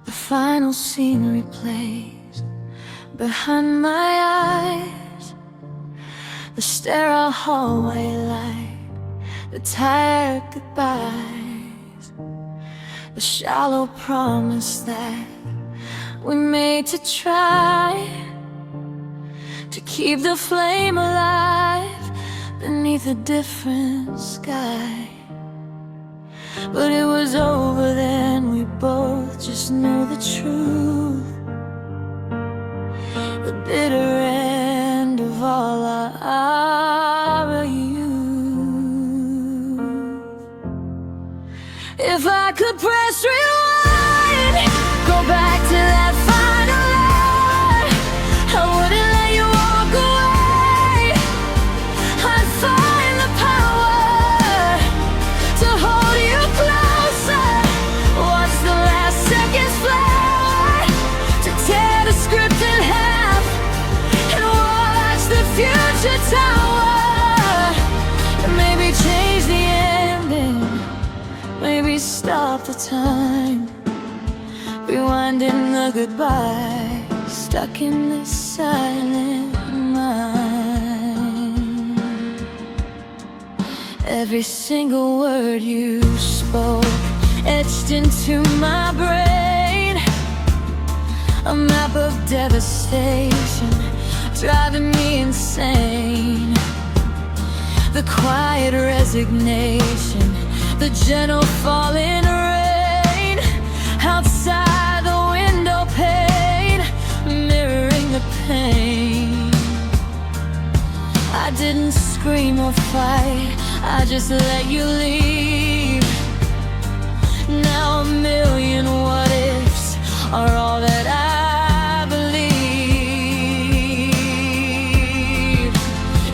The final scene replays behind my eyes, the sterile hallway light, the tired goodbyes, the shallow promise that we made to try to keep the flame alive beneath a different sky. But it was over then, we both just knew the truth, the bitter end of all our youth. If I could press rewind, go back to that final line, I wouldn't let you walk away. I'd find the power to hold you closer, watch the last seconds fly, to tear the script in half and watch the future tower. And maybe change the ending, maybe stop the time, rewinding the goodbye, stuck in this silent mind. Every single word you spoke etched into my brain, a map of devastation driving me insane. The quiet resignation, the gentle falling rain outside the window pane, mirroring the pain. I didn't scream or fight, I just let you leave. Now a million what ifs are all that I believe.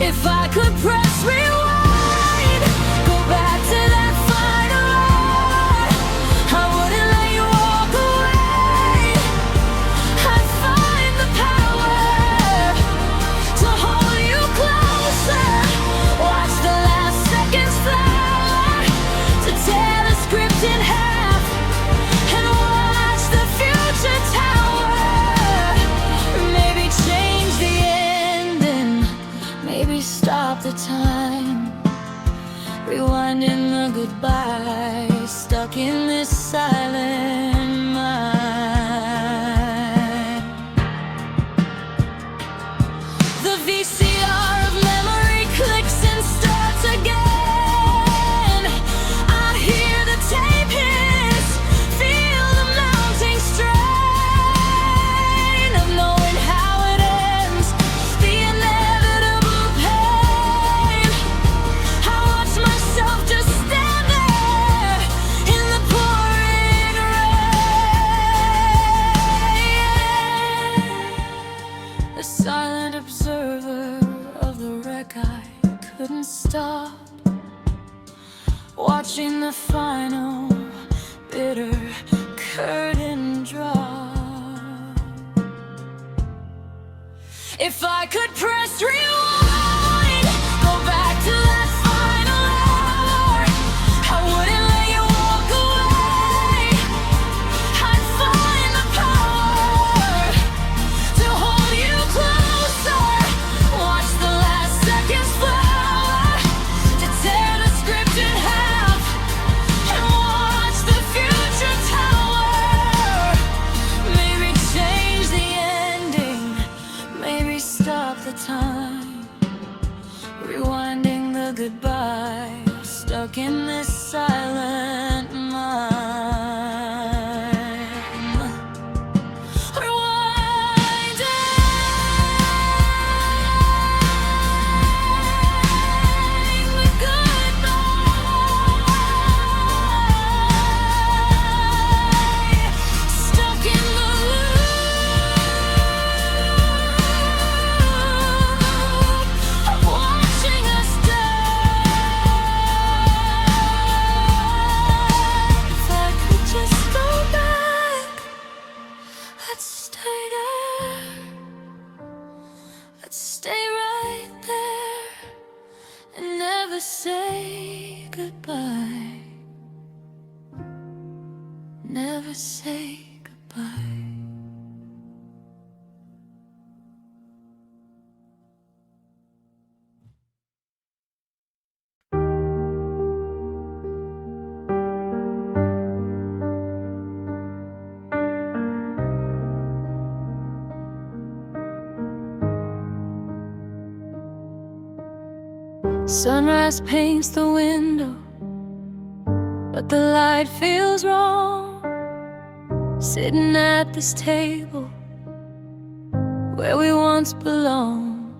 If I could press rewind, go back to that final line, I wouldn't let you walk away. I'd find the power to hold you closer, watch the last seconds fly, to tear the script in half and watch the future tower. Maybe change the ending, maybe stop the time, rewinding the goodbye, stuck in this silent mind. The VCR of memory clicks and starts again. I hear the tape hiss, feel the mounting strain of knowing how it ends, the inevitable pain. I watch myself just stand there in the pouring rain, the silent observer of the wreck. I couldn't stop watching the final bitter curtain drop. If I could press rewind, go back to that final hour, I wouldn't let you walk away. I'd find the power to hold you closer, watch the last seconds fly, to tear the script in half and watch the future tower. Maybe change the ending, maybe stop the time, rewinding the goodbye, stuck in this silent mind. Rewinding the goodbye, stuck in the loop of watching us die. If I could just go back, I'd stay there, I'd stay right there and never say goodbye, never say goodbye. Sunrise paints the window, but the light feels wrong. Sitting at this table where we once belonged.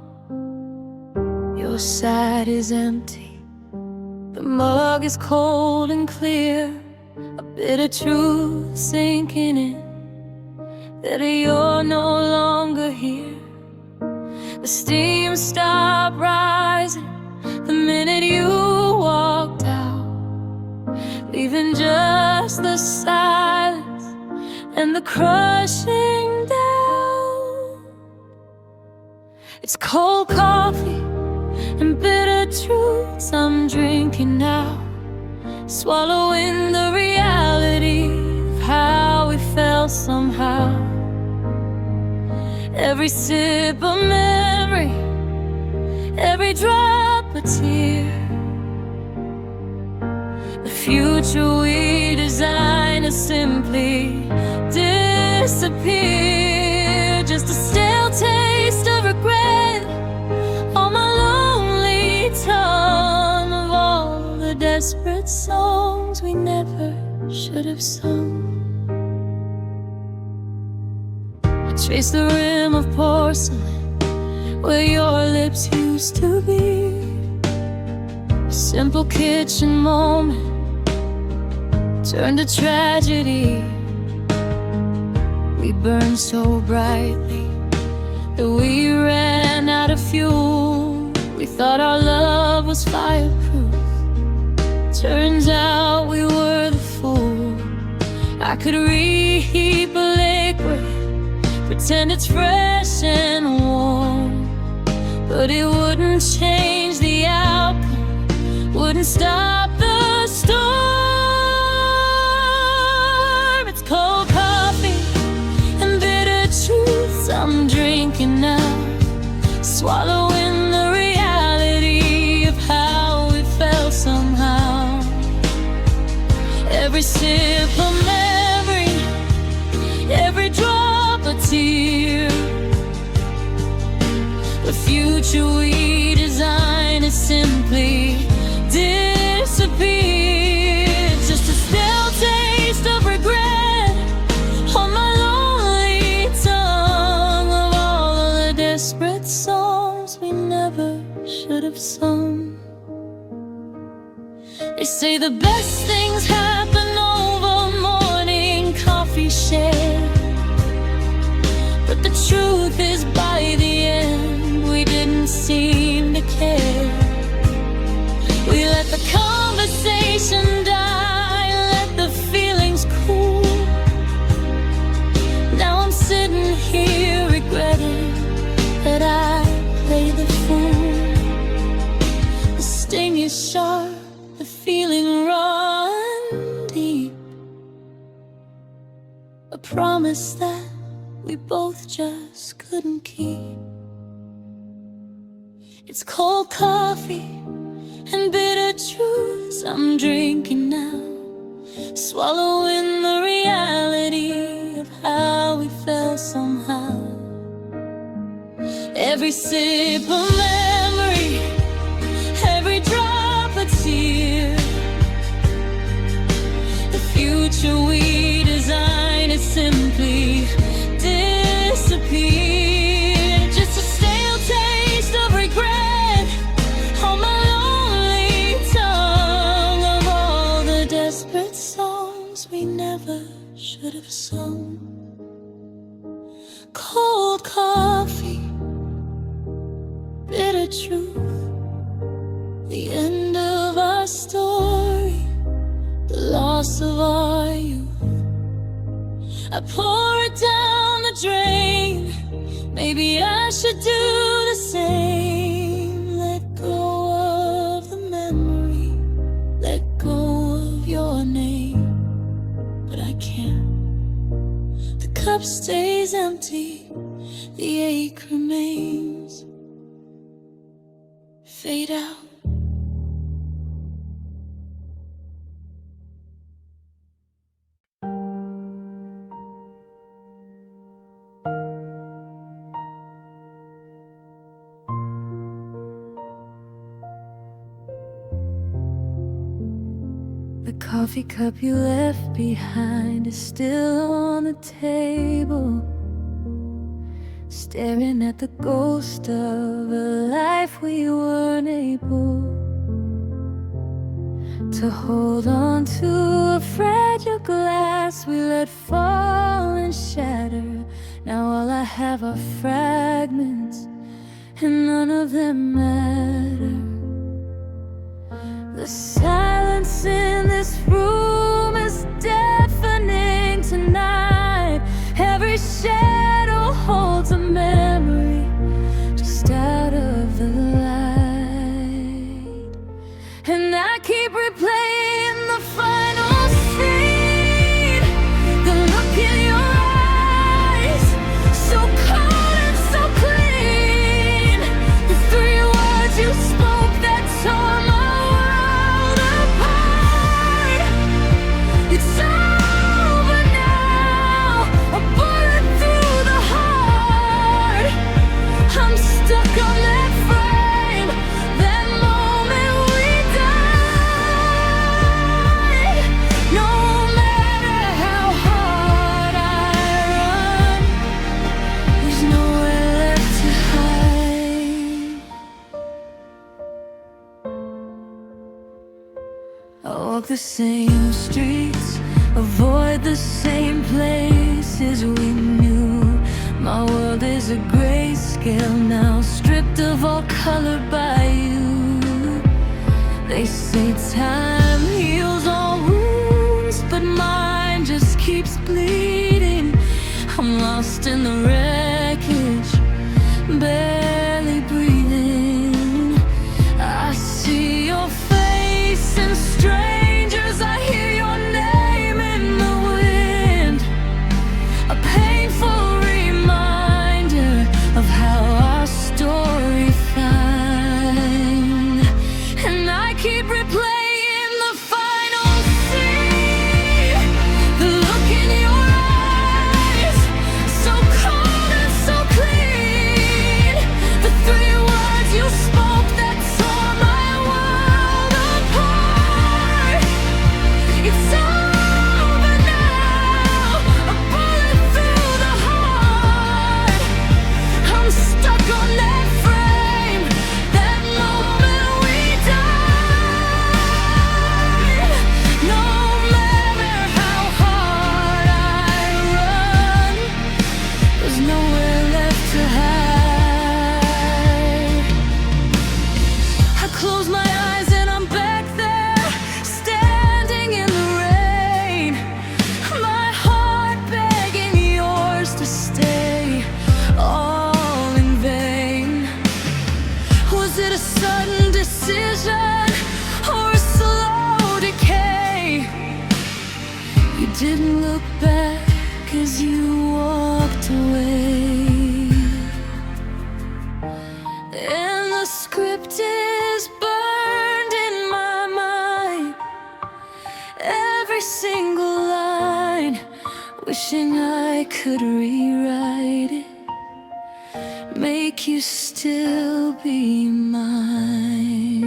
Your side is empty, the mug is cold and clear. A bitter truth sinking in, that you're no longer here. The steam stopped rising the minute you walked out, leaving just the silence and the crushing down. It's cold coffee and bitter truths I'm drinking now, swallowing the reality of how we felt somehow. Every sip a memory, every drop a tear. The future we design is simply disappear. Just a stale taste of regret on my lonely tongue, of all the desperate songs we never should have sung. I trace the rim of porcelain where your lips used to be. A simple kitchen moment turned to tragedy. We burned so brightly that we ran out of fuel. We thought our love was fireproof. Turns out we were the fool. I could reheat a liquid, pretend it's fresh and warm, but it wouldn't change the outcome, wouldn't stop the storm. It's cold coffee and bitter truths I'm drinking now, swallowing the reality of how we felt somehow. Every sip a memory, every drop a tear. The future we design is simply disappear. Just a stale taste of regret on my lonely tongue, of all the desperate songs we never should have sung. They say the best things happen over morning coffee shared, but the truth is by the end we didn't seem to care. We let the conversation die, let the feelings cool. Now I'm sitting here regretting that I played the fool. The sting is sharp, the feeling run deep, a promise that we both just couldn't keep. It's cold coffee and bitter truths I'm drinking now, swallowing the reality of how we felt somehow. Every sip a memory, every drop a tear. The future we design is simply disappear. Just a stale taste of regret on my lonely tongue, of all the desperate songs we never should have sung. Cold coffee, bitter truth, the end of our story, the loss of our youth. I pour it down the drain, maybe I should do the same. Let go of the memory, let go of your name, but I can't. The cup stays empty, the ache remains. Fade out. The coffee cup you left behind is still on the table, staring at the ghost of a life we weren't able to hold on to. A fragile glass we let fall and shatter. Now all I have are fragments, and none of them matter. The silence in this room is deafening tonight. Every shadow holds a memory just out of the light, and I keep replaying the final scene. The look in your eyes, so cold and so clean. The three words you spoke that tore my world apart. It's over now, a bullet through the heart. I'm stuck on that frame, that moment we died. No matter how hard I run, there's nowhere left to hide. I walk the same streets, avoid the same places we knew. My world is a grayscale now, stripped of all color by you. They say time heals all wounds, but mine just keeps bleeding. I'm lost in the wreckage, barely breathing. I see your face and strangers, I hear your name in the wind. A painful reminder of how our story found, and I keep replaying the final scene. The look in your eyes, so cold and so clean. The three words you spoke that tore my world apart. It's over now, a bullet through the heart. I'm stuck on that frame, that moment we died. No matter how hard I run, there's nowhere left to hide. I close my eyes and I'm back there, standing in the rain. My heart begging yours to stay, all in vain. Was it a sudden decision or a slow decay? You didn't look back as you walked away, and the script is burned in my mind. Every single line, wishing I could rewrite it, make you still be mine.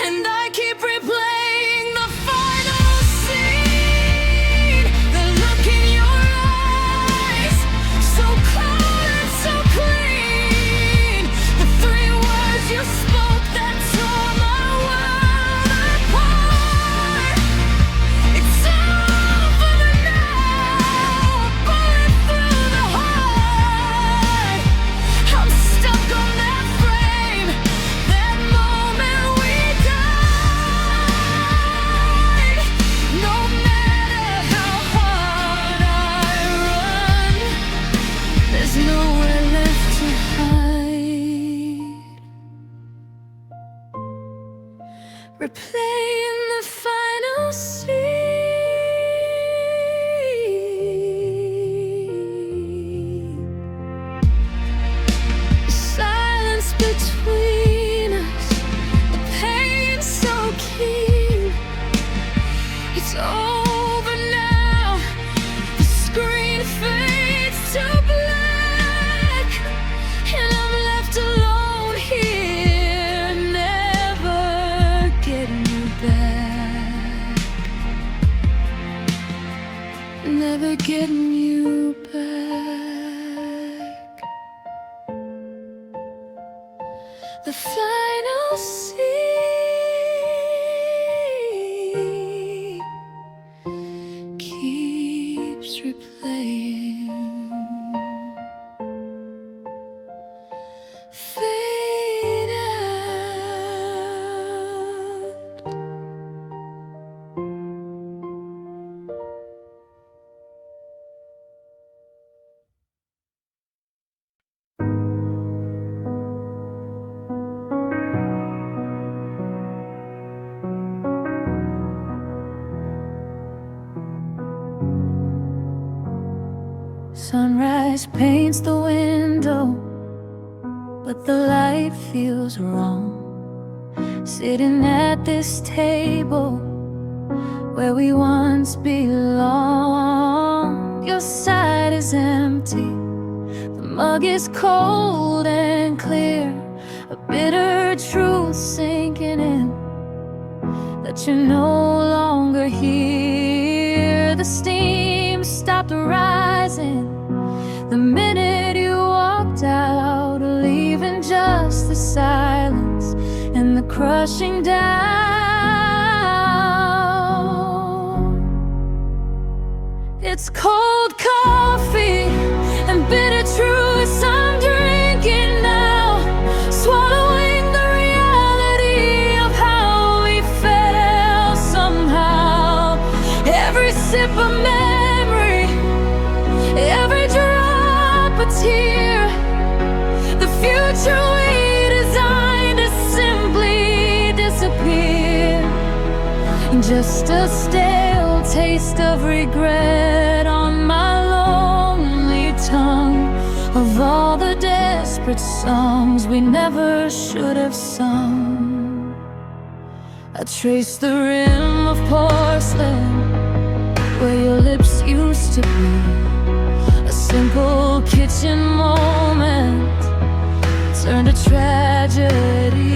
And I keep replaying the final scene. The look in your eyes, so cold and so clean. The three words you spoke that tore my world apart. It's over now, a bullet through the heart. I'm stuck on that frame, that moment we died. No matter how hard I run, there's nowhere left to hide. Replaying the final scene. The silence between us, the pain so keen. It's over now, the screen fades to black, and I'm left alone here, never getting you getting you back. The final scene keeps replaying. Fade out. Sunrise paints the window, but the light feels wrong. Sitting at this table where we once belonged. Your side is empty, the mug is cold and clear. A bitter truth sinking in, that you're no longer here. The steam stopped rising the minute you walked out, leaving just the silence and the crushing down. It's cold coffee and bitter truths I'm drinking now, swallowing the reality of how we fell somehow. Every sip of memory, every drop a tear, the future we designed to simply disappear. Just a stale taste of regret on my lonely tongue, of all the desperate songs we never should have sung. I trace the rim of porcelain where your lips used to be. A simple kitchen moment turned to tragedy.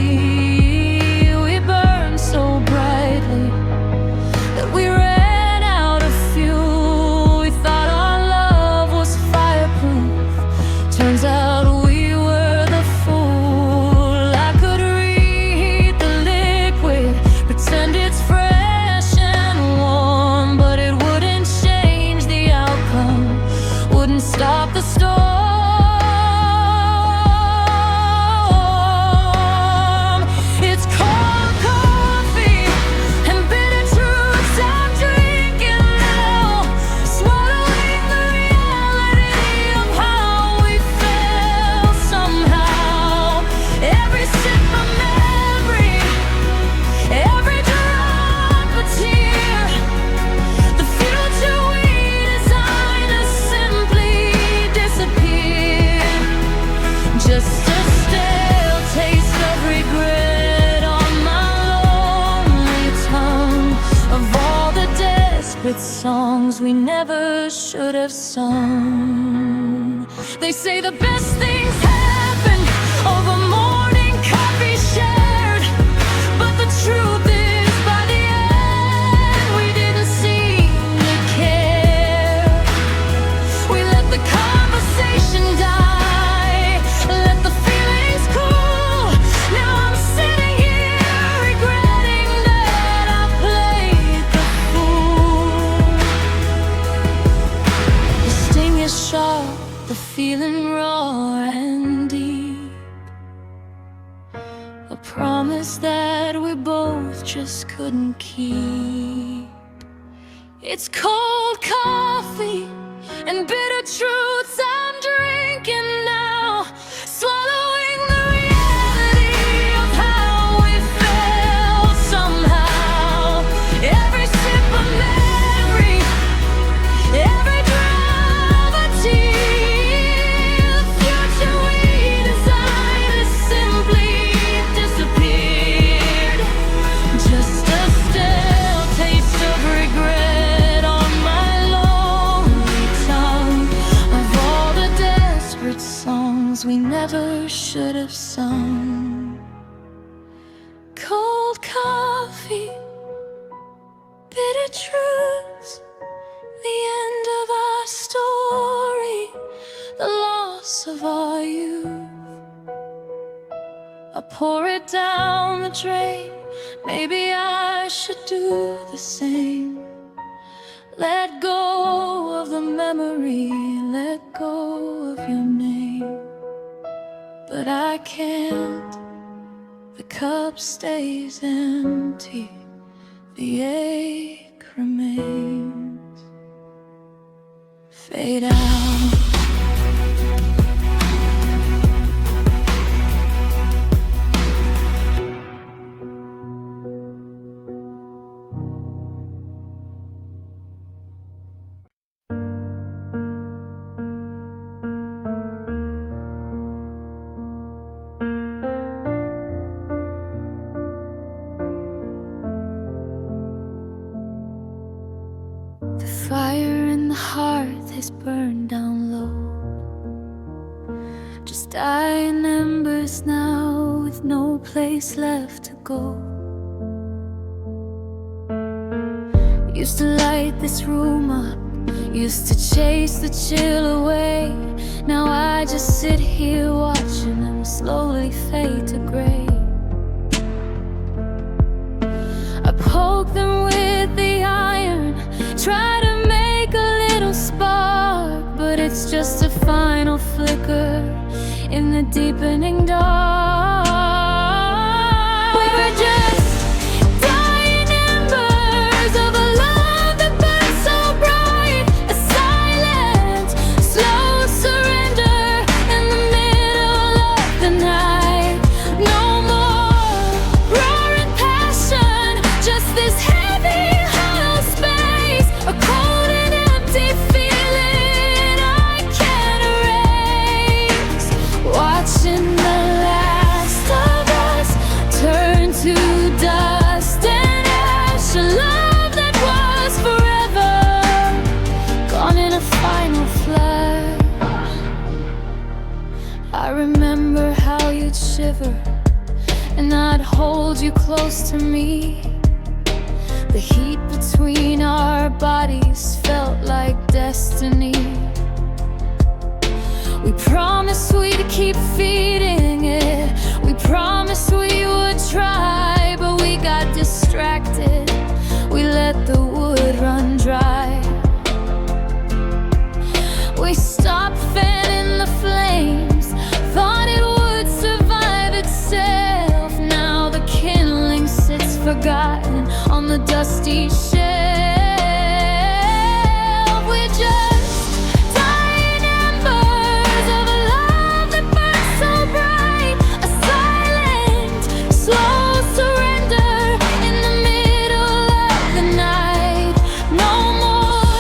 We burned so brightly that we ran out of fuel. We thought our love was fireproof, turns out we were the fool. I could reheat the liquid, pretend it's fresh and warm, but it wouldn't change the outcome, wouldn't stop the storm. It's cold coffee and bitter truths I'm drinking now, swallowing the reality of how we fell somehow. Every sip of memory, every drop a tear, the future we designed to simply disappear. Just a stale taste of regret on my lonely tongue, of all the desperate songs we never should have sung. They say the best things happen over morning coffee shared, but the truth is by the end we didn't seem to care. We let the conversation die, let the feelings cool. Now I'm sitting here regretting that I played the fool. The sting is sharp, the feeling raw and deep, a promise that we both just couldn't keep. It's cold coffee and bitter truths I'm drinking now, swallowing the reality of how we fell somehow. Every sip of memory, every drop a tear, the future we designed has simply disappeared. Just a stale taste of regret on my lonely tongue, of all the desperate songs we never should have sung. Cold coffee, bitter truths, the end of our story, the loss of our youth. I pour it down the drain, maybe I should do the same. Let go of the memory, let go of your name. But I can't, the cup stays empty, the ache remains. Fade out. The fire in the hearth has burned down low, just dying embers now with no place left to go. Used to light this room up, used to chase the chill away. Now I just sit here watching them slowly fade to gray. I poke them with the iron, try to make a little spark, but it's just a final flicker in the deepening dark. We were just dying embers of a love that burned so bright, a silent, slow surrender in the middle of the night. No more roaring passion, just this heavy hollow space, a cold and empty feeling I can't erase. Watching the last of us turn to dust and ash, a love that was forever gone in a final flash. I remember how you'd shiver and I'd hold you close to me. The heat between our bodies felt like destiny. We promised we'd keep feeding it, we promised we would try, but we got distracted, we let the wood run dry. We stopped fanning the flames, thought it would survive itself. Now the kindling sits forgotten on the dusty shelf. We're just dying embers of a love that burned so bright, a silent, slow surrender in the middle of the night. No more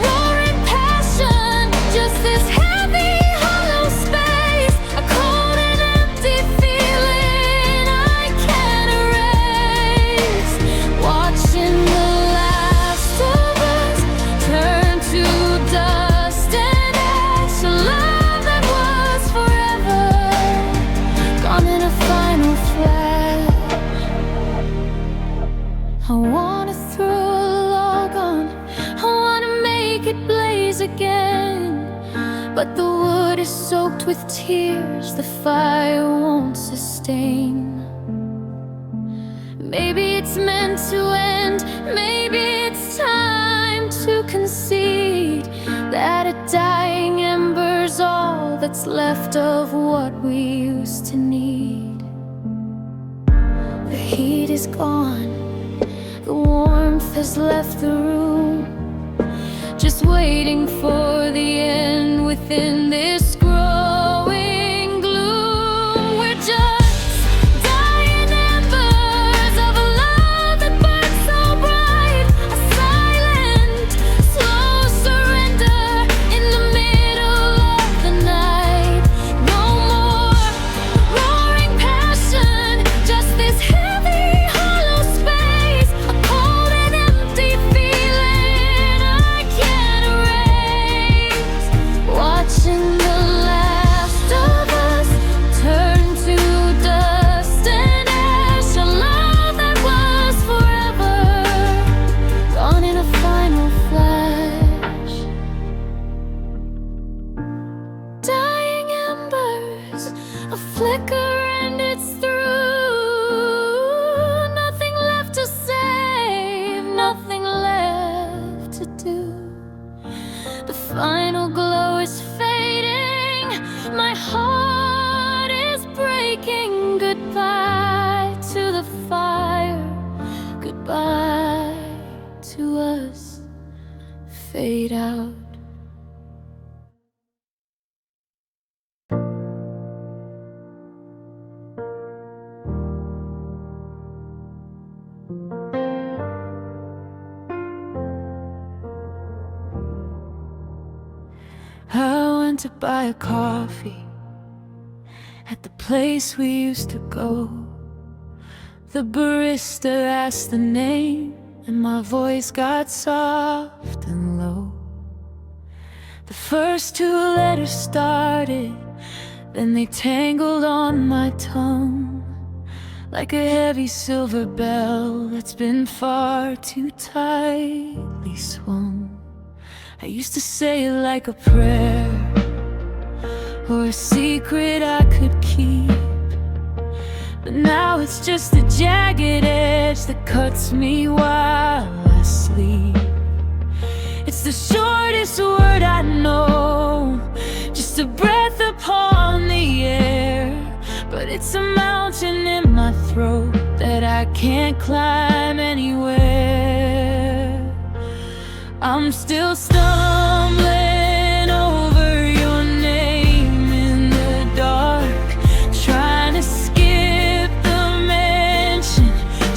roaring passion, just this heavy hollow space, a cold and empty feeling I can't erase. Watching the last of us turn to dust and ash, a love that was forever gone in a final flash. I wanna throw a log on, I wanna make it blaze again, but the wood is soaked with tears the fire won't sustain. Maybe it's meant to end, maybe it's time to concede that a dying ember's all that's left of what we used to need. The heat is gone, the warmth has left the room, just waiting for the end within this growing gloom. We're just dying embers of a love that burned so bright, a silent, slow surrender in the middle of the night. No more roaring passion, just this heavy hollow space, a cold and empty feeling I can't erase. Watching the A flicker and it's through. Nothing left to save, nothing left to do. The final glow is fading, my heart is breaking. Goodbye to the fire, goodbye to us. Fade out. I went to buy a coffee at the place we used to go. The barista asked the name, and my voice got soft and low. The first two letters started, then they tangled on my tongue, like a heavy silver bell that's been far too tightly swung. I used to say it like a prayer, or a secret I could keep, but now it's just a jagged edge that cuts me while I sleep. It's the shortest word I know, just a breath upon the air, but it's a mountain in my throat that I can't climb anywhere. I'm still stumbling over your name in the dark, trying to skip the mention,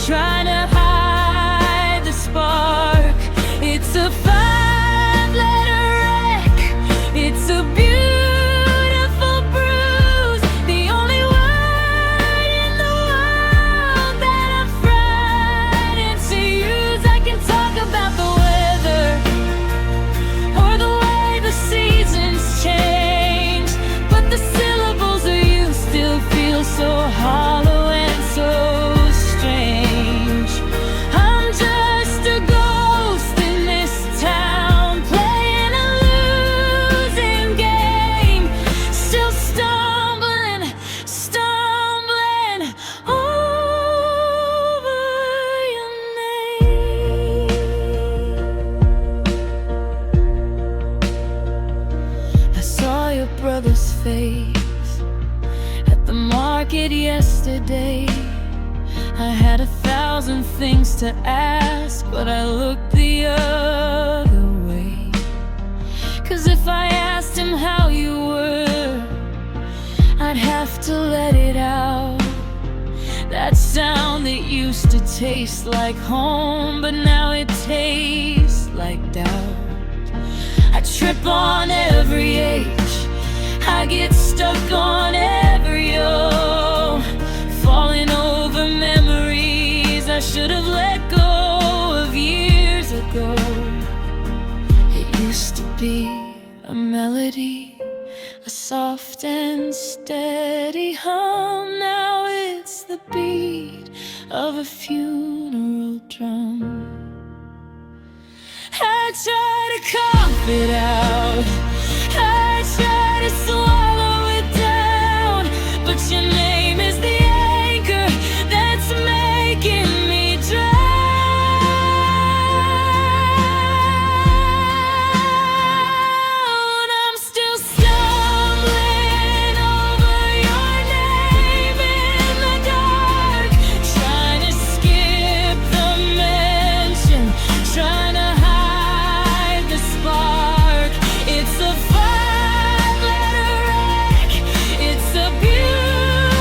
trying to hide the spark. It's a five-letter wreck, it's a beautiful bruise, the only word in the world that I'm frightened to use. I can talk about the weather or the way the seasons change, but the syllables of you still feel so hollow and so strange. I'm just a ghost in this town, playing a losing game, still stumbling over your name. I saw your brother's face at the market yesterday. I had 1,000 things to ask, but I looked the other way. 'Cause if I asked him how you were, I'd have to let it out. That sound that used to taste like home, but now it tastes like doubt. I trip on every H, I get stuck on every O, falling over memories I should have let go of years ago. It used to be a melody, a soft and steady hum. Now it's the beat of a funeral drum. I try to cough it out, I try to swallow it down, but your name is the anchor that's making me drown. I'm still stumbling over your name in the dark, trying to skip the mention, trying to hide the spark. It's a five-letter wreck, it's a beautiful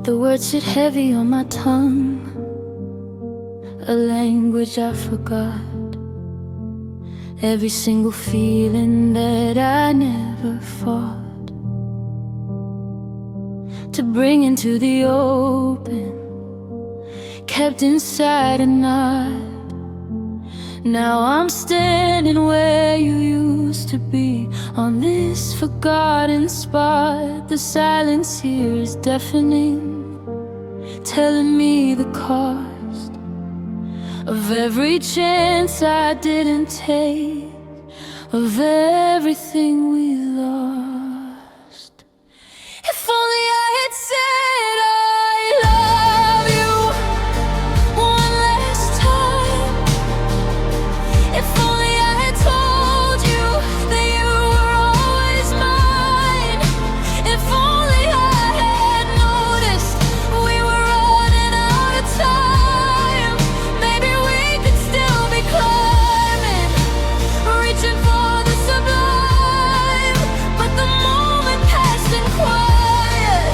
The words sit heavy on my tongue, a language I forgot. Every single feeling that I never fought to bring into the open, kept inside a knot. Now I'm standing where you used to be, on this forgotten spot. The silence here is deafening, telling me the cost of every chance I didn't take, of everything we lost. If only I had said I love you one last time. If only I had told you that you were always mine. If only I had noticed we were running out of time. Maybe we could still be climbing, reaching for the sublime. But the moment passed in quiet,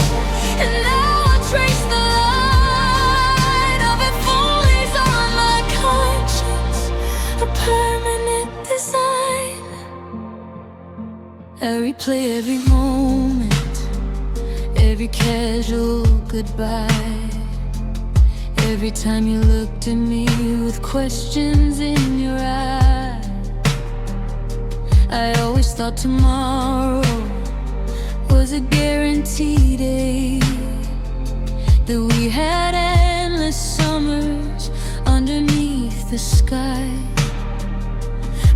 and now I trace the line of if only's on my conscience, a permanent design. I replay every moment, every casual goodbye, every time you looked at me with questions in your eyes. I always thought tomorrow was a guaranteed day, that we had endless summers underneath the sky.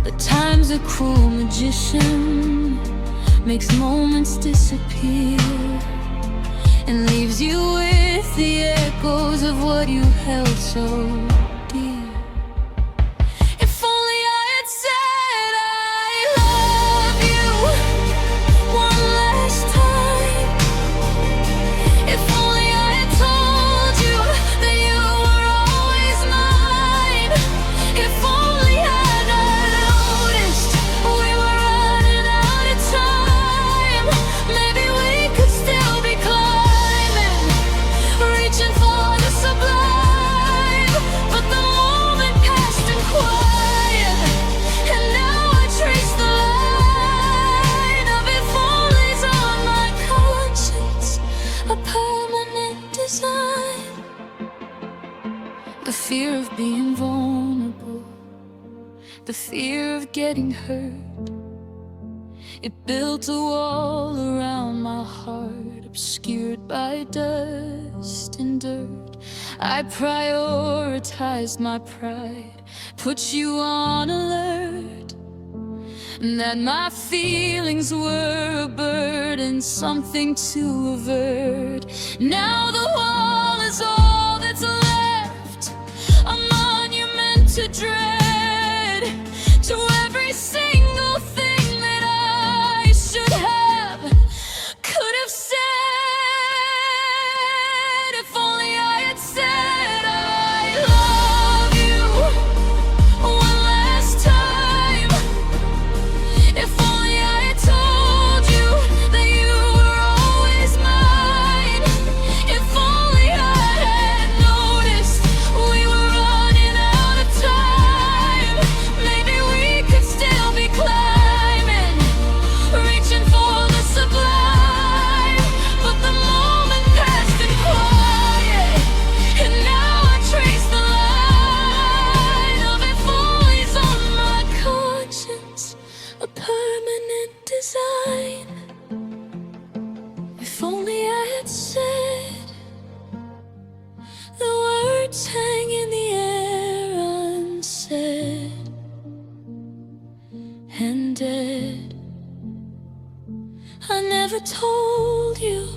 But time's a cruel magician, makes moments disappear, and leaves you with the echoes of what you held so dear. If only I had said I love you one last time. If only I had told you that you were always mine. If only I'd noticed we were running out of time. Maybe we could still be climbing, reaching for the sublime. But the moment passed in quiet, and now I trace the line of if only's on my conscience, a permanent design. The fear of being vulnerable, the fear of getting hurt, it built a wall around my heart, obscured by dust and dirt. I prioritized my pride, put you on alert, that my feelings were a burden, something to avert. Now the wall is all that's left, a monument to dread, to every single thing that I should have, could have said. If only I had said I love you one last time. If only I had told you that you were always mine. If only I had noticed we were running out of time. Maybe we could still be climbing, reaching for the sublime. But the moment passed in quiet, and now I trace the line of if only's on my conscience, a permanent design. If only I had said, the words hang in the air unsaid and dead. I never told you,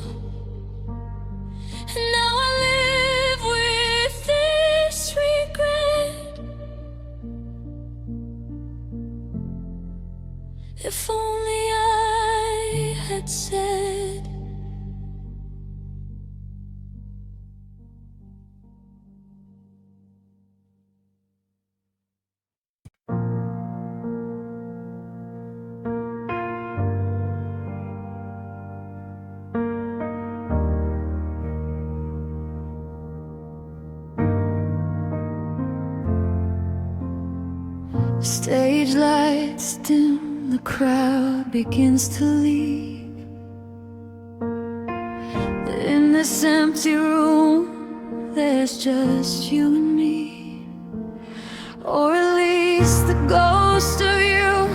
and now I live with this regret. If only I had said. Stage lights dim, the crowd begins to leave. In this empty room, there's just you and me. Or at least the ghost of you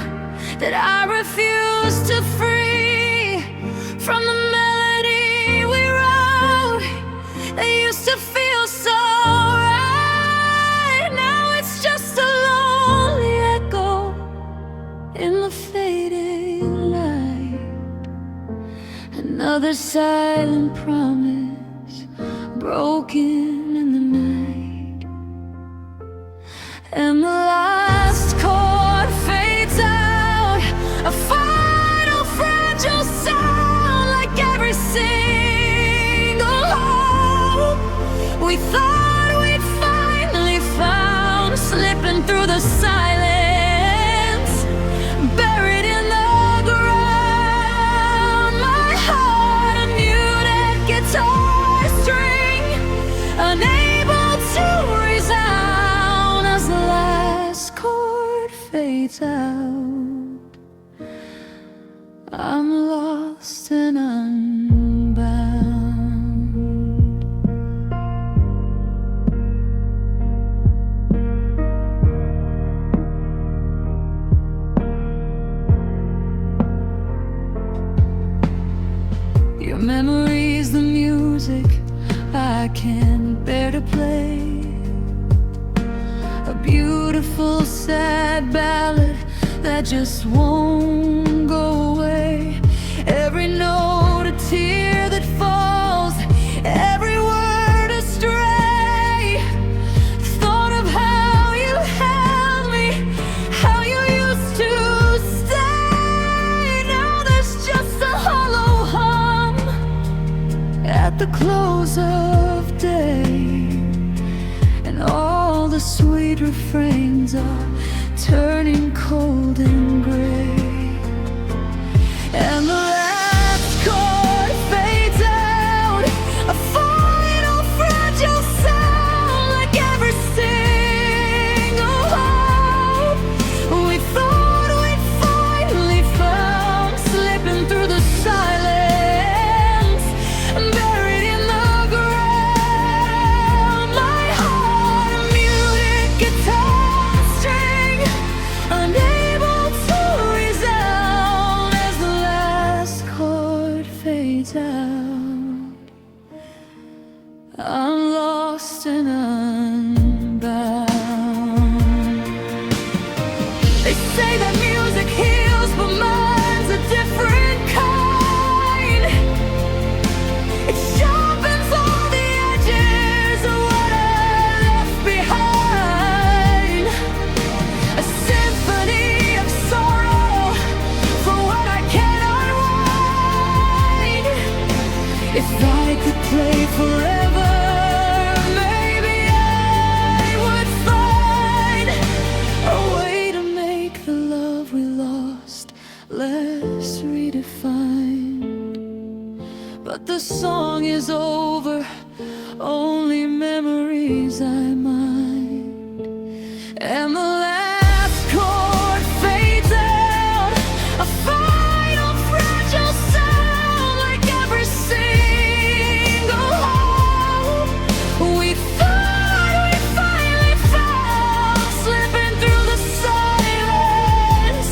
that I refuse to free from the melody we wrote that used to feel so right. Now it's just a lonely echo in the fading light. Another silent promise broken in the night. And the last chord fades out, a final fragile sound, like every single hope we thought we'd finally found, slipping through the silence, buried in the ground. My heart a muted guitar string, unable to resound as the last chord fades out. I'm lost and unbound. Your memory's the music I can't bear to play, a beautiful sad ballad that just won't go away. Every note a tear that falls, every word a stray. Thought of how you held me, how you used to stay. Now there's just a hollow hum at the close of day, and all the sweet refrains are turning cold and gray. And the last chord fades out, a final fragile sound, like every single hope we thought we'd finally found, slipping through the silence, buried in the ground. My heart a muted guitar string, unable to resound as the last chord fades out. I'm lost and unbound. They say that music heals, but mine's a different kind. It sharpens all the edges of what I left behind, a symphony of sorrow for what I can't unwind. If I could play forever, maybe I would find a way to make the love we lost less redefined. But the song is over, only memories I mind. And the last chord fades out, a final fragile sound, like every single hope we thought we'd finally found, slipping through the silence,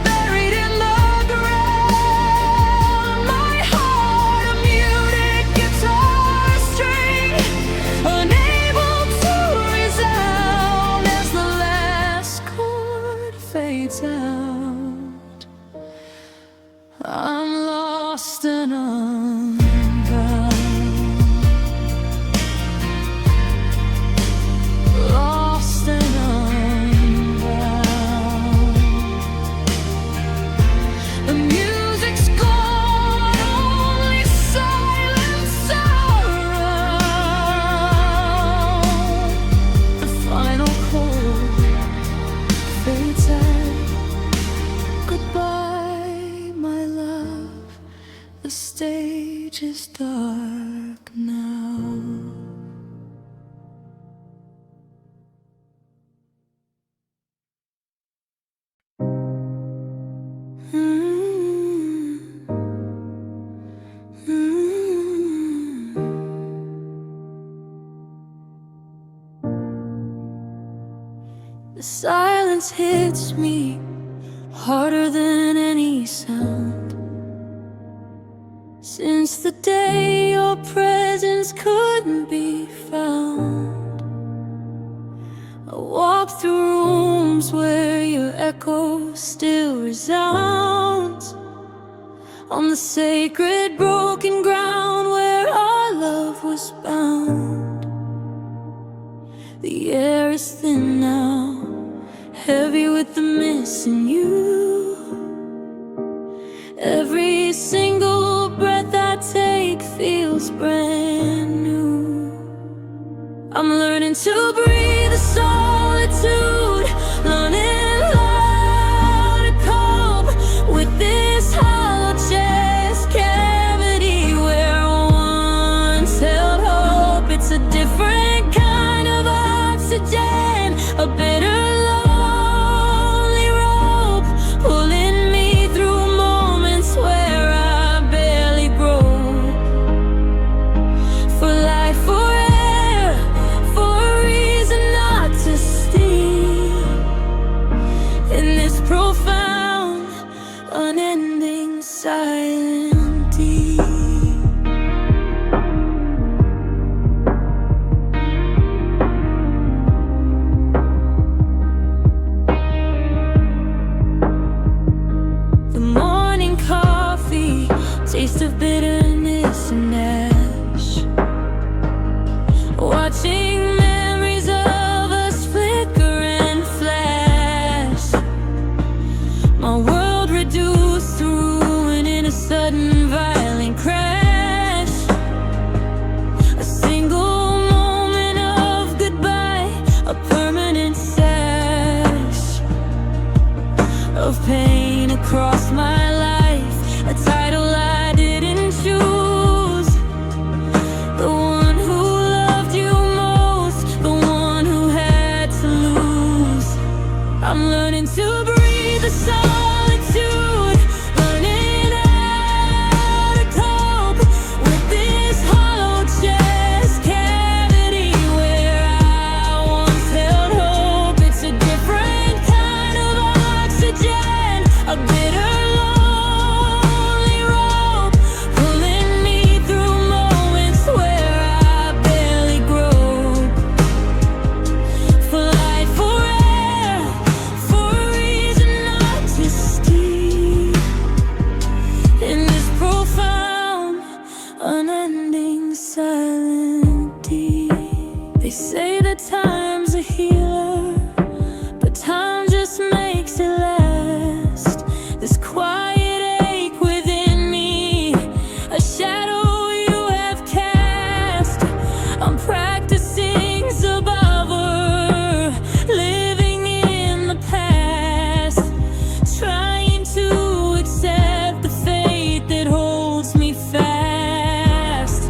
buried in the ground. My heart a muted guitar string, unable to resound as the last chord fades out. I'm lost and unbound, lost and unbound. The music's gone, only silence around. The final chord fades out. Goodbye, my love. The stage is dark now. The silence hits me harder than any sound. Since the day your presence couldn't be found, I walk through rooms where your echo still resounds, on the sacred broken ground where our love was bound. The air is thin now, heavy with the missing you. Every single breath I take feels brand new. I'm learning to breathe the solitude, learning how to cope with this hollow chest cavity where once held hope. It's a different kind of oxygen, a bitter lonely rope pulling me through moments where I barely broke. For light, for air, for a reason not to steal, in this profound, unending silent deep. Taste of bitterness and ash, watching memories of us flicker and flash. My world reduced to ruin in a sudden violent crash. A single moment of goodbye, a permanent sash of pain across my life, a title I didn't choose. The one who loved you most, the one who had to lose. I'm learning to breathe the solitude, learning how to cope with this hollow chest cavity where I once held hope. It's a different kind of oxygen, a bitter unending silent deep. They say that time's a healer, but time just makes it last. This quiet ache within me, a shadow you have cast. I'm practicing survivor, living in the past, trying to accept the fate that holds me fast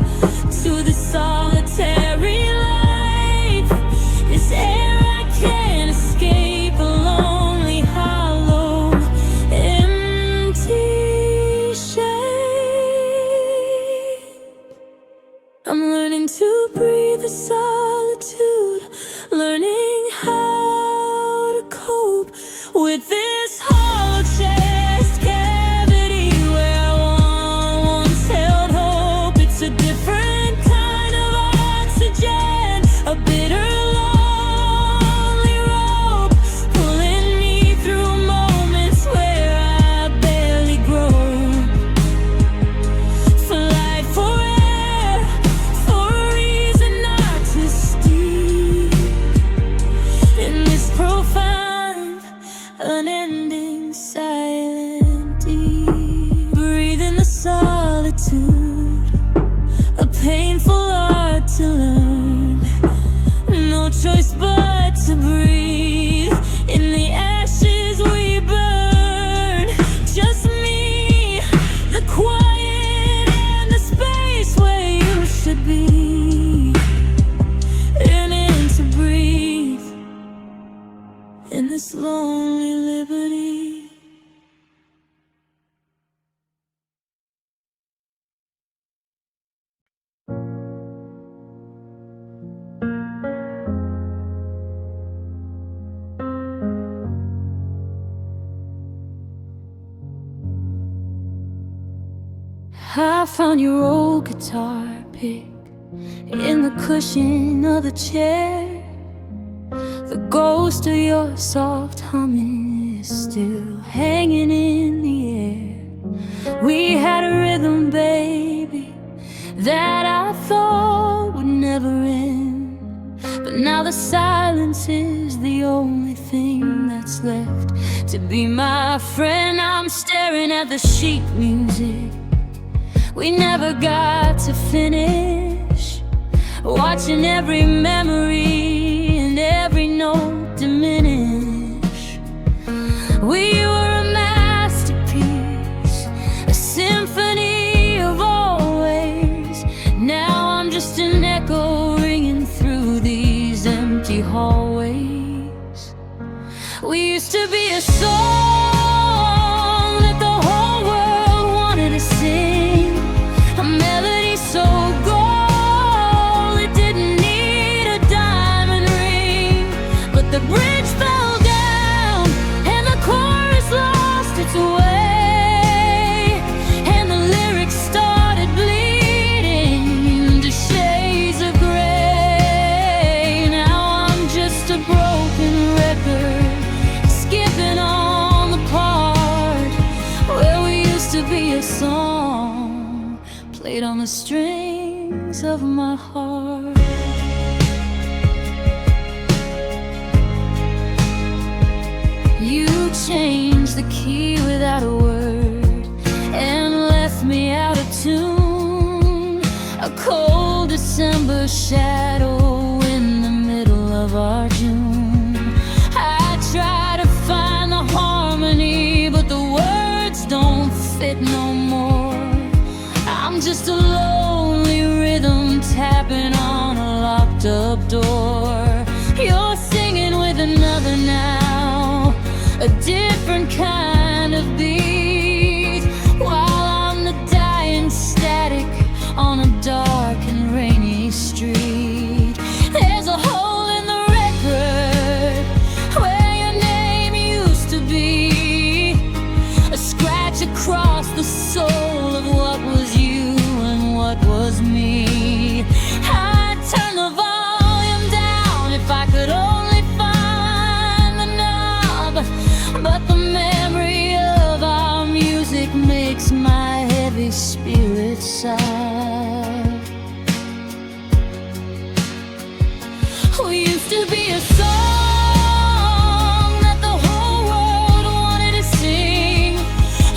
to the solitary life. This air I can't escape, a lonely, hollow, empty shade. I'm learning to breathe the solitude, learning how to cope with this hollow chest cavity where I once held hope. It's a different kind of oxygen, a bitter lonely rope pulling me through moments where I barely grow. For light, for air, for a reason not to steal, in this profound, unending silent deep. Breathing the solitude, a painful art to learn. No choice but to breathe. In the ashes we burn. Just me, the quiet and the space where you should be. Yearning to breathe in this lonely liberty. I found your old guitar pick in the cushion of the chair. The ghost of your soft humming is still hanging in the air. We had a rhythm, baby, that I thought would never end. But now the silence is the only thing that's left to be my friend. I'm staring at the sheet music we never got to finish, watching every memory and every note diminish. We were a masterpiece, a symphony of always. Now I'm just an echo ringing through these empty hallways. We used to be a song that the whole world wanted to sing, a melody so gold it didn't need a diamond ring. But the bridge fell down and the chorus lost its way, and the lyrics started bleeding into shades of gray. Now I'm just a broken record, skipping on the part where we used to be a song played on the strings of my heart. You changed the key without a word and left me out of tune, a cold December shadow in the middle of our June. I try to find the harmony, but the words don't fit no more. I'm just a lonely rhythm tapping on a locked up door. You're singing with another now, a different kind of beat, while I'm the dying static on a dark and rainy street. There's a hole in the record where your name used to be, a scratch across the soul of what was you and what was me. I'd turn the volume down if I could only find the knob, but the memory of our music makes my heavy spirit sigh. We used to be a song that the whole world wanted to sing,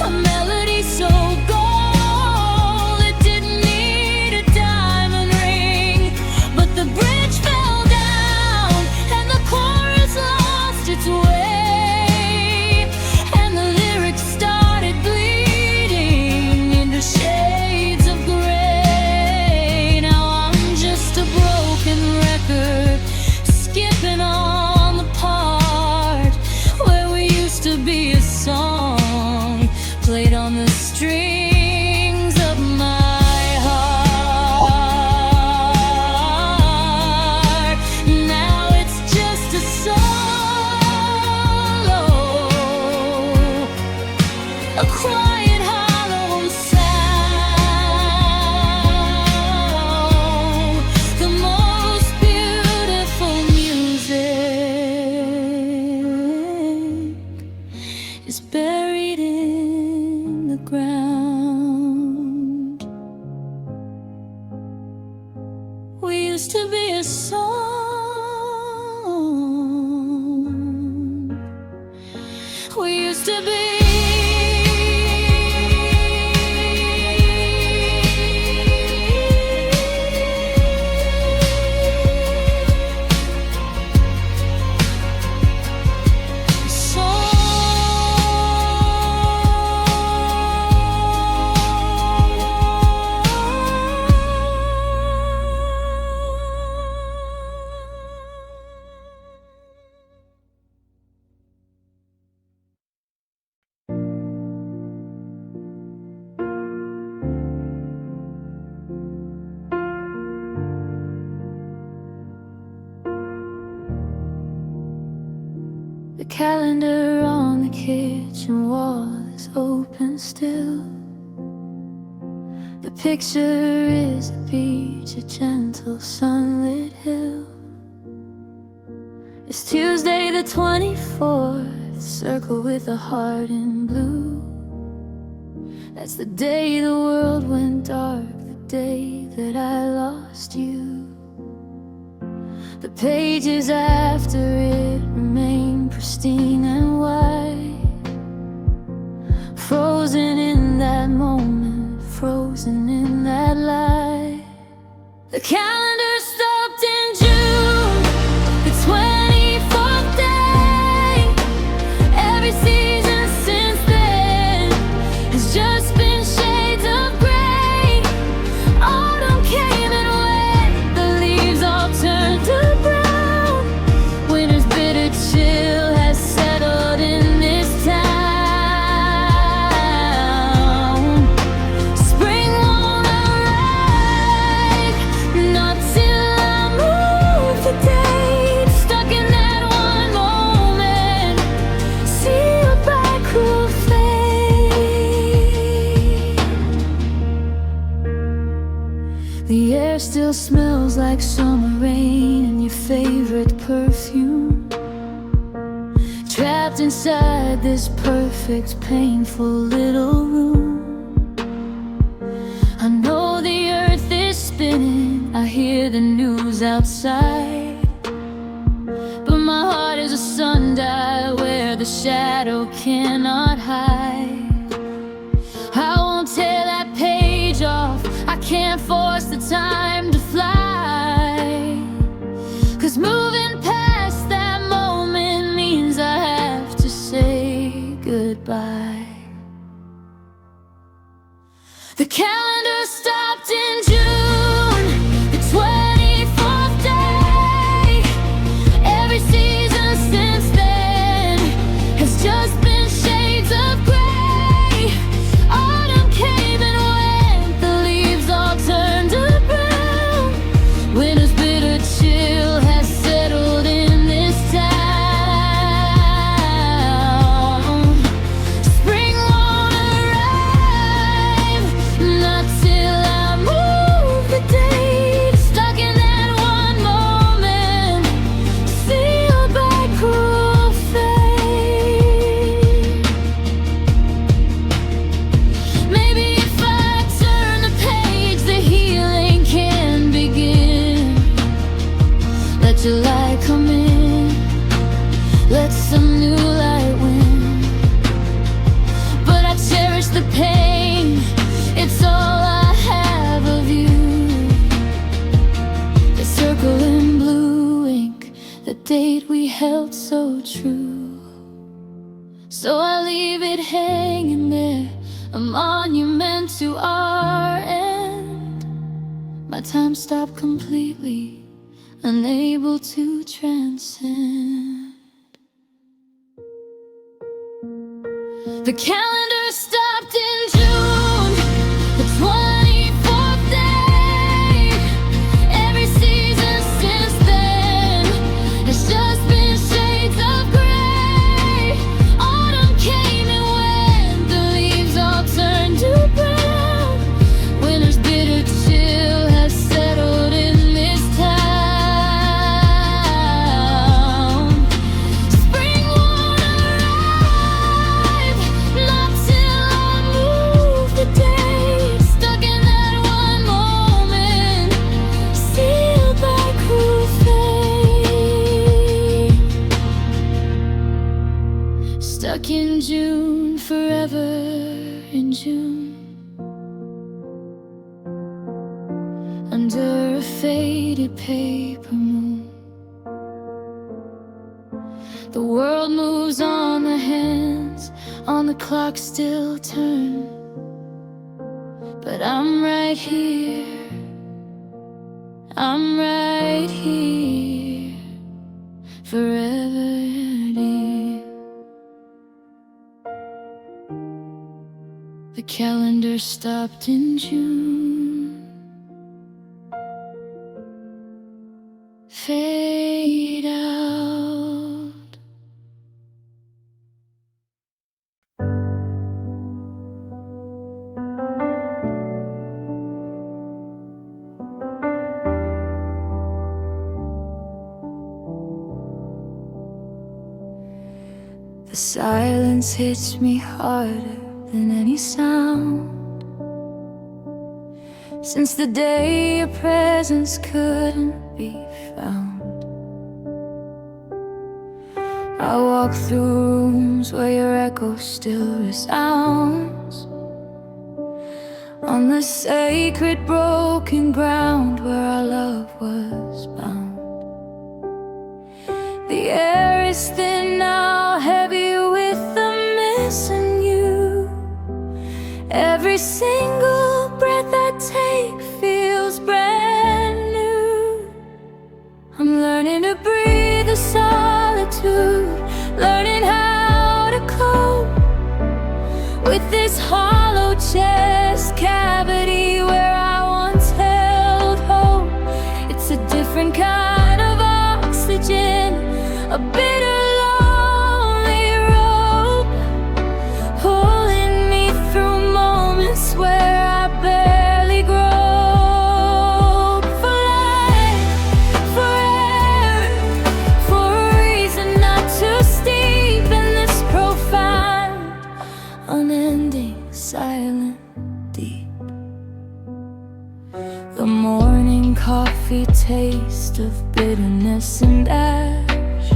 a melody so gold it didn't need a diamond ring. But the bridge fell down and the chorus lost its way, and the lyrics started bleeding into shades of gray. Now I'm just a broken record, skipping on the part where we used to be a song played on the strings of my heart. Now it's just a solo, a quiet hollow sound, the most beautiful music is buried in the ground. We used to be a song. We used to be. The calendar on the kitchen wall is open still. picture is a beach, a gentle sunlit hill. It's Tuesday the 24th, circle with a heart in blue. That's the day the world went dark, the day that I lost you. The pages after it remain pristine and white, frozen in that moment, frozen in that light. The calendar stopped in June, the 24th day. Every season since then has just been shades of gray. Autumn came and went, the leaves all turned to brown. Winter's bitter chill has settled in this town. Spring won't arrive, not till I move the date. Stuck in that one moment, sealed by cruel fate. The air still smells like summer rain and your favorite perfume, trapped inside this perfect, painful little room. I know the earth is spinning, I hear the news outside, but my heart is a sundial where the shadow cannot hide. I won't tear that page off, I can't force the time to fly, 'cause moving past that moment means I have to say goodbye. The calendar stopped in June, the 24th day. Every season since then has just been shades of gray. Autumn came and went, the leaves all turned to brown. Winter's bitter chill has settled in this town. Spring won't arrive, not till I move the date. Stuck in that one moment, sealed by cruel fate. Maybe if I turn the page, the healing can begin. Let your light come in, let some new light win. But I cherish the pain, it's all I have of you. The circle in blue ink, the date we held so true. So I leave it hanging there, a monument to our end. My time stopped completely, unable to transcend. The calendar stopped in June, the 24th day. Every season since then has just been shades of gray. Autumn came and went, the leaves all turned to brown. Winter's bitter chill has settled in this town. Spring won't arrive, not till I move the date. Stuck in that one moment, sealed by cruel fate. Stuck in June, forever in June, under a faded paper moon. The world moves on, the hands on the clock still turn, but I'm right here, I'm right here, forever, dear. The calendar stopped in June, fade out. The silence hits me harder than any sound. Since the day your presence couldn't be found, I walk through rooms where your echo still resounds, on the sacred broken ground where our love was bound. The air is thin now, heavy with the missing you. Every single breath I take feels brand new. I'm learning to breathe the solitude, learning how to cope with this hollow chest cavity where I once held hope. It's a different kind of oxygen, a bitter lonely rope, pulling me through moments where I barely grope. For life, for air, for a reason not too steep in this profound, unending, silent, deep. The morning coffee taste of bitterness and ash,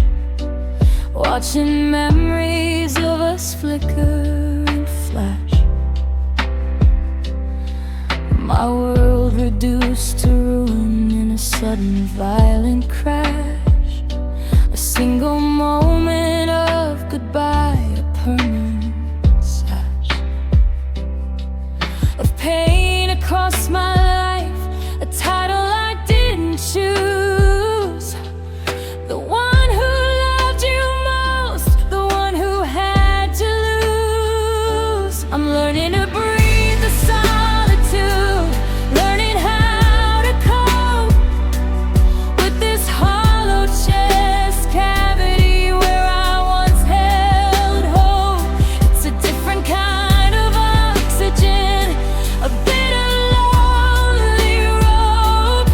watching memories of us flicker and flash. My world reduced to ruin in a sudden violent crash. A single moment of goodbye, a permanent sash of pain across my life, a title I didn't choose. The one who loved you most, the one who had to lose. I'm learning to breathe the solitude, learning how to cope with this hollow chest cavity where I once held hope. It's a different kind of oxygen, a bitter lonely rope,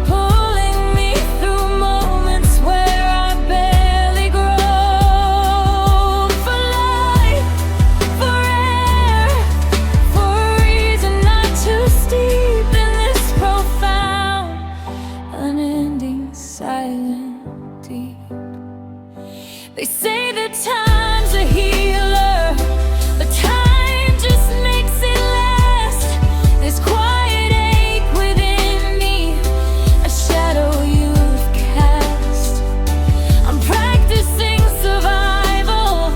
pulling me through moments where I barely grope. For life, for air, for a reason not too steep in this profound, unending, silent, deep. They say that time's a healer, but time just makes it last. This quiet ache within me, a shadow you've cast. I'm practicing survival,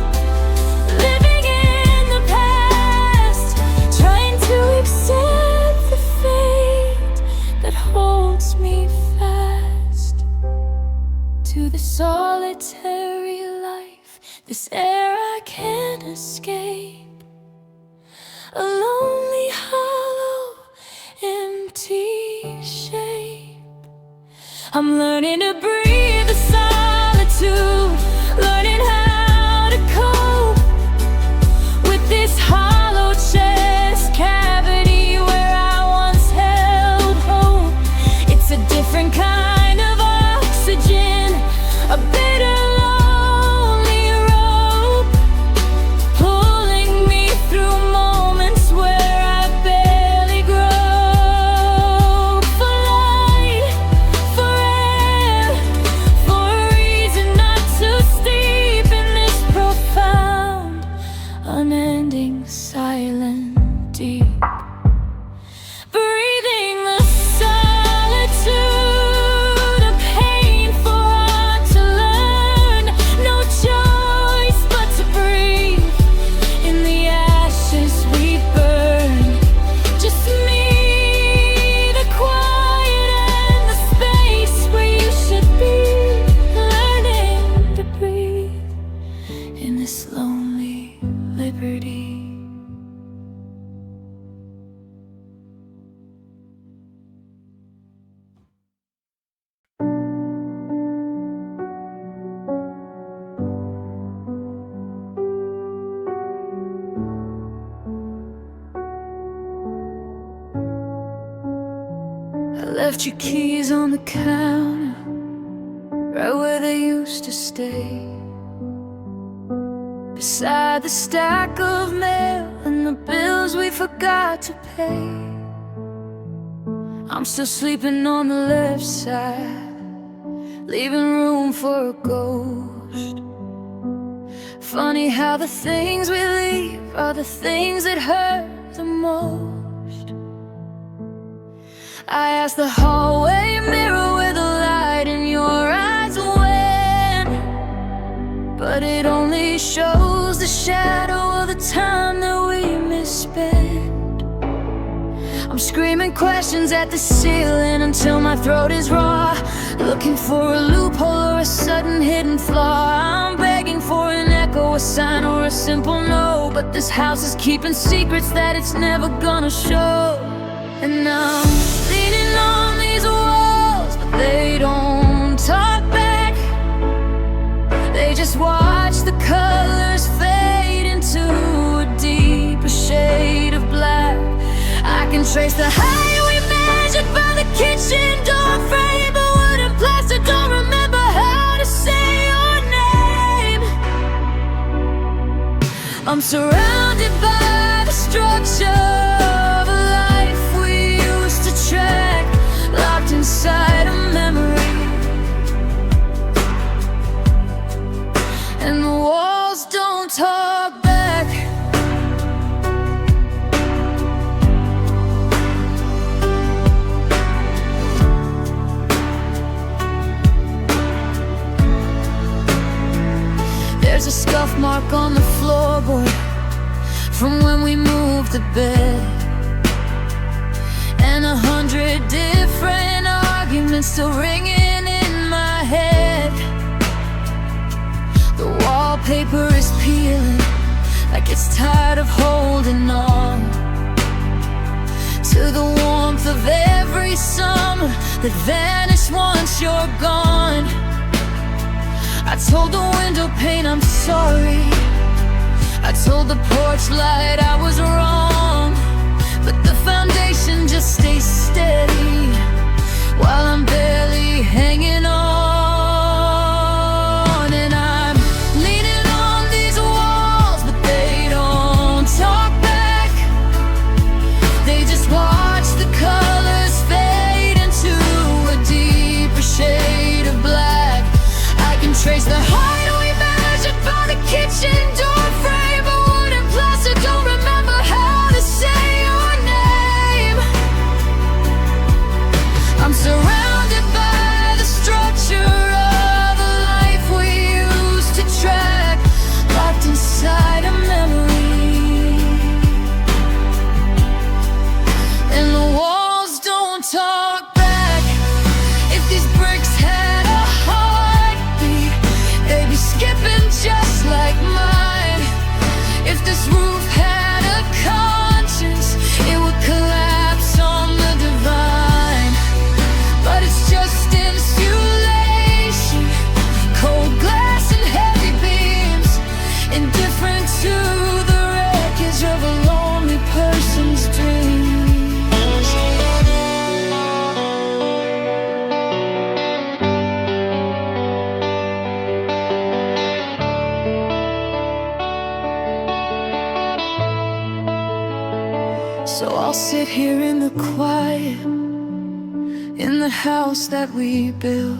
living in the past, trying to accept the fate that holds me fast to the solitary life, this air I can't escape, a lonely, hollow, empty shape. I'm learning to breathe the solitude, learning how to cope with this hollow chest cavity where I once held hope. It's a different kind of oxygen, a bitter lonely rope, pulling me through moments where I barely grope. For life, for air, for a reason not too steep in this profound, unending, silent, deep. Breathing the solitude, a painful art to learn. No choice but to breathe in the ashes we burn. Just me, the quiet and the space where you should be, learning to breathe in this lonely liberty. I left your keys on the counter, right where they used to stay. beside the stack of mail and the bills we forgot to pay. I'm still sleeping on the left side, leaving room for a ghost. Funny how the things we leave are the things that hurt the most. I asked the hallway mirror where the light in your eyes went, but it only shows the shadow of the time that we misspent. I'm screaming questions at the ceiling until my throat is raw, looking for a loophole or a sudden hidden flaw. I'm begging for an echo, a sign, or a simple no, but this house is keeping secrets that it's never gonna show. And I'm leaning on these walls, but they don't talk back. They just watch the colors fade into a deeper shade of black. I can trace the height we measured by the kitchen door frame, but wood and plaster don't remember how to say your name. I'm surrounded by the structure of a life we used to track, locked inside a memory, and the walls don't talk back. There's a scuff mark on the floorboard from when we moved the bed, and 100 different arguments still ringing in my head. The wallpaper is peeling like it's tired of holding on to the warmth of every summer that vanished once you're gone. I told the window pane I'm sorry, I told the porch light I was wrong, but the foundation just stays steady while I'm barely hanging on. And I'm leaning on these walls, but they don't talk back. They just watch the colors fade into a deeper shade of black. I can trace the height we measured by the kitchen door frame, but wood and plaster don't remember how to say your name. I'm surrounded by the structure of a life we used to track, locked inside a memory, and the walls don't talk back. If these bricks had a heartbeat, they'd be skipping just like mine. If this roof had a conscience, it would collapse on the divine. But it's just insulation, cold glass and heavy beams, indifferent to the wreckage of a lonely person's dreams. So I'll sit here in the quiet, in the house that we built,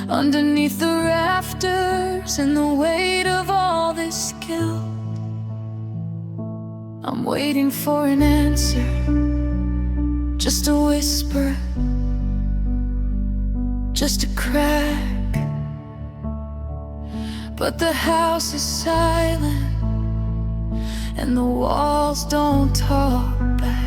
underneath the rafters and the weight of all this guilt. I'm waiting for an answer, just a whisper, just a crack. But the house is silent and the walls don't talk back.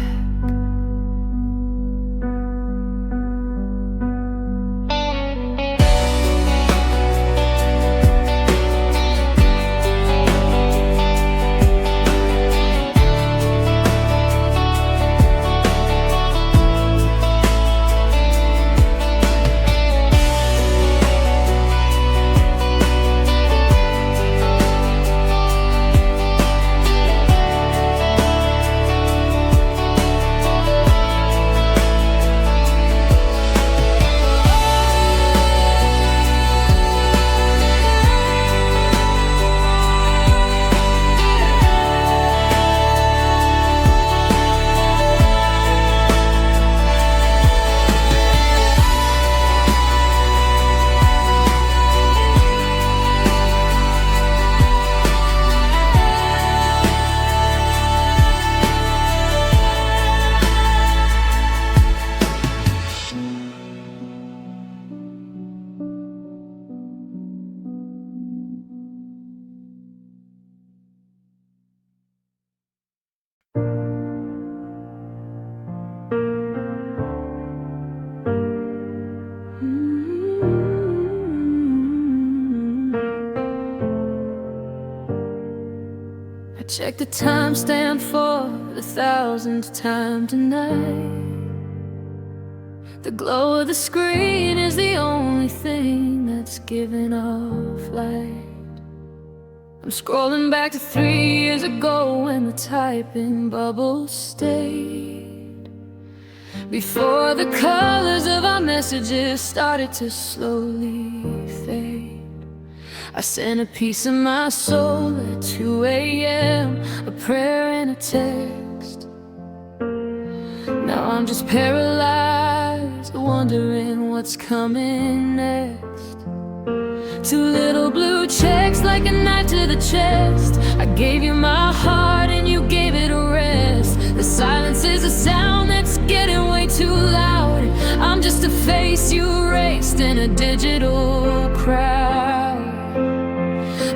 Check the timestamp for the 1000th time tonight. The glow of the screen is the only thing that's giving off light. I'm scrolling back to 3 years ago when the typing bubble stayed, before the colors of our messages started to slowly fade. I sent a piece of my soul at 2 a.m., a prayer and a text. Now I'm just paralyzed, wondering what's coming next. 2 little blue checks like a knife to the chest. I gave you my heart and you gave it a rest. The silence is a sound that's getting way too loud. I'm just a face you erased in a digital crowd.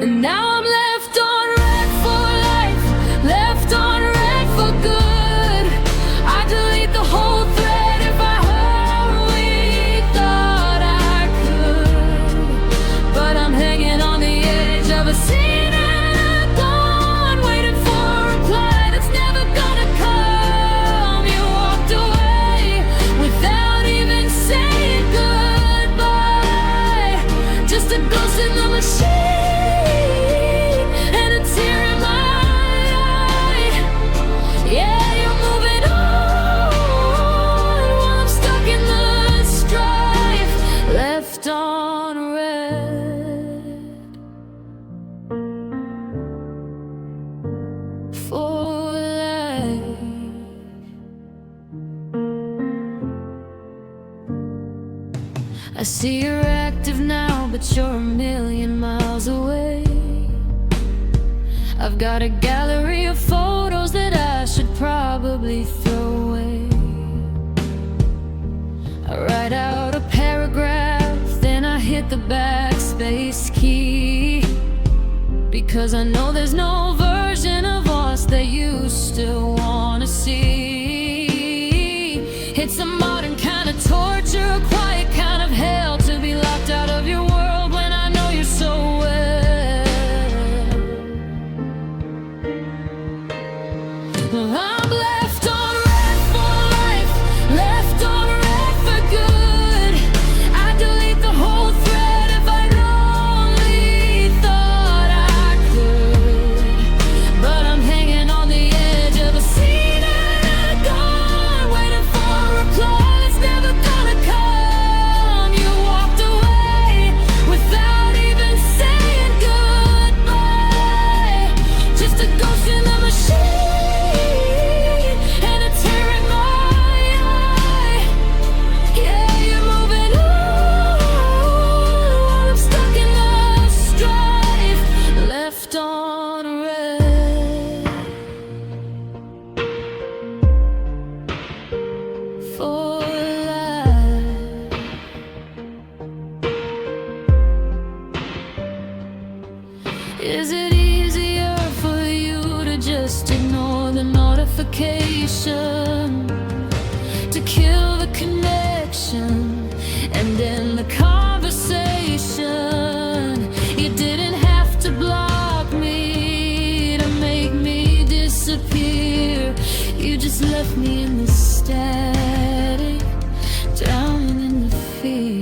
And now I'm left on red for life, left on red for good. I delete the whole thread if I only thought I could. But I'm hanging on the edge of a scene and a gun, waiting for a reply that's never gonna come. You walked away without even saying goodbye. Just a ghost in the machine. I see you're active now, but you're a million miles away. I've got a gallery of photos that I should probably throw away. I write out a paragraph, then I hit the backspace key, because I know there's no version of us that you still wanna see. It's a modern kind of torture, a quiet kind of hell, to be locked out of your world when I know you so well. I'm left on red for life, left on red for good. I delete the whole thread if I'd only thought I could. But I'm hanging on the edge of a scene and a gun, waiting for a reply that's never gonna come. You walked away without even saying goodbye. Just a ghost in the machine and a tear in my eye. Yeah, you're moving on while I'm stuck in the strife, left on red for life. Is it easier for you to just ignore the notification, to kill the connection and end the conversation? You didn't have to block me to make me disappear. You just left me in the static, drowning in the fear.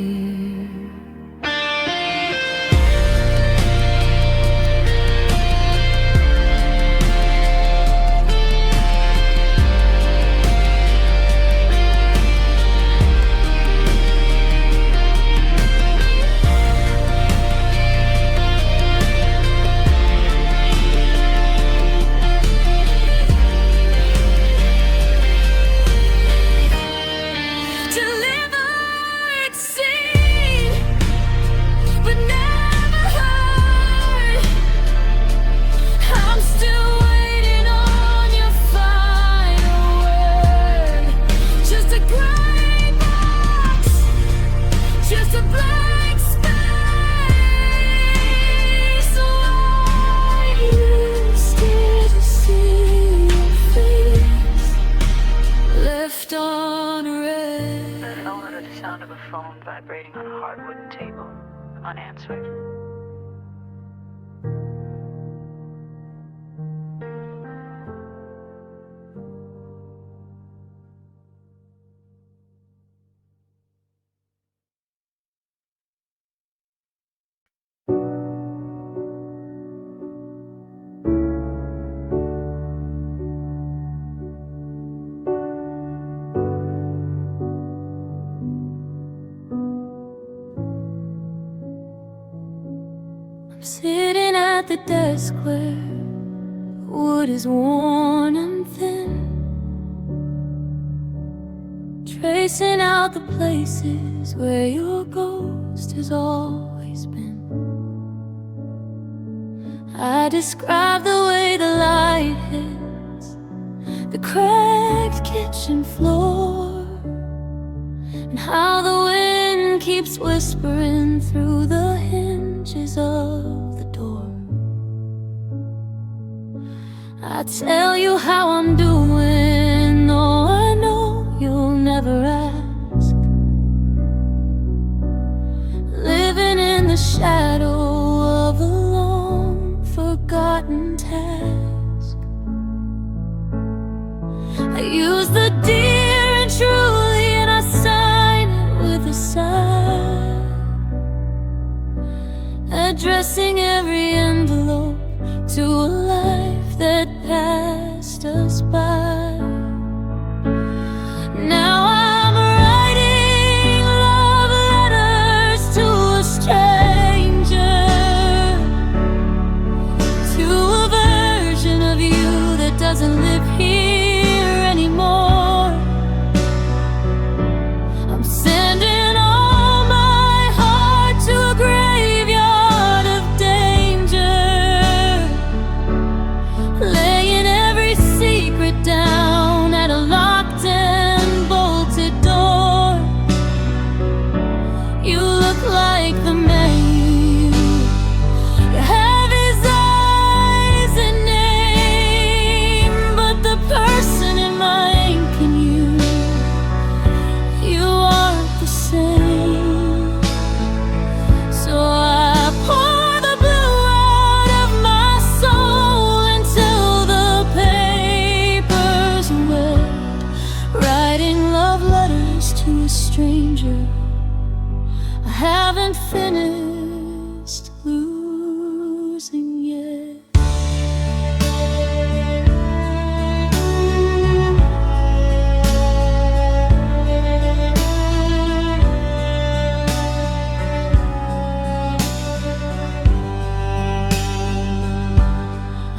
Delivered seed, but never heard. I'm still waiting on your final word. Just a gray box, just a blank space. Why you scared to see your face, left on red? The phone heard the sound of a phone vibrating on a hardwood table, unanswered. sitting at the desk where wood is worn and thin, tracing out the places where your ghost has always been. I describe the way the light hits the cracked kitchen floor, and how the wind keeps whispering through the hinges of the door. I tell you how I'm doing, though I know you'll never ask. Living in the shadow of a long forgotten task. I use the dear and truly, and I sign it with a sigh, addressing every envelope to a life that passed us by. Now I'm writing love letters to a stranger, to a version of you that doesn't live here anymore. I'm sending all my heart to a graveyard of danger, laying every secret down at a locked and bolted door. You look like the man you have his eyes and name, but the person in my ink and you aren't the same. So I pour the blue out of my soul until the paper's wet, writing love letters to a stranger I haven't finished losing yet.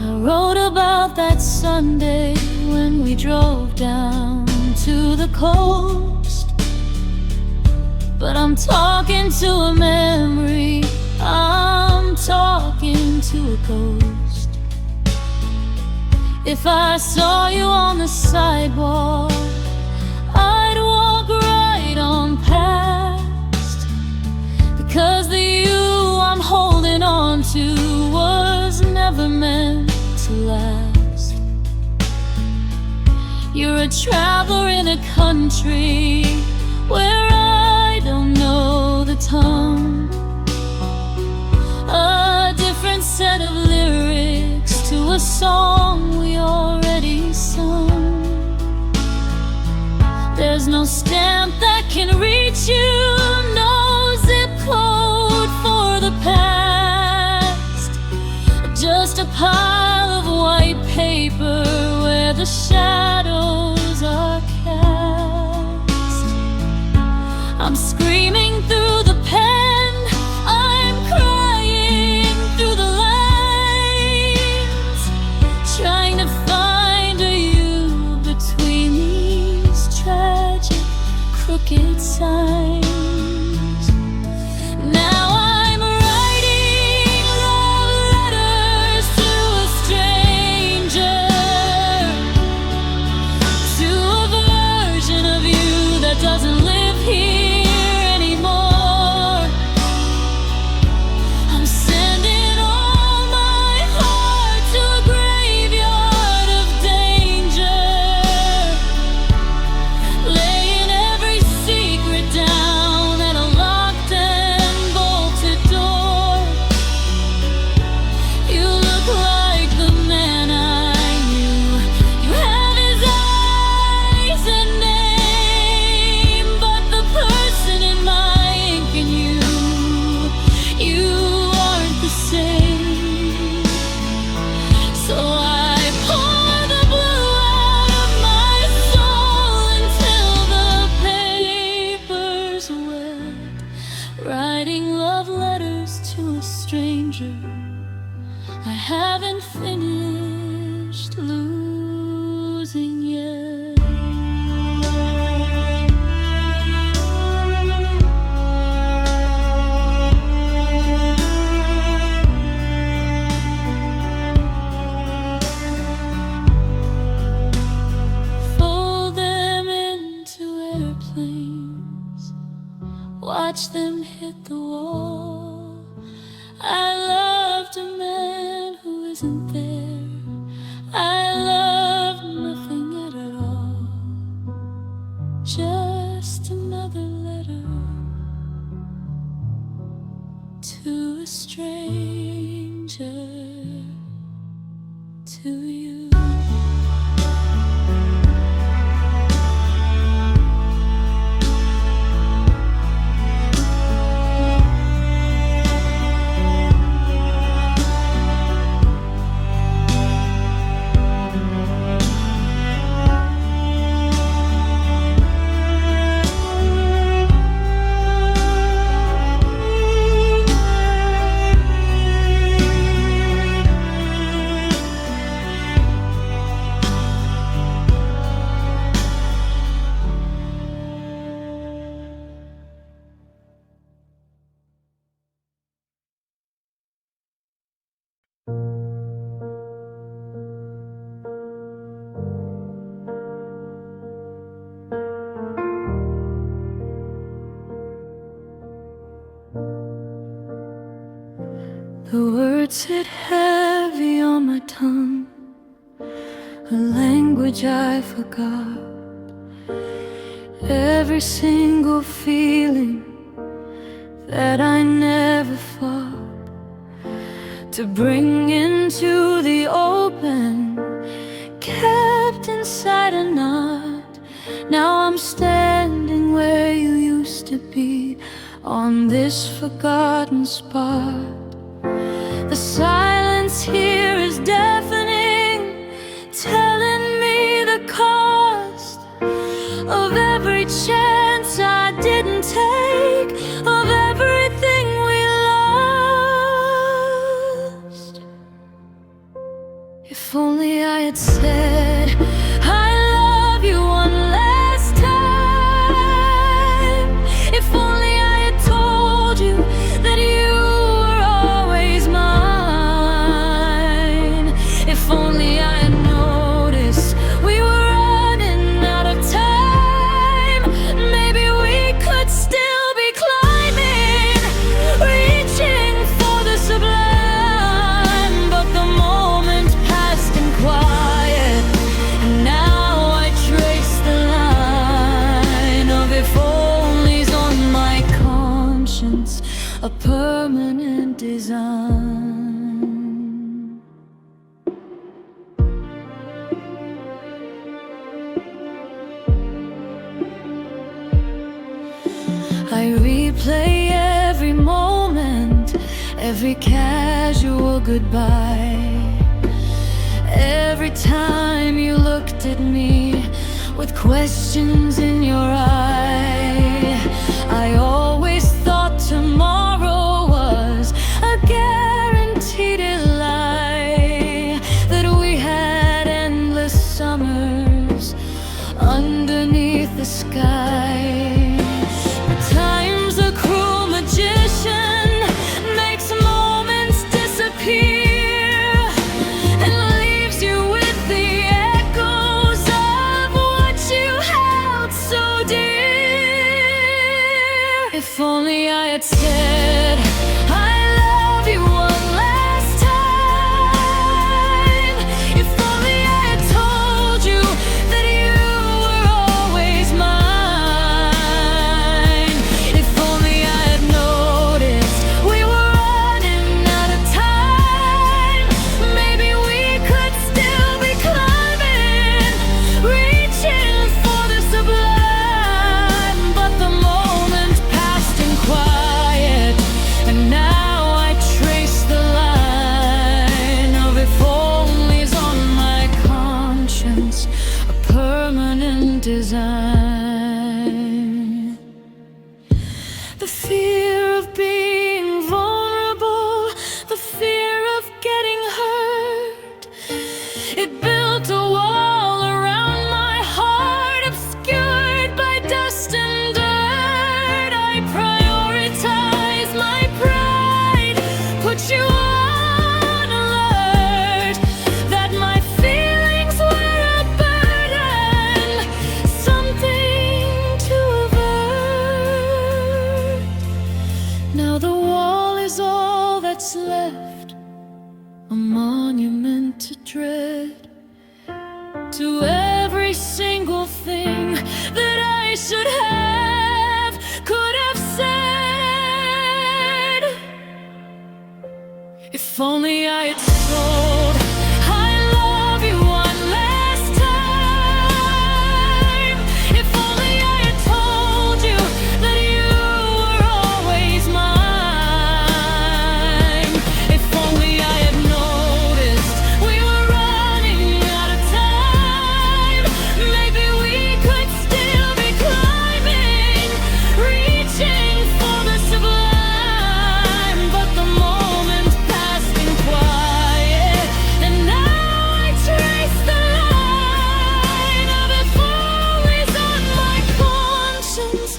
I wrote about that Sunday when we drove down to the coast, but I'm talking to a memory, I'm talking to a ghost. If I saw you on the sidewalk, I'd walk right on past, because the you I'm holding on to was never meant to last. You're a traveler in a country where I don't know the tongue, a different set of lyrics to a song we already sung. There's no stamp that can reach you, no zip code for the past, just a pile of white paper where the shadows are cast. I'm screaming through the pen, I'm crying through the lines, trying to find a you between these tragic, crooked signs. Now I'm writing love letters to a stranger, to a version of you that doesn't live here anymore. I'm sending all my heart to a graveyard of danger, laying every secret down airplanes, watch them hit the wall. I loved a man who isn't there. I loved nothing at all. Just another letter to a stranger, to you. The words sit heavy on my tongue, a language I forgot. Every single feeling that I never fought to bring into the open, kept inside a knot. Now I'm standing where you used to be, on this forgotten spot. The silence here is deafening, telling me the cost of every chance I didn't take, of everything we lost. If only I had said I love you one last time. If only I had told you that you were always mine. If only I had noticed we were running out of time. Maybe we could still be climbing, reaching for the sublime. But the moment passed in quiet, and now I trace the line of if only's on my conscience, a permanent design. I replay every moment, every casual goodbye, every time you looked at me with questions in your eye. I always thought tomorrow was a guaranteed lie, that we had endless summers underneath the sky. Time's a cruel magician, makes moments disappear, and leaves you with the echoes of what you held so dear. If only I had said I love you one last time. If only I had told you that you were always mine. If only I had noticed we were running out of time. Maybe we could still be climbing, reaching for the sublime. But the moment passed in quiet, and is all that's left, a monument to dread, to every single thing that I should have, could have said. If only I had told I love you one last time. If only I had told you that you were always mine. If only I had noticed we were running out of time. Maybe we could still be climbing, reaching for the sublime. But the moment passed in quiet, and now I trace the line of if always on my conscience,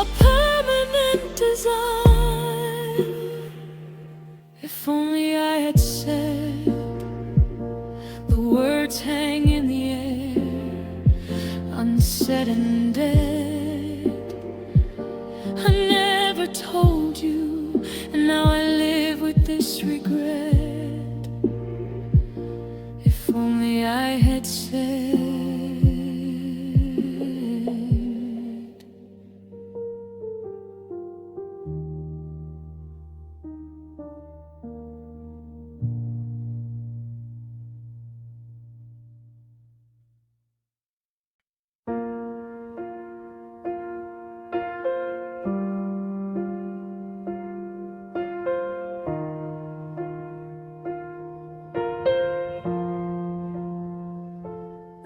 a permanent design. If only I had said the words hang in the air, unsaid and dead. I never told you, and now I live with this regret. If only I had said.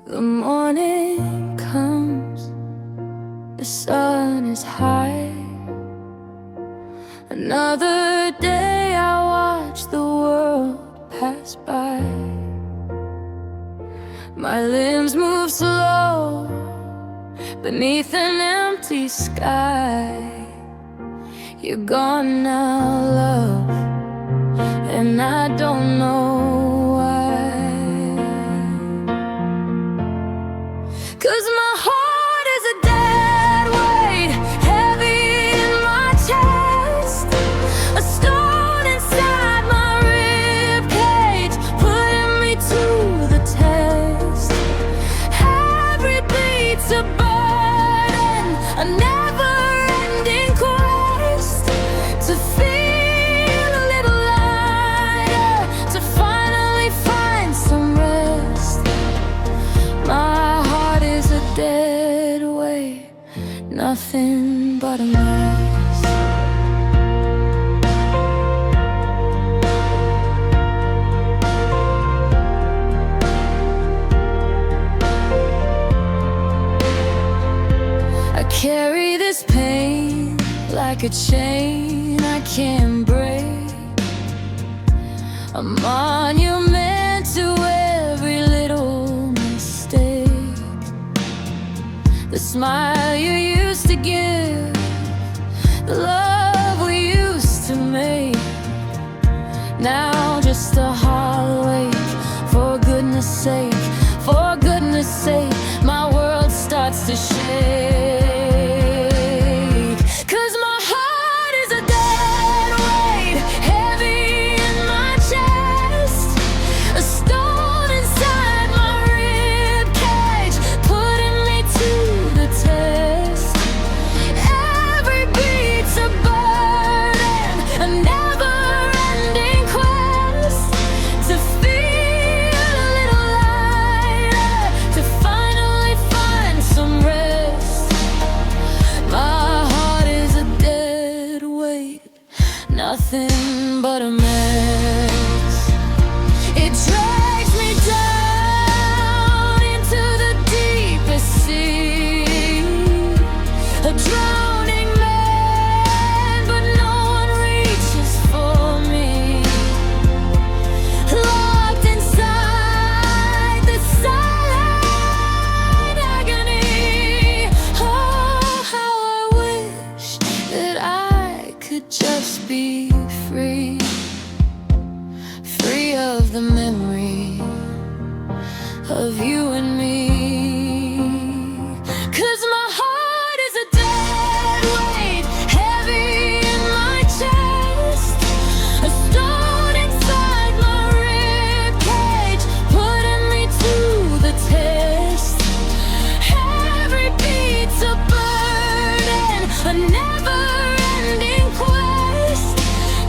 The morning comes, the sun is high. Another day I watch the world pass by. My limbs move slow beneath an empty sky. You're gone now, love, and I don't know why. 'Cause my heart is a dead weight, heavy in my chest, a stone inside my rib cage, putting me to the test. Every beat's a burden, a never-ending quest to feel a little lighter, to finally find some rest. My heart is a dead weight, nothing but a mess. I carry this pain like a chain I can't break, a monument to every little mistake. The smile you used to give, the love we used to make, now just a hollow ache. For goodness sake, for goodness sake, my world starts to shake. 'Cause my heart is a dead weight, heavy in my chest, a stone inside my rib cage, putting me to the test. Every beat's a burden, a never-ending quest to feel a little lighter, to finally find some rest. My heart is a dead weight, nothing but a mess. It drags me down into the deepest sea, a drowning man, but no one reaches for me. Locked inside the silent agony. Oh, how I wish that I could just be free. a never-ending quest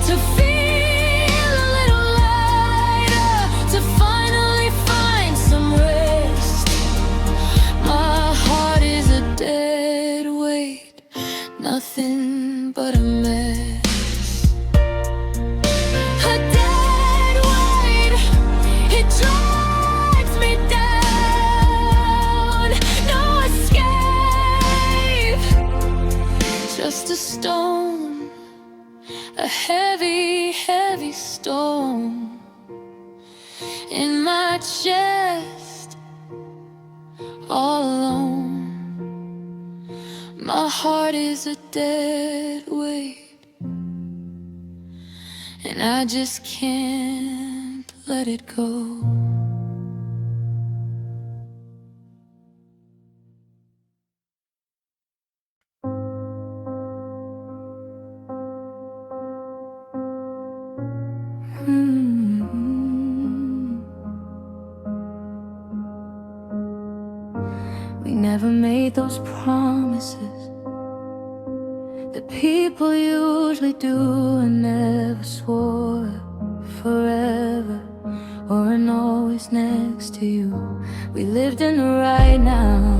to feel a little lighter, to finally find some rest. My heart is a dead weight, nothing but a mess. A dead weight, it drags me down. No escape, just a stone, a heavy, heavy stone in my chest, all alone. My heart is a dead weight, and I just can't let it go. We never made those promises that people usually do, and never swore forever or an always next to you. We lived in the right now,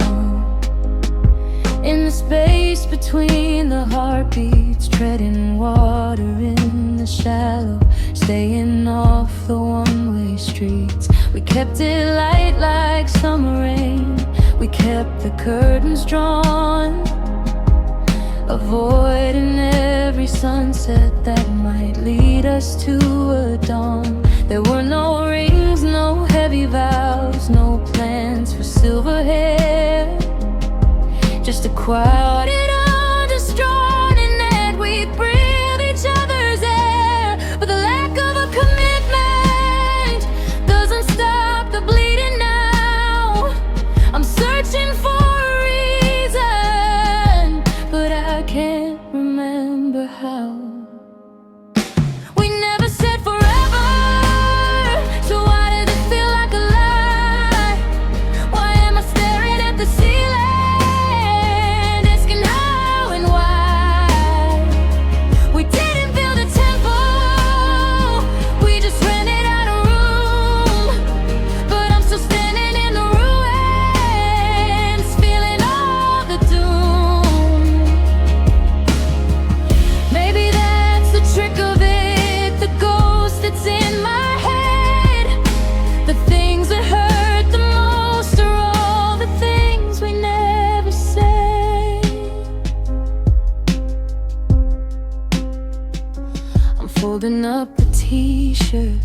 in the space between the heartbeats, treading water in the shallow, staying off the one-way streets. We kept it light like summer rain, we kept the curtains drawn, avoiding every sunset that might lead us to a dawn. There were no rings, no heavy vows, no plans for silver hair, just a quiet understanding that we breathe each other's air. But the lack of a commitment doesn't stop the bleeding now. I'm searching for a reason, but I can't remember how. We never said forever, so why does it feel like a lie? Why am I staring at the ceiling, asking how and why? We didn't build a temple, we just rented out a room. But I'm still standing in the ruins, feeling all the doom. Maybe that's the trick of it, the ghost that's in my head. The things that hurt the most are all the things we never said. I'm folding up the t-shirt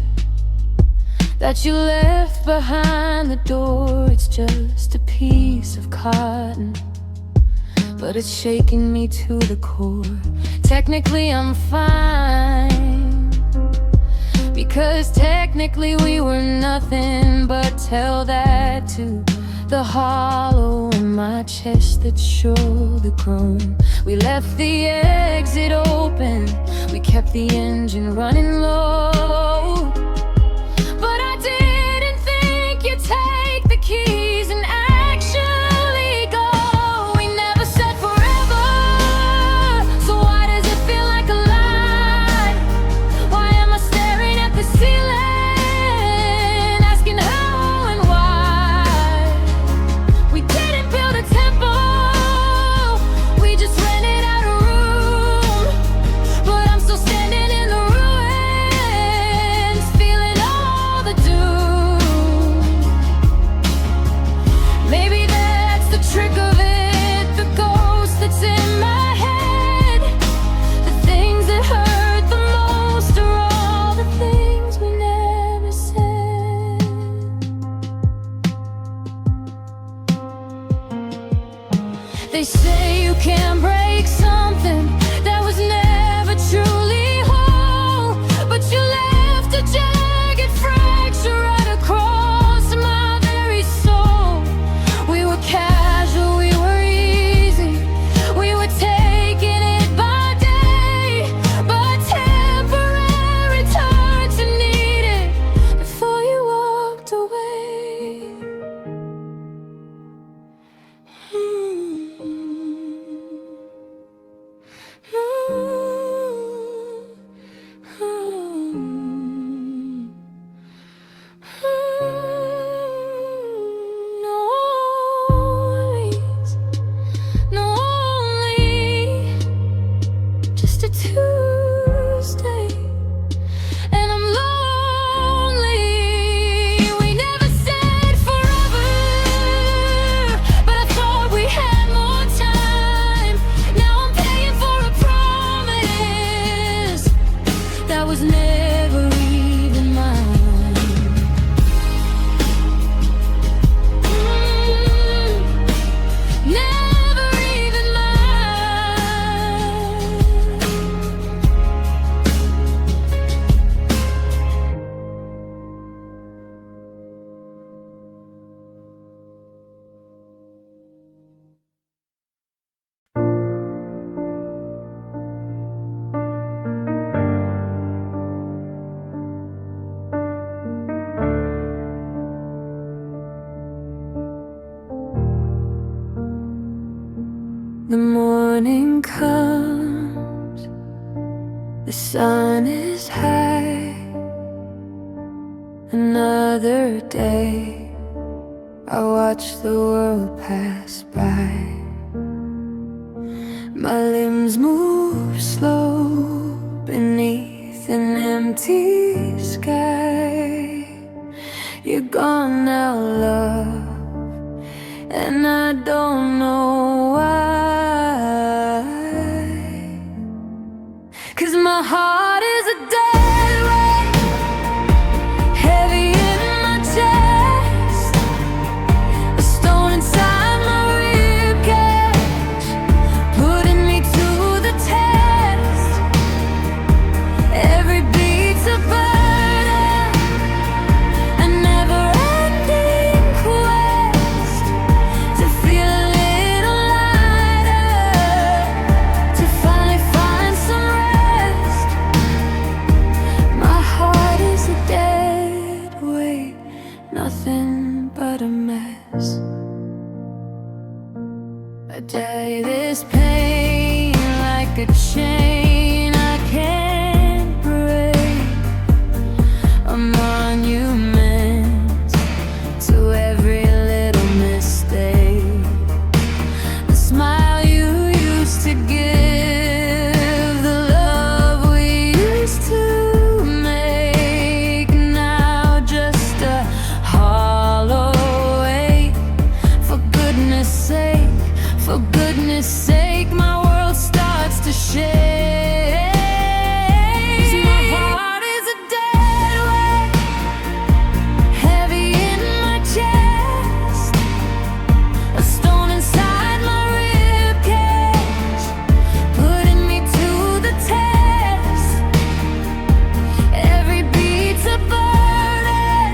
that you left behind the door. It's just a piece of cotton, but it's shaking me to the core. Technically I'm fine, because technically we were nothing. But tell that to the hollow in my chest that's surely grown. We left the exit open, we kept the engine running low. But I didn't think you'd take the keys and actually go. We never said forever, so why does it feel like a lie? Why am I staring at the ceiling, asking how and why? We didn't build a temple, we just rented out a room. But I'm still standing in the ruins, feeling all the doom. Maybe that's the trick of it, the ghost that's in my head. The things that hurt the most are all the things we never said. They say you can't break something that was never truly whole, but you left a jagged fracture right across my very soul. We were casual, we were easy, we were taking it by day, but temporary turns you needed before you walked away. The morning comes, the sun is high. Another day, I watch the world pass by. My limbs move slow beneath an empty sky. You're gone now, love, and I don't know why. 'Cause my heart is a dead weight, heavy in my chest, a stone inside my ribcage, putting me to the test. Every beat's a burden, a never-ending quest to feel a little lighter, to finally find some rest. My heart is a dead weight, nothing but a mess. I tie this pain like a chain I can't break, a monument to every little mistake. The smile you used to give, the love we used to make, now just a hollow ache. For goodness sake, for goodness sake, my world starts to shake. 'Cause my heart is a dead weight, heavy in my chest, a stone inside my ribcage, putting me to the test. Every beat's a burden,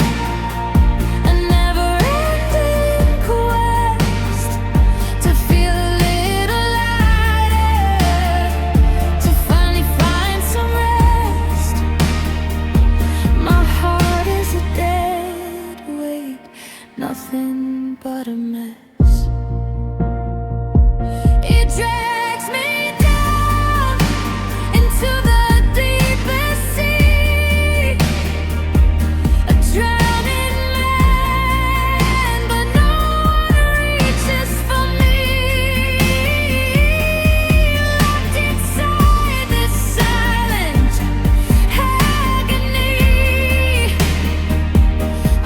a never-ending quest to feel a little lighter, to finally find some rest. My heart is a dead weight, nothing but a mess. It drags me down into the deepest sea, a drowning man, but no one reaches for me. Locked inside this silent agony.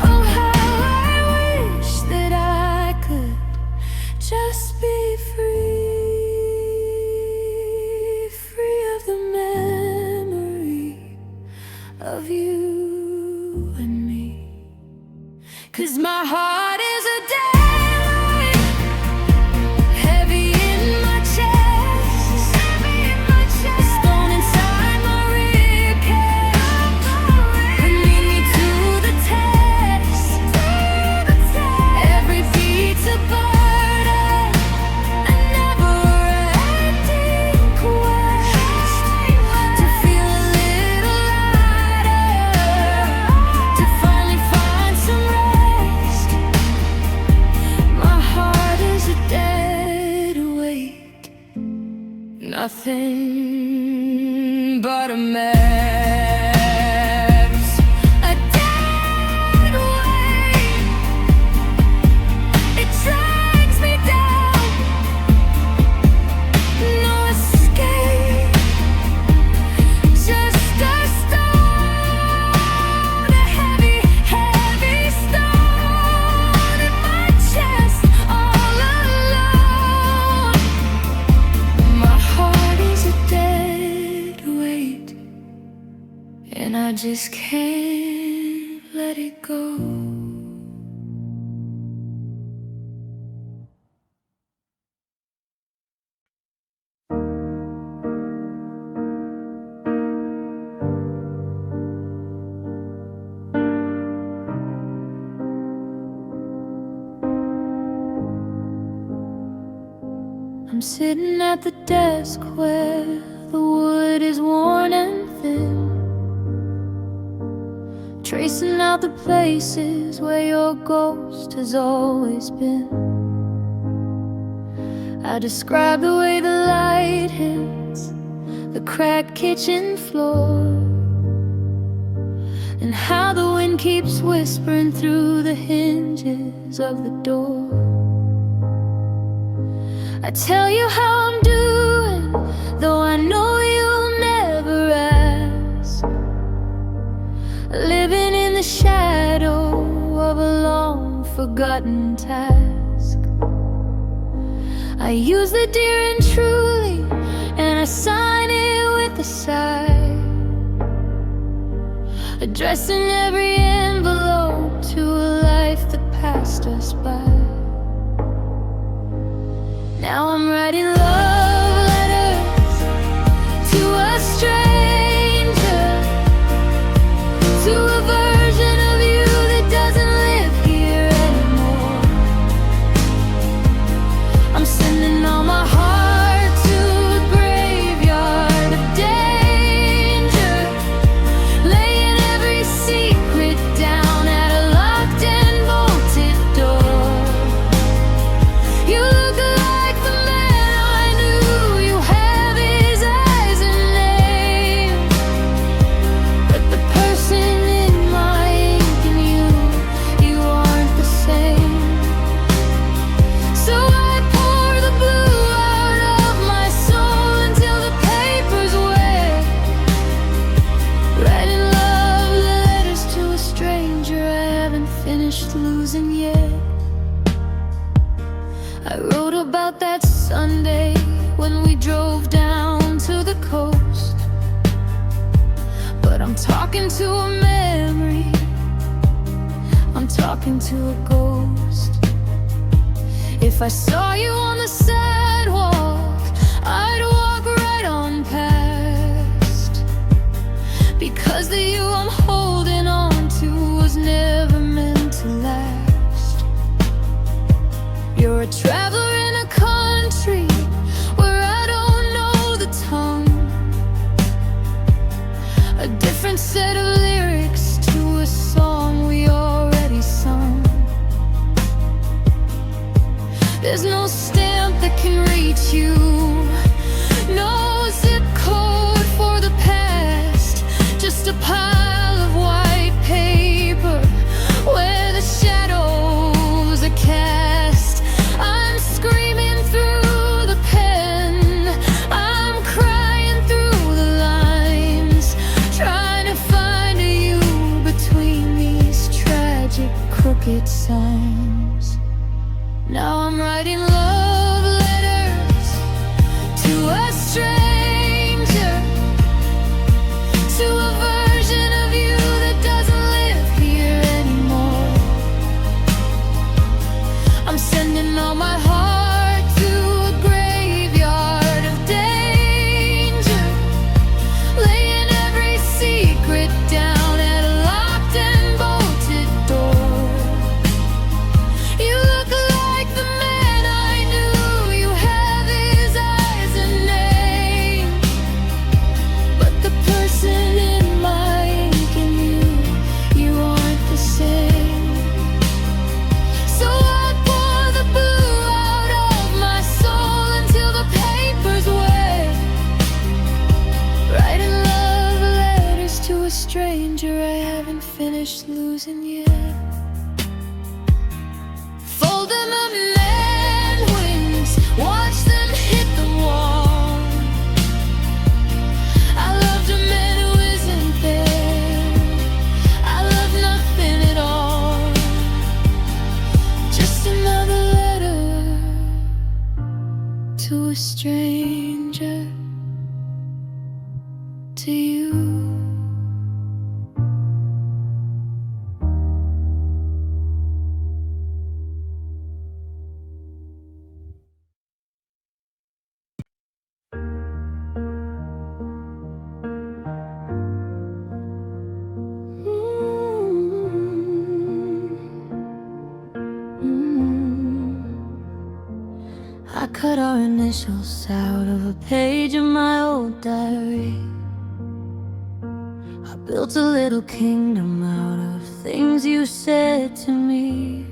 Oh, how I wish that I could just be free, free of the memory of you and me. 'Cause my heart is a dead weight, heavy in my chest, a stone inside my ribcage, putting me to the test. Every beat's a burden, a never-ending quest to feel a little lighter, to finally find some rest. My heart is a dead weight, nothing but a mess. A dead weight, it drags me down, no escape, just a stone, a heavy, heavy stone in my chest, all alone. My heart is a dead weight, and I just can't let it go. I'm sitting at the desk where the wood is worn and thin, tracing out the places where your ghost has always been. I describe the way the light hits the cracked kitchen floor, and how the wind keeps whispering through the hinges of the door. I tell you how I'm doing, though I know you'll never ask. Living in the shadow of a long-forgotten task. I use the dear and truly, and I sign it with a sigh, addressing every envelope to a life that passed us by. Now I'm writing love letters to a stranger, to a version of you that doesn't live here anymore. I'm sending all my heart to a graveyard of danger, laying every secret down at a locked and bolted door. You look like the man I knew, you have his eyes and name, but the person in my ink and you aren't the same. So I pour the blue out of my soul until the paper's wet, writing love letters to a stranger I haven't finished losing yet. I wrote about that Sunday when we drove down to the coast, but I'm talking to a memory, I'm talking to a ghost. If I saw you on the sidewalk, I'd walk right on past, because the you I'm holding on to was never meant to last. You're a traveler in a country where I don't know the tongue, a different set of lyrics to a song we already sung. There's no stamp that can reach you, no zip code for the past, just a pile of white paper where the shadows are cast. I'm screaming through the pen, I'm crying through the lines, trying to find a you between these tragic crooked signs. Now I'm writing love letters to a stranger, to a version of you that doesn't live here anymore. I'm sending all my heart to a graveyard of danger, laying every secret down at a locked and bolted door. You look like the man I knew, you have his eyes and name, but the person in my ink and you aren't the same. So I pour the blue out of my soul until the paper's wet, writing love letters to a stranger I haven't finished losing yet. Fold them up man wings, watch them hit the wall. I loved a man who isn't there, I love nothing at all, just another letter to a stranger, to you. I cut our initials out of a page of my old diary. I built a little kingdom out of things you said to me.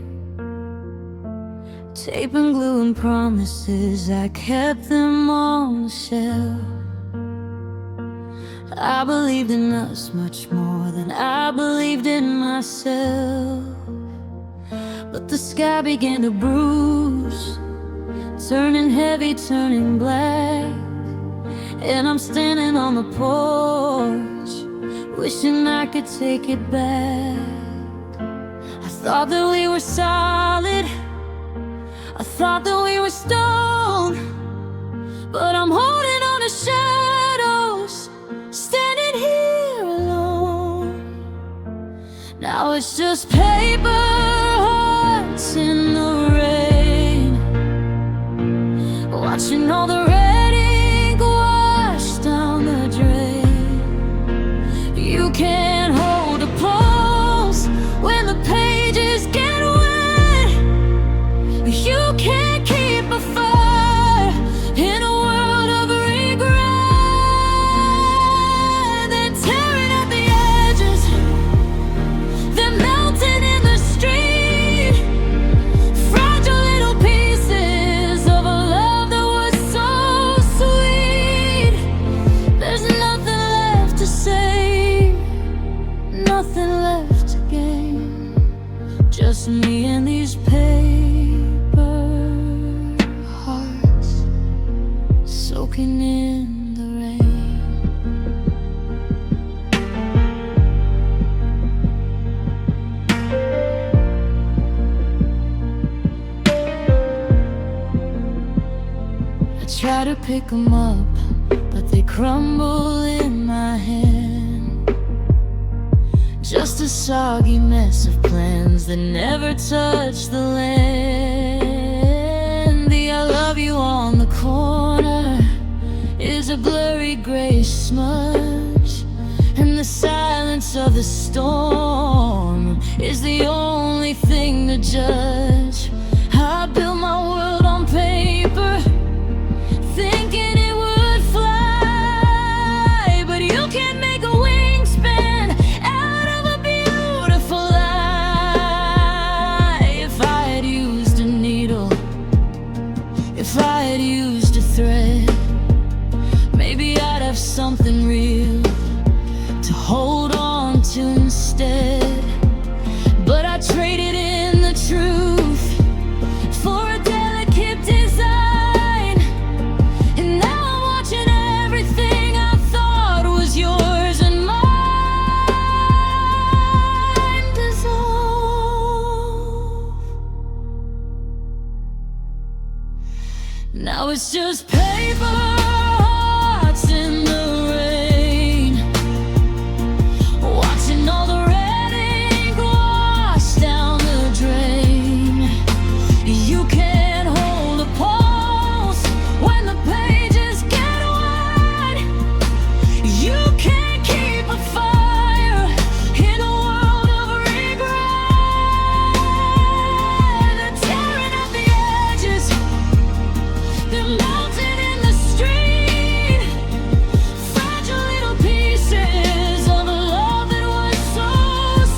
Tape and glue and promises, I kept them on the shelf. I believed in us much more than I believed in myself. But the sky began to bruise, turning heavy, turning black. And I'm standing on the porch, wishing I could take it back. I thought that we were solid, I thought that we were stone, but I'm holding on to shadows, standing here alone. Now it's just paper hearts in the rain, watching all the red ink wash down the drain. You can't hold a pulse when the pages get wet. You can't keep a fire in a world of regret. They're tearing at the edges, they're melting in the street. Fragile little pieces of a love that was so sweet. There's nothing left to say, nothing left to gain. Just me and these paper hearts soaking in the rain. I try to pick 'em up, but they crumble in my hand. Just a soggy mess of plans that never touch the land. The I love you on the corner is a blurry gray smudge, and the silence of the storm is the only thing to judge. I built my world on paper, thinking it would fly, but you can't make a wingspan out of a beautiful lie. If I had used a needle, if I had used a thread, maybe I'd have something real to hold on to instead. But I traded in the truth for a delicate design, and now I'm watching everything I thought was yours and mine dissolve. Now it's just paper hearts in the rain, watching all the red ink wash down the drain. You can't hold a pulse when the pages get wet. You can't keep a fire in a world of regret. They're tearing at the edges, they're melting in the street. Fragile little pieces of a love that was so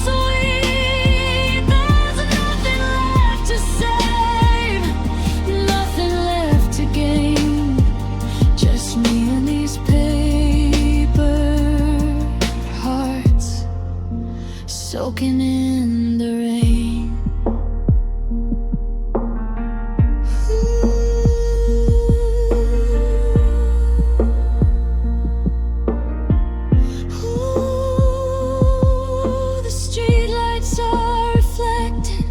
sweet. There's nothing left to save, nothing left to gain. Just me and these paper hearts soaking in the rain. Ooh, the streetlights are reflecting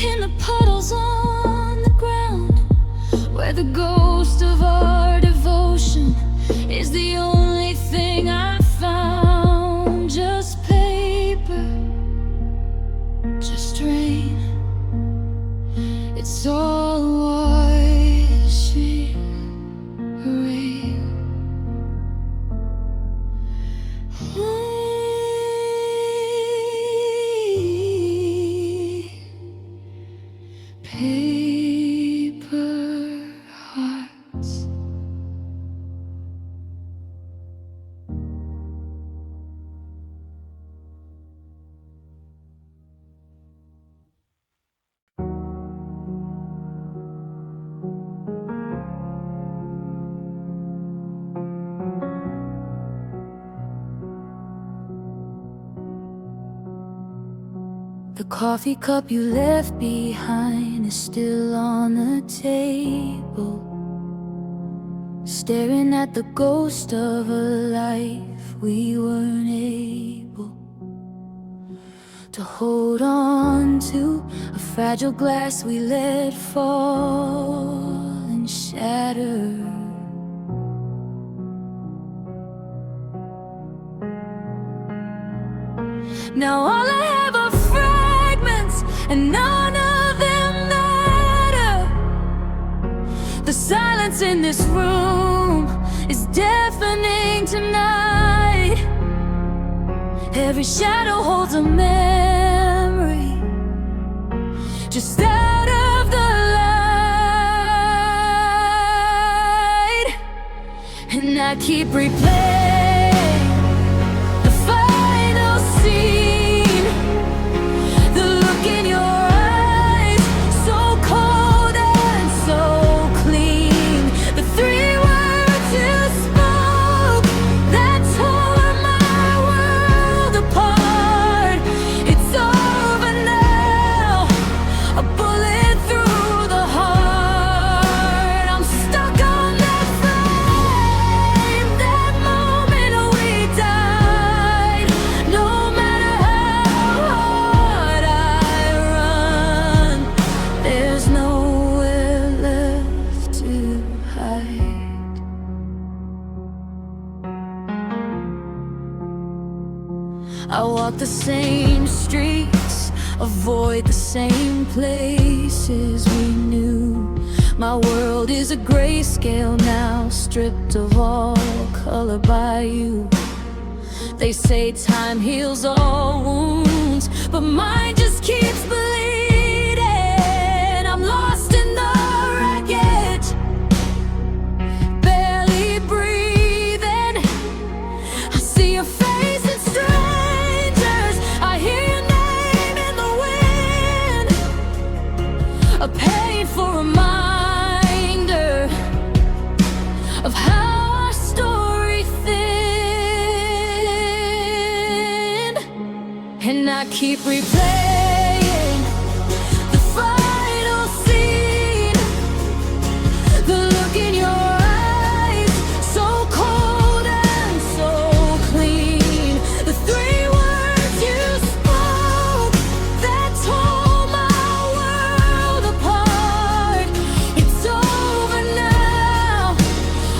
in the puddles on the ground, where the ghost of our devotion is the only thing I found. Just paper The coffee cup you left behind is still on the table, staring at the ghost of a life we weren't able to hold on to, a fragile glass we let fall and shatter. Now all I have are fragments, and none of them matter. The silence in this room is deafening tonight. Every shadow holds a memory just out of the light, and I keep replaying the final scene, the look in your eyes, so cold and so clean, the three words you spoke that tore my world apart. It's over now, a bullet through the heart. I'm stuck on that frame, that moment we died. No matter how hard I run, there's nowhere left to hide. I walk the same streets, avoid the same places we knew. My world is a grayscale now, stripped of all color by you. They say time heals all wounds, but mine just keeps bleeding. I'm lost in the wreckage, barely breathing. I see your face in strangers, I hear your name in the wind. A painful reminder of how our story thinned, and I keep replaying the final scene, the look in your eyes, so cold and so clean, the three words you spoke that tore my world apart. It's over now,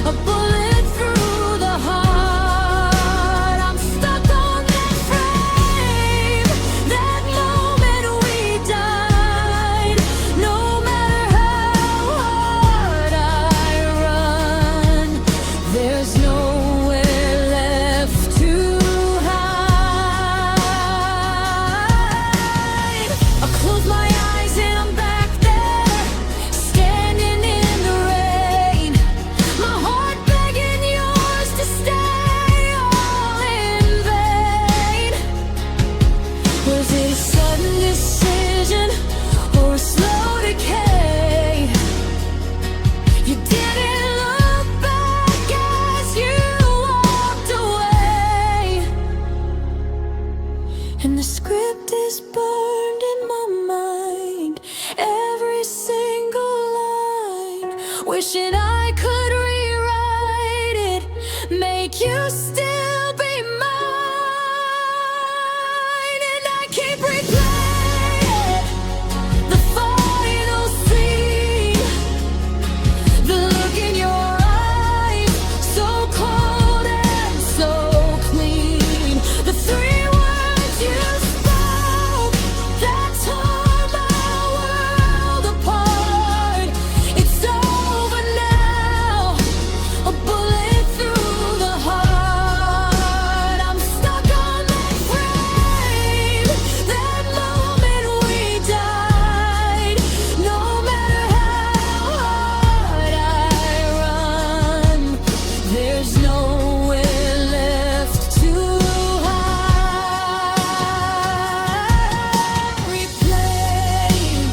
a bullet through the heart. I'm stuck on that frame, that moment we died. No matter how hard I run, there's nowhere left to hide. I close my eyes and I'm back there, standing in the rain, my heart begging yours to stay, all in vain. Was it a sudden decision or a slow decay? You didn't look back as you walked away, and the script is burned in my mind, every single line, wishing I could rewrite it, make you still be mine. And I keep replaying the final scene, the look in your eyes, so cold and so clean, the three words you spoke that tore my world apart. It's over now, a bullet through the heart. I'm stuck on that frame, that moment we died. No matter how hard I run, there's nowhere left to hide. Replaying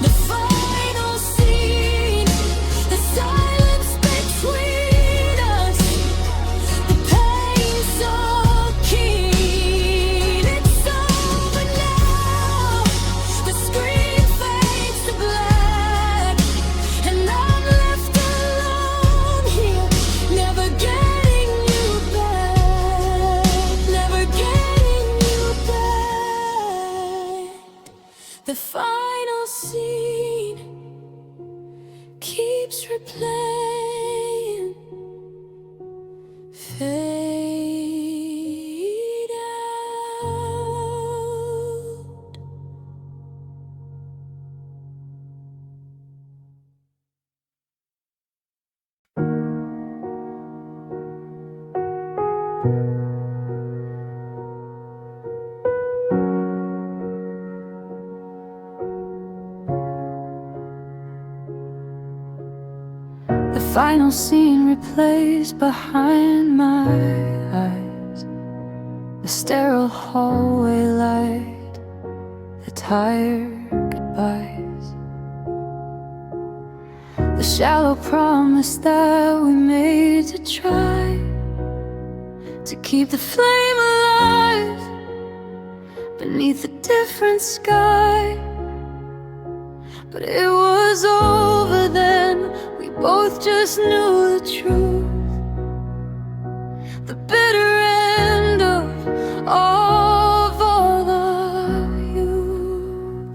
the final scene, the silence between us, the pain so keen. It's over now, fade out. The final scene replays behind my eyes, the sterile hallway light, the tired goodbyes, the shallow promise that we made to try to keep the flame alive beneath a different sky. But it was over then, we both just knew the truth, the bitter end of all the youth.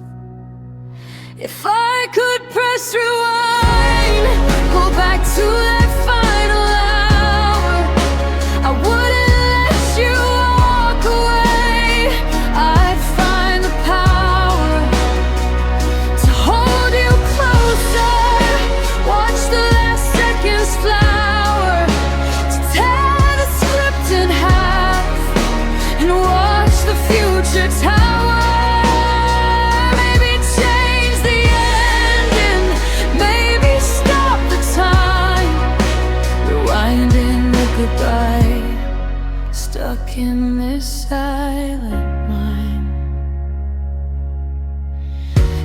If I could press rewind, go back to that final hour, I wouldn't let you walk away. I'd find the power to hold you closer, watch the last seconds flower, to tear the script in half and watch the future tower. Maybe change the ending, maybe stop the time, rewinding the goodbye, stuck in this silent mind.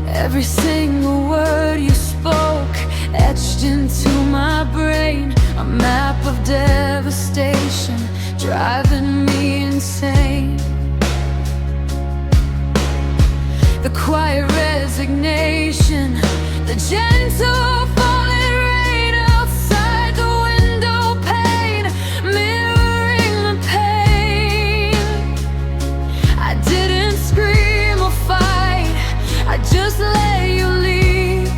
Every single word you spoke etched into my brain, a map of devastation driving me insane. The quiet resignation, the gentle falling rain outside the window pane, mirroring the pain. I didn't scream or fight, I just let you leave.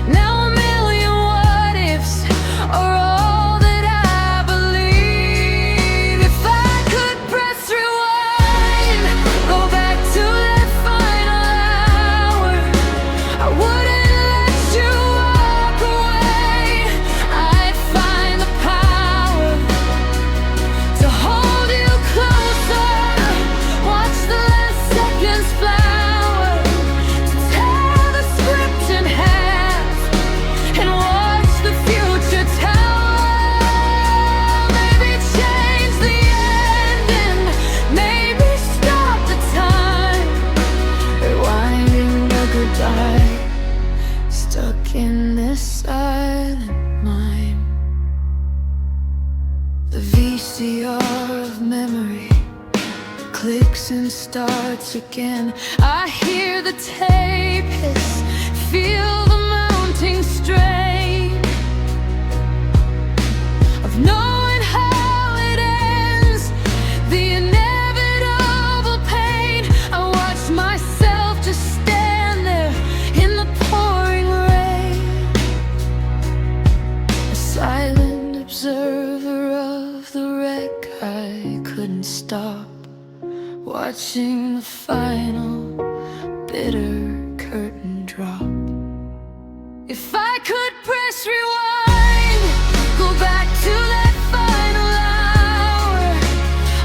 Now a million what ifs are all that I believe. If I could press rewind, go back to that final hour, I wouldn't let you walk away. I'd find the power to hold you closer, watch the last seconds flower, to tear the script in half and watch the future tower. Maybe change the ending, maybe stop the time, rewinding the goodbye, stuck in this silent mind. The VCR of memory clicks and starts again. I hear the tape hiss, feel the mounting strain of knowing how it ends, the inevitable pain. I watch myself just stand there in the pouring rain, a silent observer of the wreck. I couldn't stop watching the final bitter curtain drop. If I could press rewind, go back to that final hour,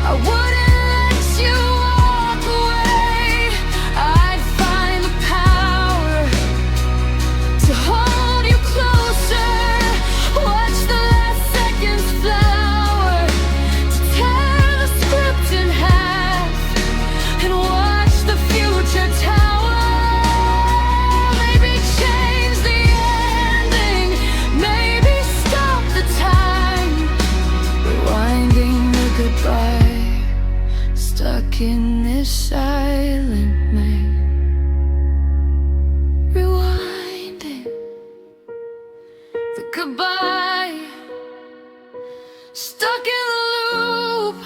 I wouldn't let you walk away. I'd find the power to hold you closer, watch the last seconds flower, to tear the script in half and watch the future tower. Maybe change the ending, maybe stop the time, rewinding the goodbye, stuck in this silent night. Rewinding the goodbye, stuck in the loop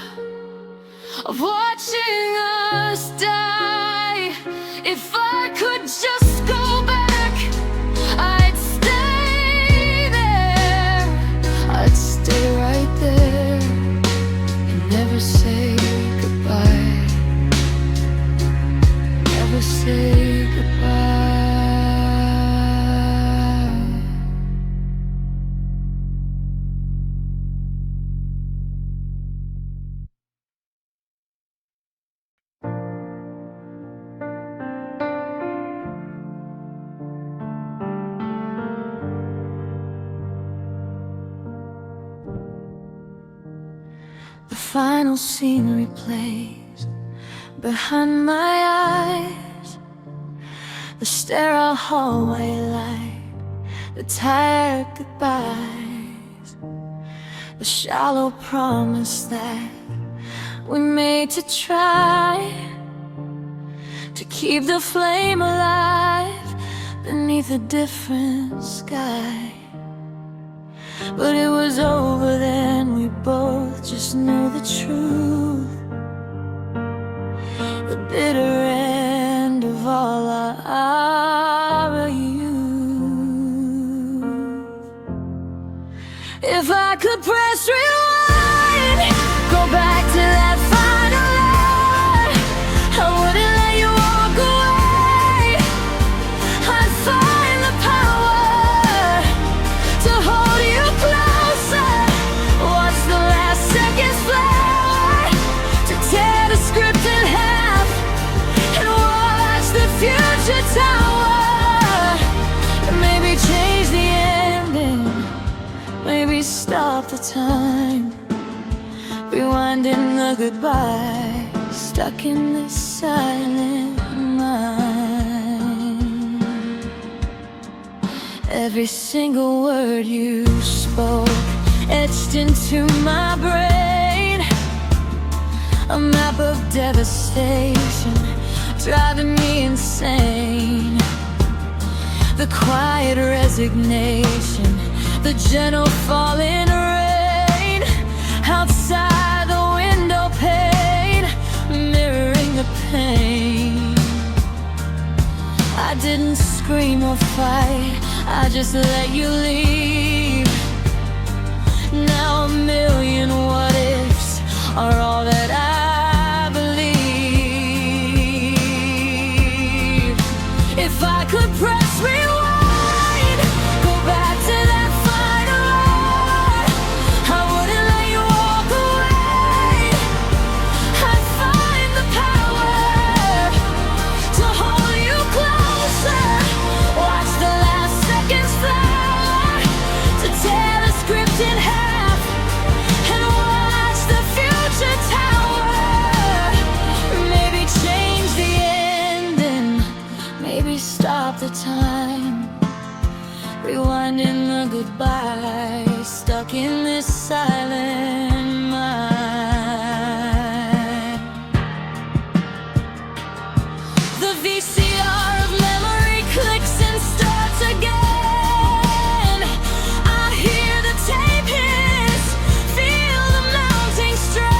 of watching us die. If I could just go back, I'd stay there, I'd stay right there. The final scene replays behind my eyes, the sterile hallway light, the tired goodbyes, the shallow promise that we made to try to keep the flame alive beneath a different sky. But it was over then, we both just knew the truth, the bitter end of all our youth. If I could press rewind, go back to that final hour, I wouldn't let you walk away. I'd find the power to hold you closer, watch the last seconds fly, to tear the script in half and watch the future tower. Maybe change the ending, maybe stop the time, rewinding the goodbye, stuck in this silent mind. Every single word you spoke etched into my brain, a map of devastation driving me insane. The quiet resignation, the gentle falling rain outside the window pane, mirroring the pain. I didn't scream or fight, I just let you leave. Now a million what ifs are all that I believe. If I could press rewind, go back to that final hour, I wouldn't let you walk away. I'd find the power to hold you closer, watch the last seconds fly, to tear the script in half and watch the future tower. Maybe change the ending, maybe stop the time, rewinding the goodbye, stuck in this silent mind. The VCR of memory clicks and starts again. I hear the tape hiss, feel the mounting strain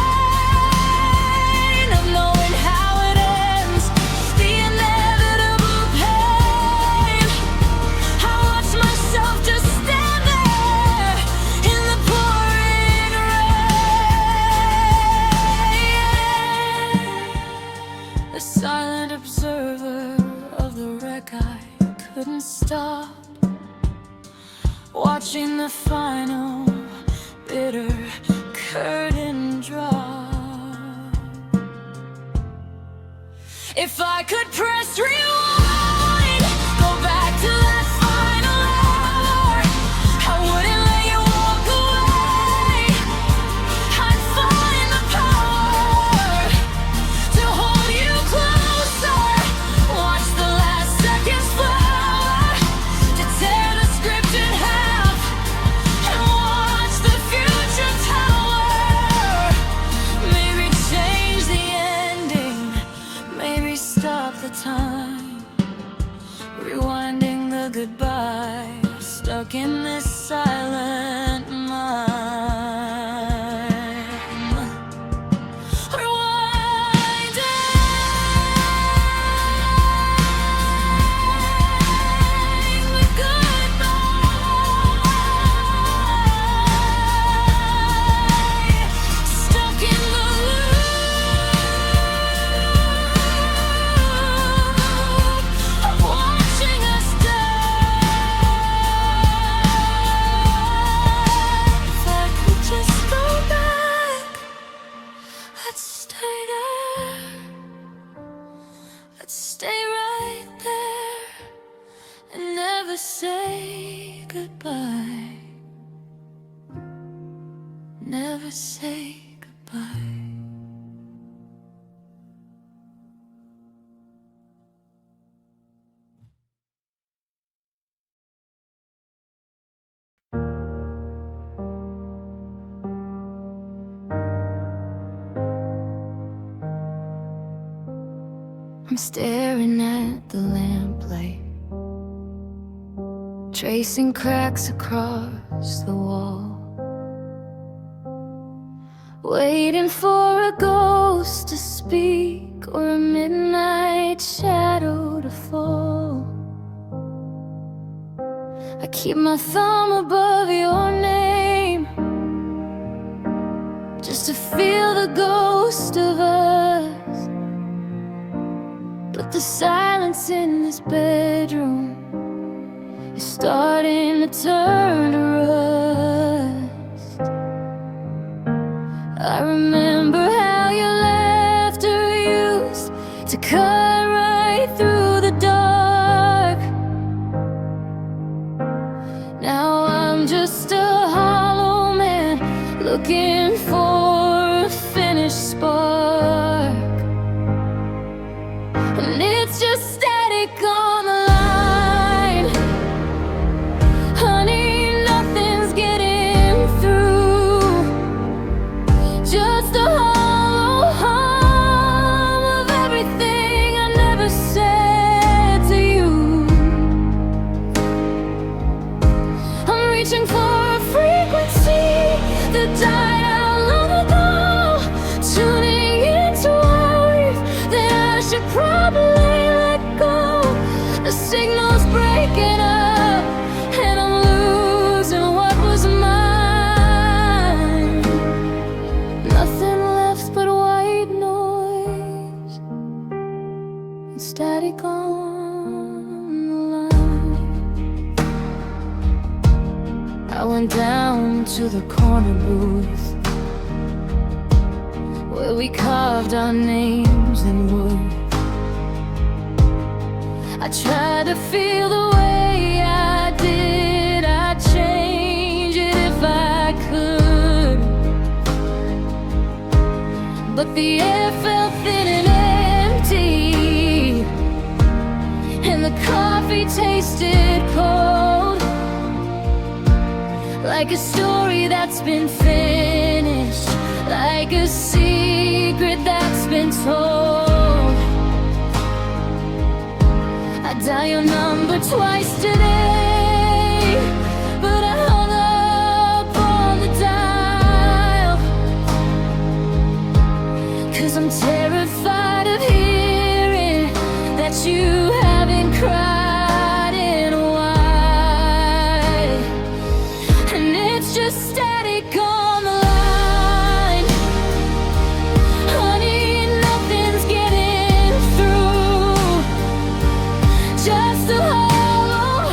of knowing how it ends, the inevitable pain. I watch myself just stand there in the pouring rain, a silent observer of the wreck. I couldn't stop watching the final bitter curtain drop. If I could press rewind, go back to that final hour, I wouldn't let you walk away. I'd find the power to hold you closer, watch the last seconds fly, to tear the script in half and watch the future tower. Maybe change the ending, maybe stop the time, rewinding the goodbye, stuck in this silent mind. Rewinding the goodbye, stuck in the loop of watching us die. If I could just go back, I'd stay there, I'd stay right there and never say goodbye, never say goodbye. goodbye. I'm staring at the lamplight, tracing cracks across the wall, waiting for a ghost to speak or a midnight shadow to fall. I keep my thumb above your name, just to feel the ghost of us. But the silence in this bedroom is starting to turn to rust. I remember how your laughter used to cut right through the dark. Now I'm just a hollow man looking for a finished spark. And it's just static on the line. Honey, nothing's getting through. Just a hollow hum of everything I never said to you. I'm reaching for a frequency that died out long ago, tuning into a wave that I should probably let go. The signal's breaking up, and I'm losing what was mine. Nothing left but white noise and static on the line. I went down to the corner booth where we carved our names in wood. I tried to feel the way I did. I'd change it if I could, but the air felt thin and empty, and the coffee tasted cold, like a story that's been finished, like a secret that's been told. I dial your number twice today, but I hung up on the dial, 'cause I'm terrified of hearing that you haven't cried in a while. And it's just static on the line. Honey, nothing's getting through. Just a hollow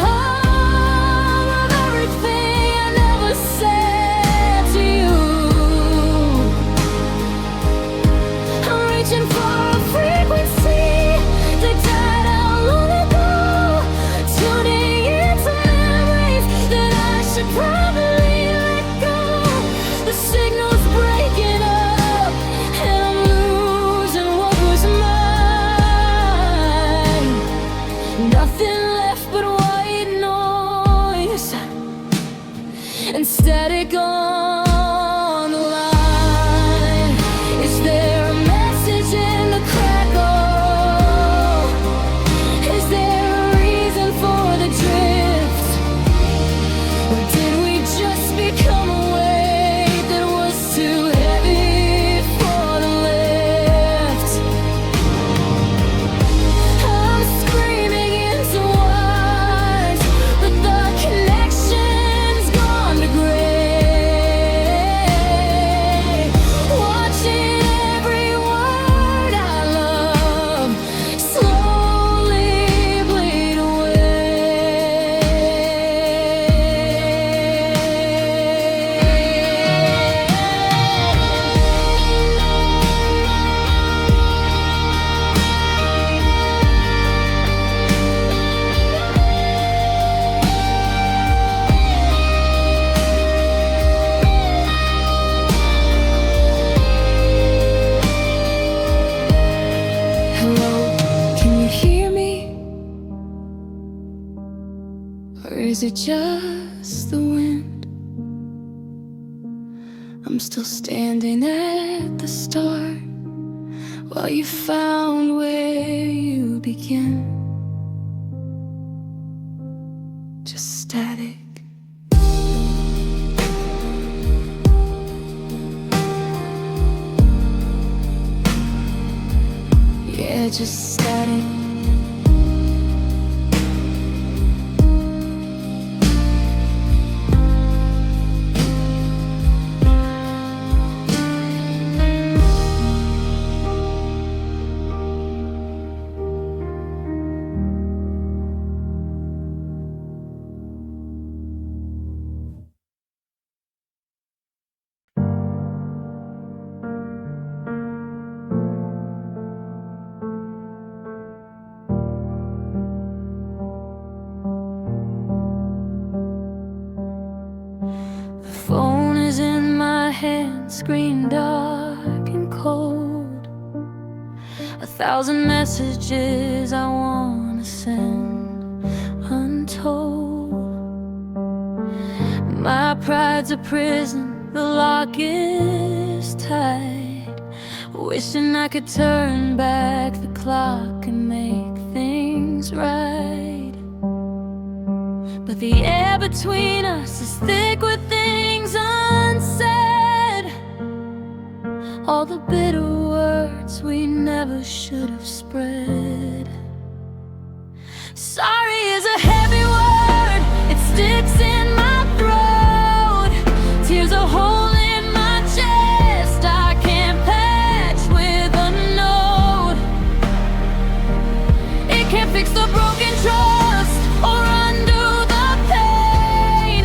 it just the wind? I'm still standing at the start, while you found where you begin. Just static. Yeah, just static. Phone is in my hand, screen dark and cold. 1,000 messages I wanna send untold. My pride's a prison, the lock is tight. Wishing I could turn back the clock and make things right. But the air between us is thick with things unsaid. All the bitter words we never should have spread. Sorry is a heavy word, it sticks in my throat. Tears a hole in my chest I can't patch with a note. It can't fix the broken trust or undo the pain.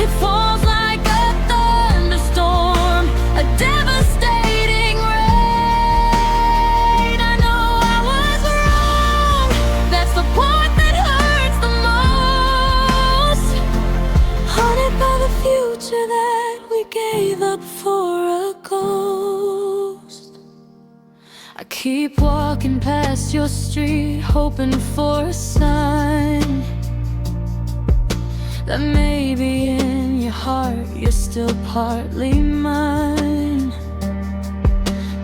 It falls like a thunderstorm, a devastating rain. I know I was wrong, that's the part that hurts the most. Haunted by the future that we gave up for a ghost. I keep walking past your street, hoping for a sign that maybe in your heart you're still partly mine.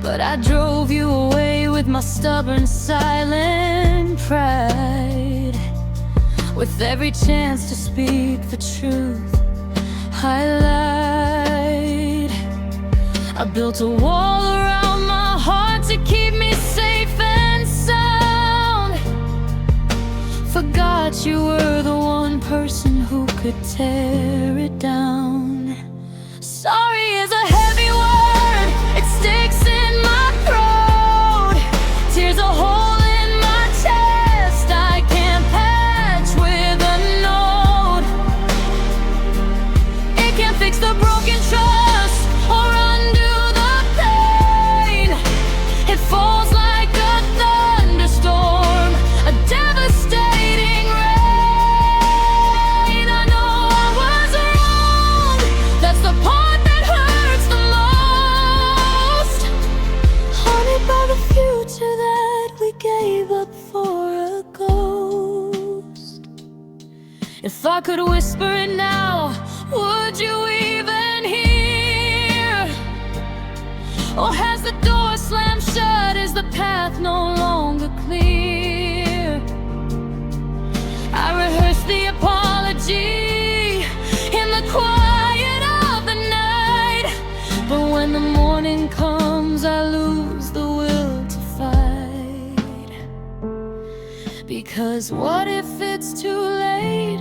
But I drove you away with my stubborn, silent pride. With every chance to speak the truth, I lied. I built a wall around my heart to keep me safe and sound. Forgot you were the one person who could tear it down. Sorry is a heavy word, it sticks in my throat. Tears a hole in my chest I can't patch with a note. It can't fix the broken trust or undo the pain. It falls like a thunderstorm, a devastating rain. I know I was wrong, that's the part that hurts the most. Haunted by the future that we gave up for a ghost. If I could whisper it now, would you even hear? Or has the door slammed shut? Is the path no longer clear? I rehearse the apology in the quiet of the night, but when the morning comes I lose the will to fight. Because what if it's too late?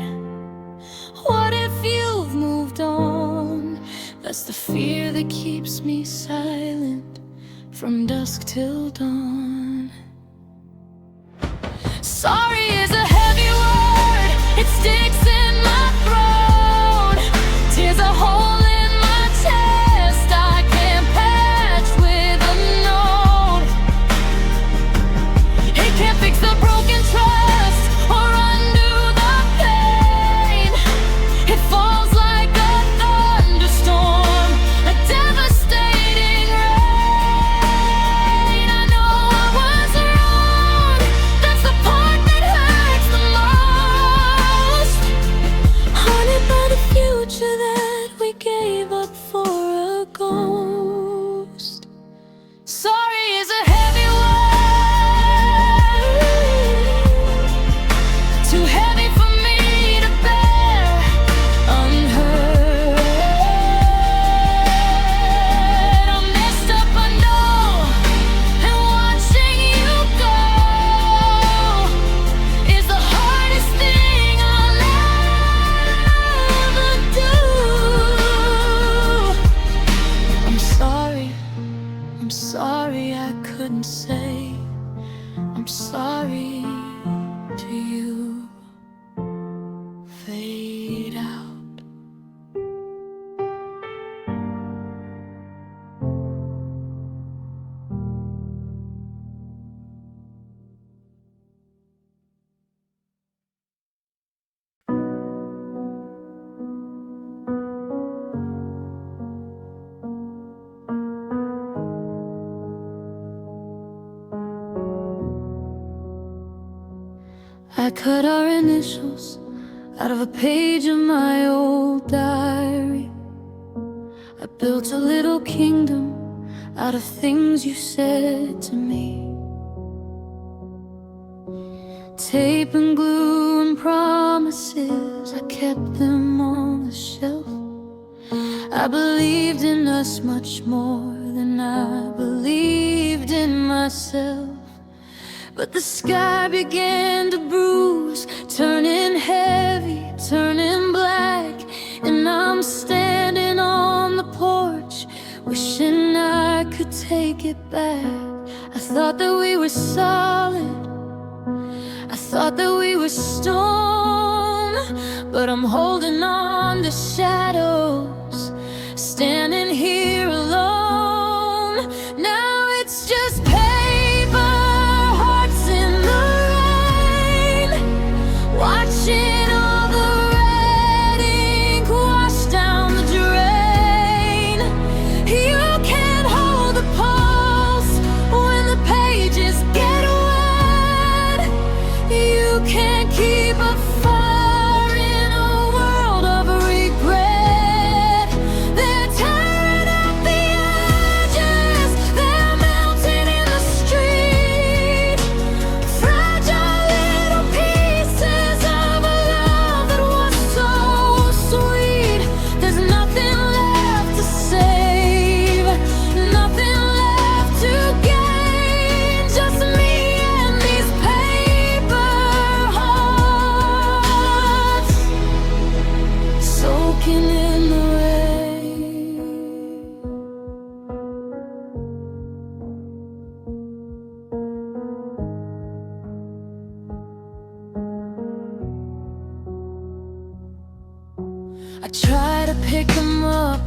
What if you've moved on? That's the fear that keeps me silent from dusk till dawn. Sorry is a heavy word, it sticks in my throat. Tears a hole in my chest I can't patch with a note. It can't fix the broken trust or undo the pain. It falls like a thunderstorm, a devastating rain. I know I was wrong, that's the part that hurts the and say I'm sorry to you. Fade out. I cut our initials out of a page of my old diary. I built a little kingdom out of things you said to me. Tape and glue and promises, I kept them on the shelf. I believed in us much more than I believed in myself. But the sky began to bruise, turning heavy, turning black. And I'm standing on the porch, wishing I could take it back. I thought that we were solid, I thought that we were stone. But I'm holding on to shadows, standing here alone. Now it's just paper, hearts in the rain, watching all the red ink wash down the drain. You can't hold the pulse when the pages get wet. You can't keep a fire in a world of regret. They're tearing at the edges, they're melting in the street. Fragile little pieces of a love that was so sweet. There's nothing left to save, nothing left to gain. Just me and these paper hearts, soaking in the rain. I try to pick them up,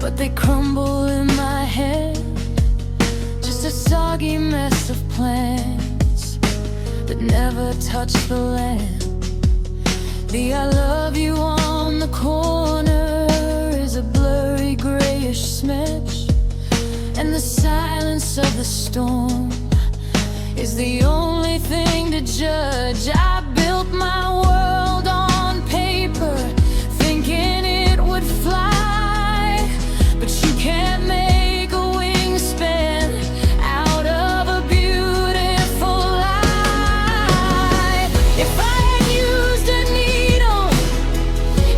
but they crumble in my head. Just a soggy mess of plans that never touch the land. The I love you on the corner is a blurry grayish smudge, and the silence of the storm is the only thing to judge. I built my world on paper, thinking it would fly, but you can't make a wingspan out of a beautiful lie. If I had used a needle,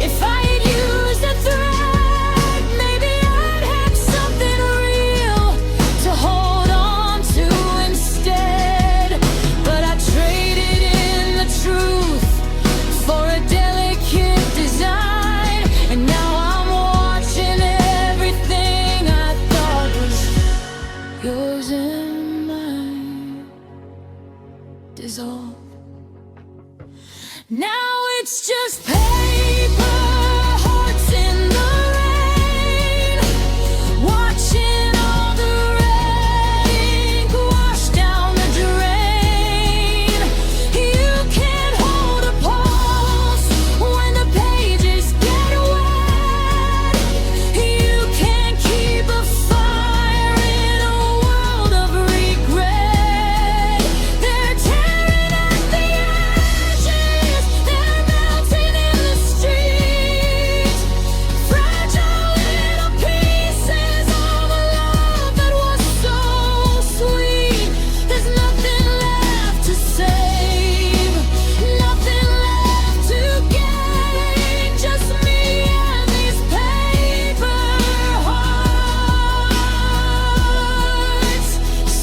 if I had used a thread, maybe I'd have something real to hold on to instead. But I traded in the truth for a delicate design, and now I'm watching everything I thought was yours and mine dissolve. Now it's just paper, hearts in the rain, watching all the red ink wash down the drain. You can't hold a pulse when the pages get wet. You can't keep a fire in a world of regret. They're tearing at the edges, they're melting in the street. Fragile little pieces of a love that was so sweet. There's nothing left to save, nothing left to gain. Just me and these paper hearts,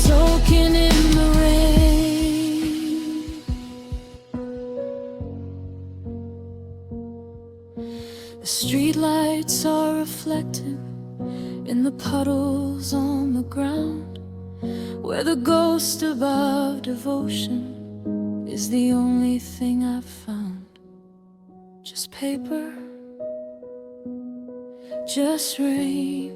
soaking in the rain. The streetlights are reflecting in the puddles on the ground. where the ghost above devotion is the only thing I've found. Just paper, just rain,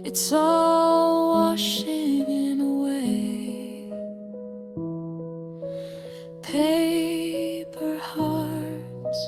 it's all washing away. Paper hearts,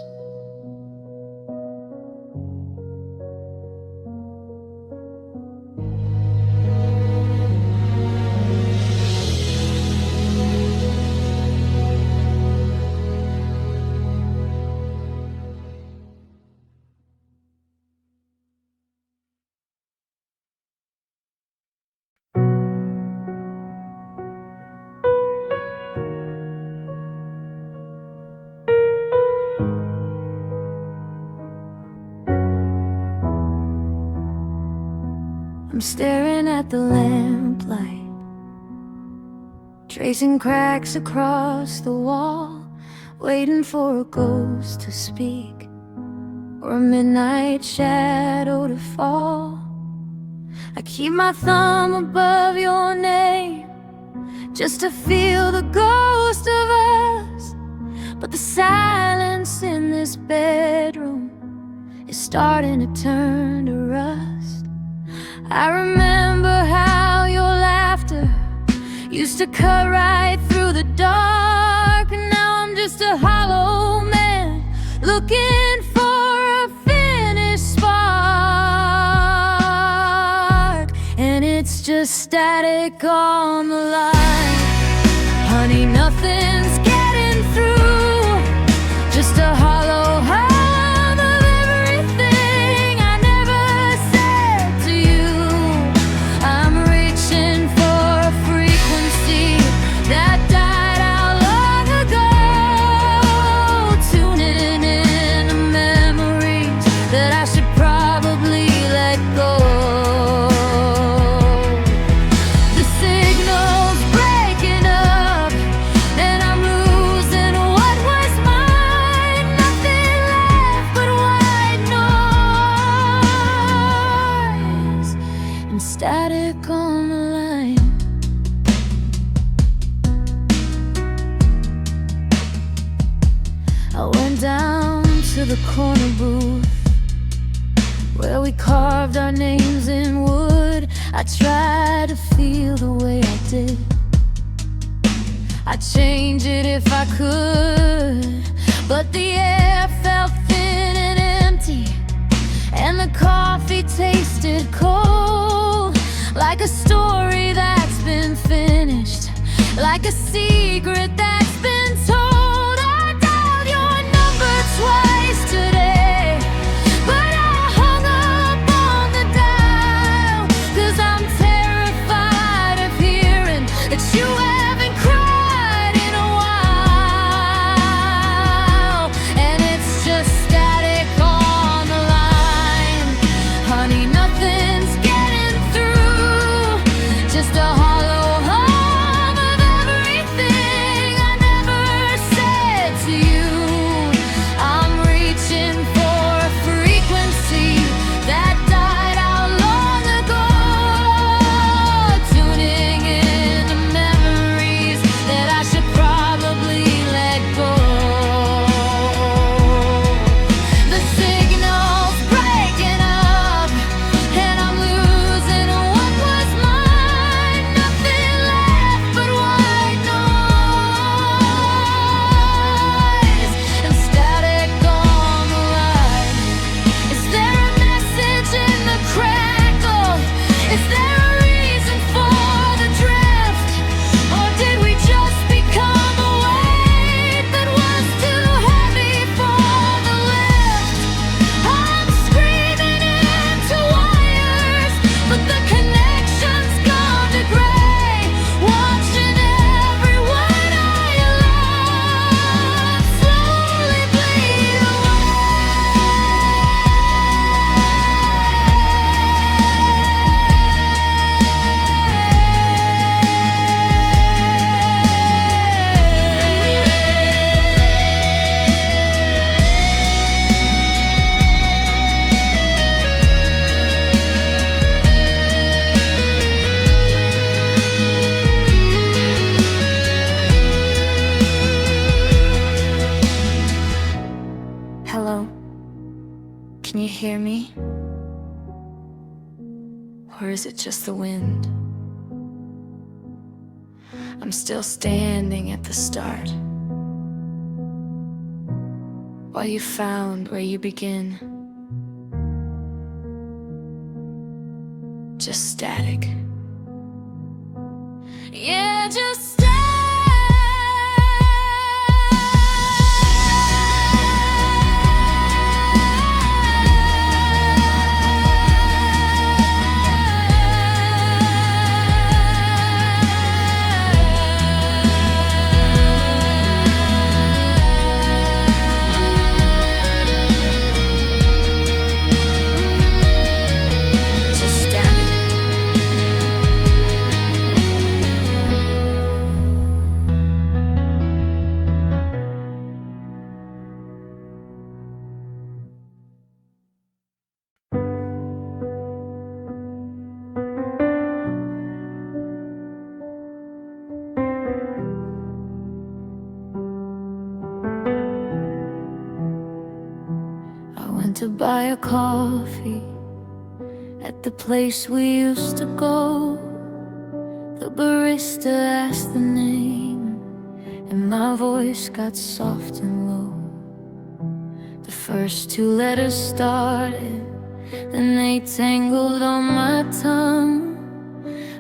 I'm staring at the lamplight, tracing cracks across the wall, waiting for a ghost to speak or a midnight shadow to fall. I keep my thumb above your name just to feel the ghost of us, but the silence in this bedroom is starting to turn to rust. I remember how your laughter used to cut right through the dark, and now I'm just a hollow man looking for a finished spark, and it's just static on the line. Honey, nothing's getting through, just a hollow hum of everything I never said to you. I'm reaching for a frequency that died out long ago, tuning in to memories that I should probably let go. The signal's breaking up, and I'm losing what was mine. Nothing left but white noise and static on the line. I went down to the corner booth where we carved our names in wood. I tried to feel the way I did, I'd change it if I could, but the air felt thin and empty, and the coffee tasted cold, like a story that's been finished, like a secret that's been told. I dialed your number twice today, but I hung up on the dial, 'cause I'm terrified of hearing that you haven't cried in a while, and it's just static on the line. Honey, nothing's getting through, just a hollow hum of everything I or is it just the wind? I'm still standing at the start, while you found where you begin. Just static. Yeah, just static. To buy a coffee at the place we used to go. The barista asked the name, and my voice got soft and low. The first two letters started, then they tangled on my tongue,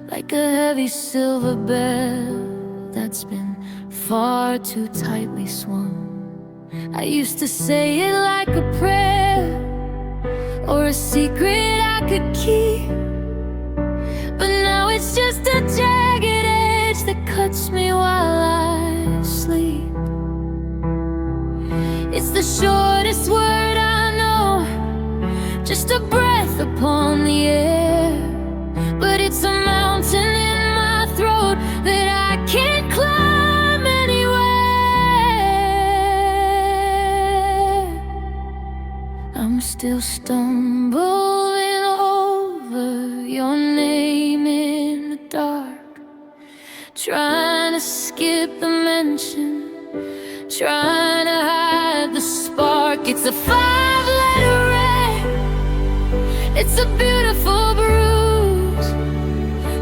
like a heavy silver bell that's been far too tightly swung. I used to say it like a prayer, or a secret I could keep, but now it's just a jagged edge that cuts me while I sleep. It's the shortest word I know, just a breath upon the air, but it's a mountain in my throat that I can't climb anywhere. I'm still stumbling over your name in the dark, trying to skip the mention, trying to hide the spark. It's a 5-letter wreck, it's a beautiful bruise,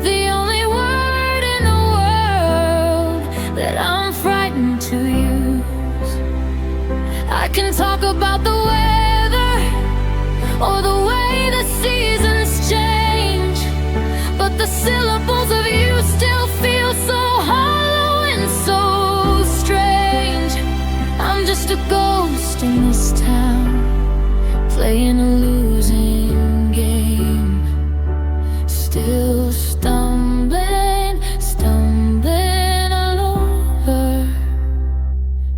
the only word in the world that I'm frightened to use. I can talk about the weather or the way the seasons change, but the syllables of you still feel so hollow and so strange. I'm just a ghost in this town, playing a losing game, still stumbling all over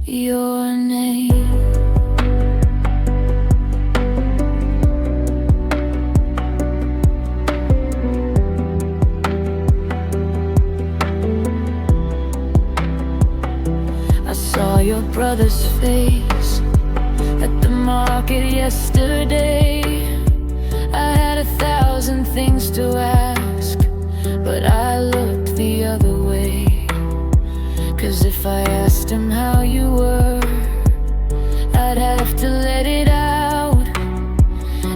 your name. Saw your brother's face at the market yesterday. I had 1,000 things to ask, but I looked the other way. 'Cause if I asked him how you were, I'd have to let it out.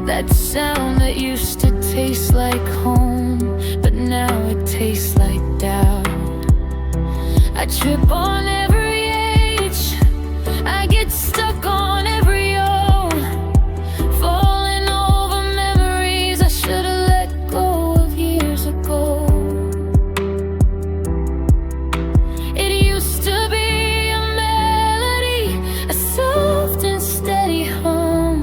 That sound that used to taste like home, but now it tastes like doubt. I trip on every I get stuck on every O, falling over memories I should have let go of years ago. It used to be a melody, a soft and steady hum.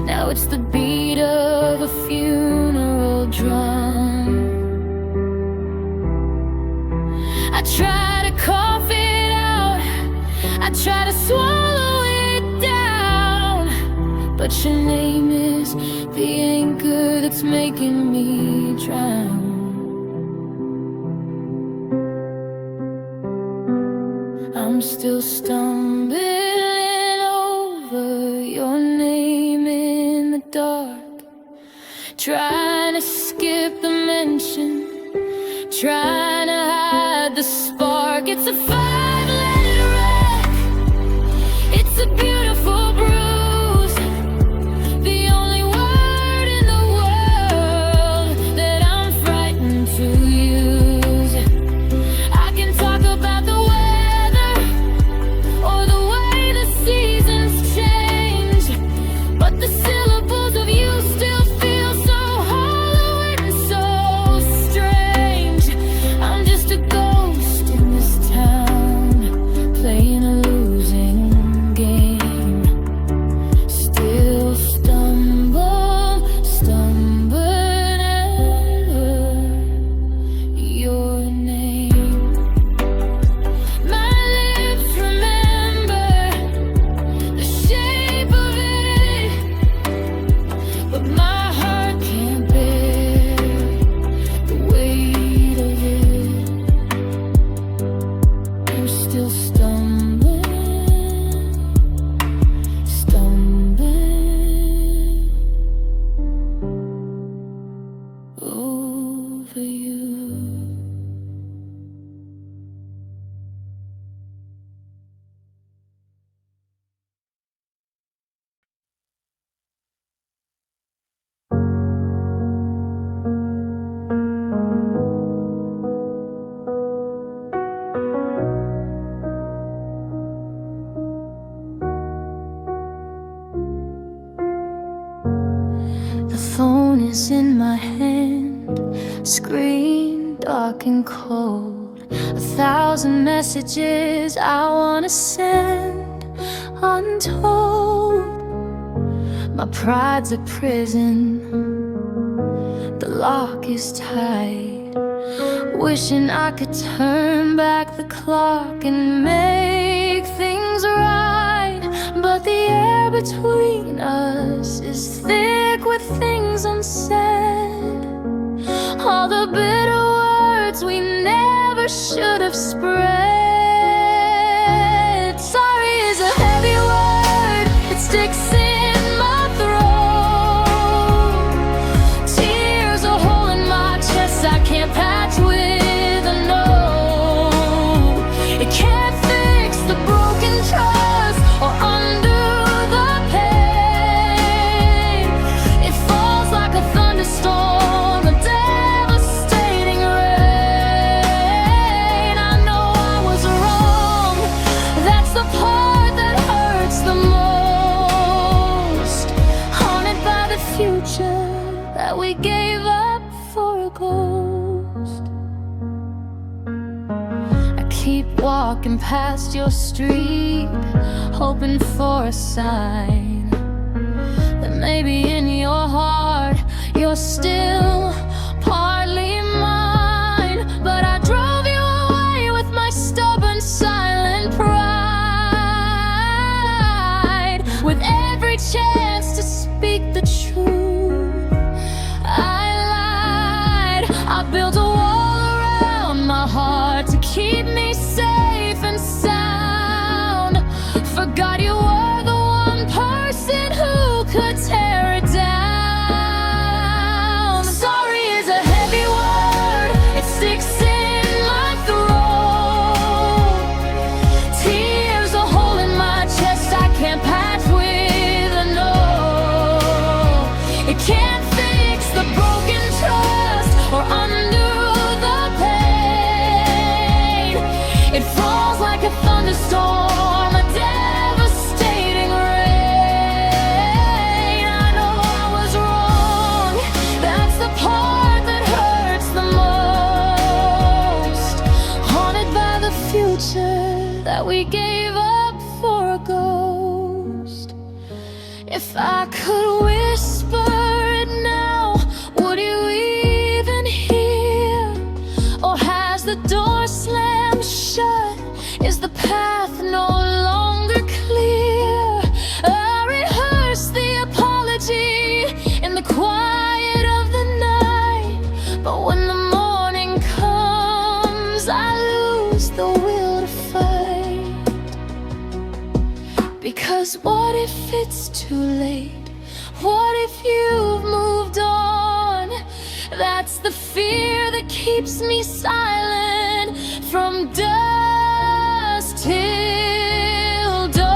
Now it's the beat of a funeral drum. I try to cough it out, I try to swallow it down, but your name is the anchor that's making me drown. I'm still stumbling over your name in the dark, trying to skip the mention, trying to hide the spark. It's a 5-letter wreck, it's a beautiful bruise, the only word in the world that I'm over you. The phone is in my hand, screen dark and cold. 1,000 messages I wanna send untold. My pride's a prison, the lock is tight. Wishing I could turn back the clock and make things right. But the air between us is thick with things unsaid. All the bitter words we never should have spread. Sorry is a heavy word, it sticks in my throat. Tears a hole in my chest I can't patch with a note. It can't fix the broken trust or undo the pain. It falls like a thunderstorm, a devastating rain. I know I was wrong, that's the part that hurts the most. Haunted by the future that we gave up for a ghost. I keep walking past your street, hoping for a sign that maybe in your heart you're still partly mine. But I drove you away with my stubborn silent pride. With every chance to speak the truth, I lied. I built a wall around my heart to keep me safe and sound. Forgot you were the one person who could tear it down. Sorry is a heavy word, it sticks in my throat. Tears a hole in my chest I can't patch with a note. It can't fix the broken trust or undo the pain. It falls like a thunderstorm, a devastating rain. I know I was wrong, that's the part that hurts the most. Haunted by the future that we gave up for a ghost. If I could whisper it now, would you even hear? Or has the door slammed shut? Is the path no longer clear? I rehearse the apology in the quiet of the night, but when the morning comes, I lose the will to fight. Because what if it's too late? What if you've moved on? That's the fear that keeps me silent from dusk till dawn.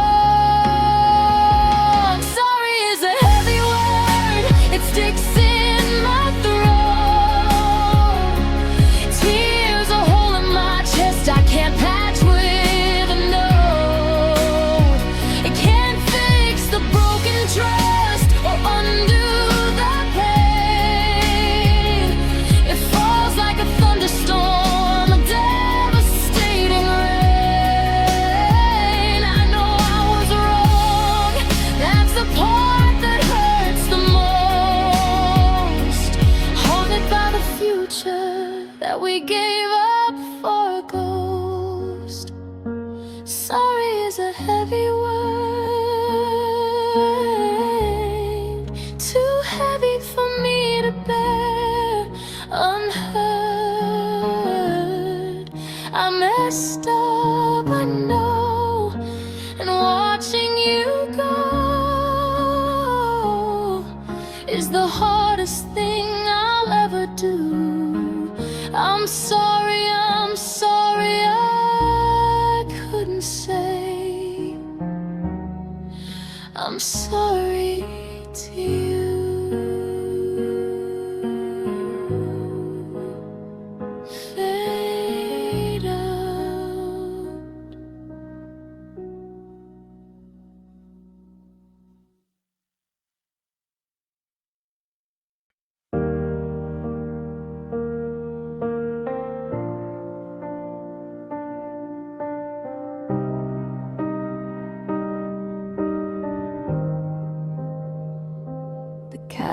Sorry is a heavy word, it sticks in my throat. Tears a hole in my chest I can't patch with a note. It can't fix the broken trust or undo the pain. It falls like a thunderstorm, a devastating rain. I know I was wrong, that's the part that hurts the most. Haunted by the future that we gave up for a ghost. Sorry is a heavy word, too heavy for me to bear unheard. I messed up, I know, and watching you go is the hardest thing I'll ever do.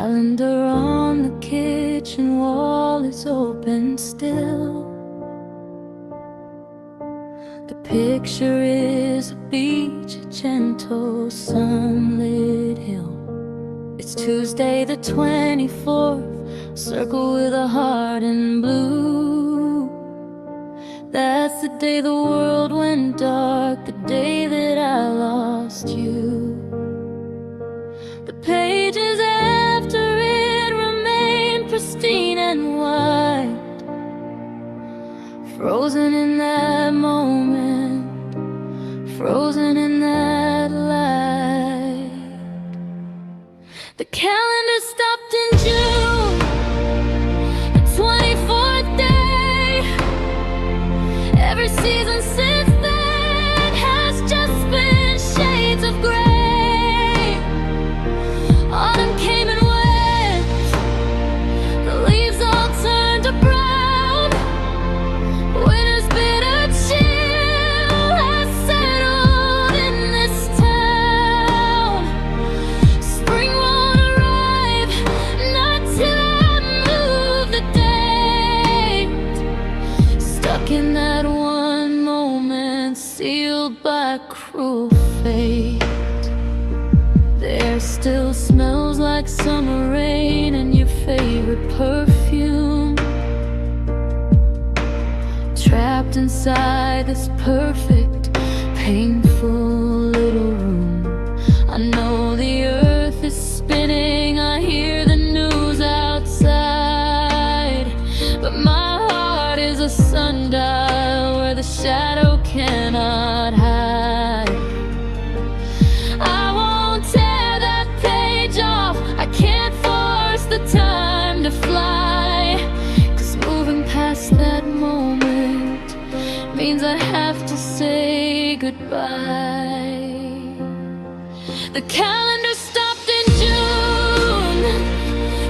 calendar on the kitchen wall is open still. The picture is a beach, a gentle sunlit hill. It's Tuesday the 24th, circle with a heart in blue. That's the day the world went dark, the day that I lost you. The pages after it remain pristine and white, frozen in that moment, frozen in that light. The calendar stopped in June, the 24th day. Every season since then has just been shades of gray. Autumn came and went, the leaves all turned to brown. Winter's bitter chill has settled in this town. Spring won't arrive, not till I move the date. Stuck in that one moment, sealed by cruel fate. There still smells like summer rain and your favorite perfume, trapped inside this perfect, painful little room. I know the earth is spinning, I hear the news outside, but my heart is a sundial where the shadow cannot hide. I won't tear that page off, I can't force the time to fly, 'cause moving past that moment means I have to say goodbye. The calendar stopped in June,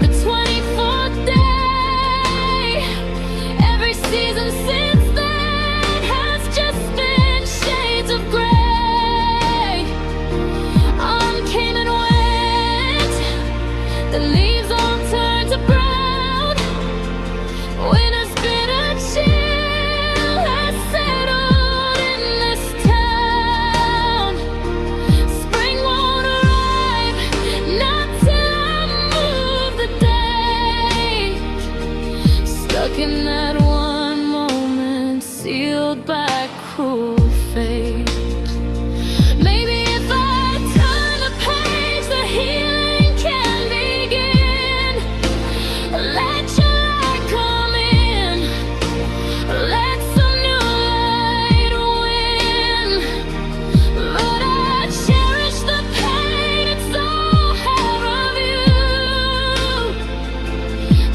the 24th day. Every season since then has just been shades of gray. Autumn came and went, the leaves all turned to brown. Winter's bitter chill has settled in this town. Spring won't arrive, not till I move the date. Stuck in that one moment, sealed by cruel fate. Maybe if I turn the page, the healing can begin. Let your light come in, let some new light win. But I cherish the pain, it's all hair of you.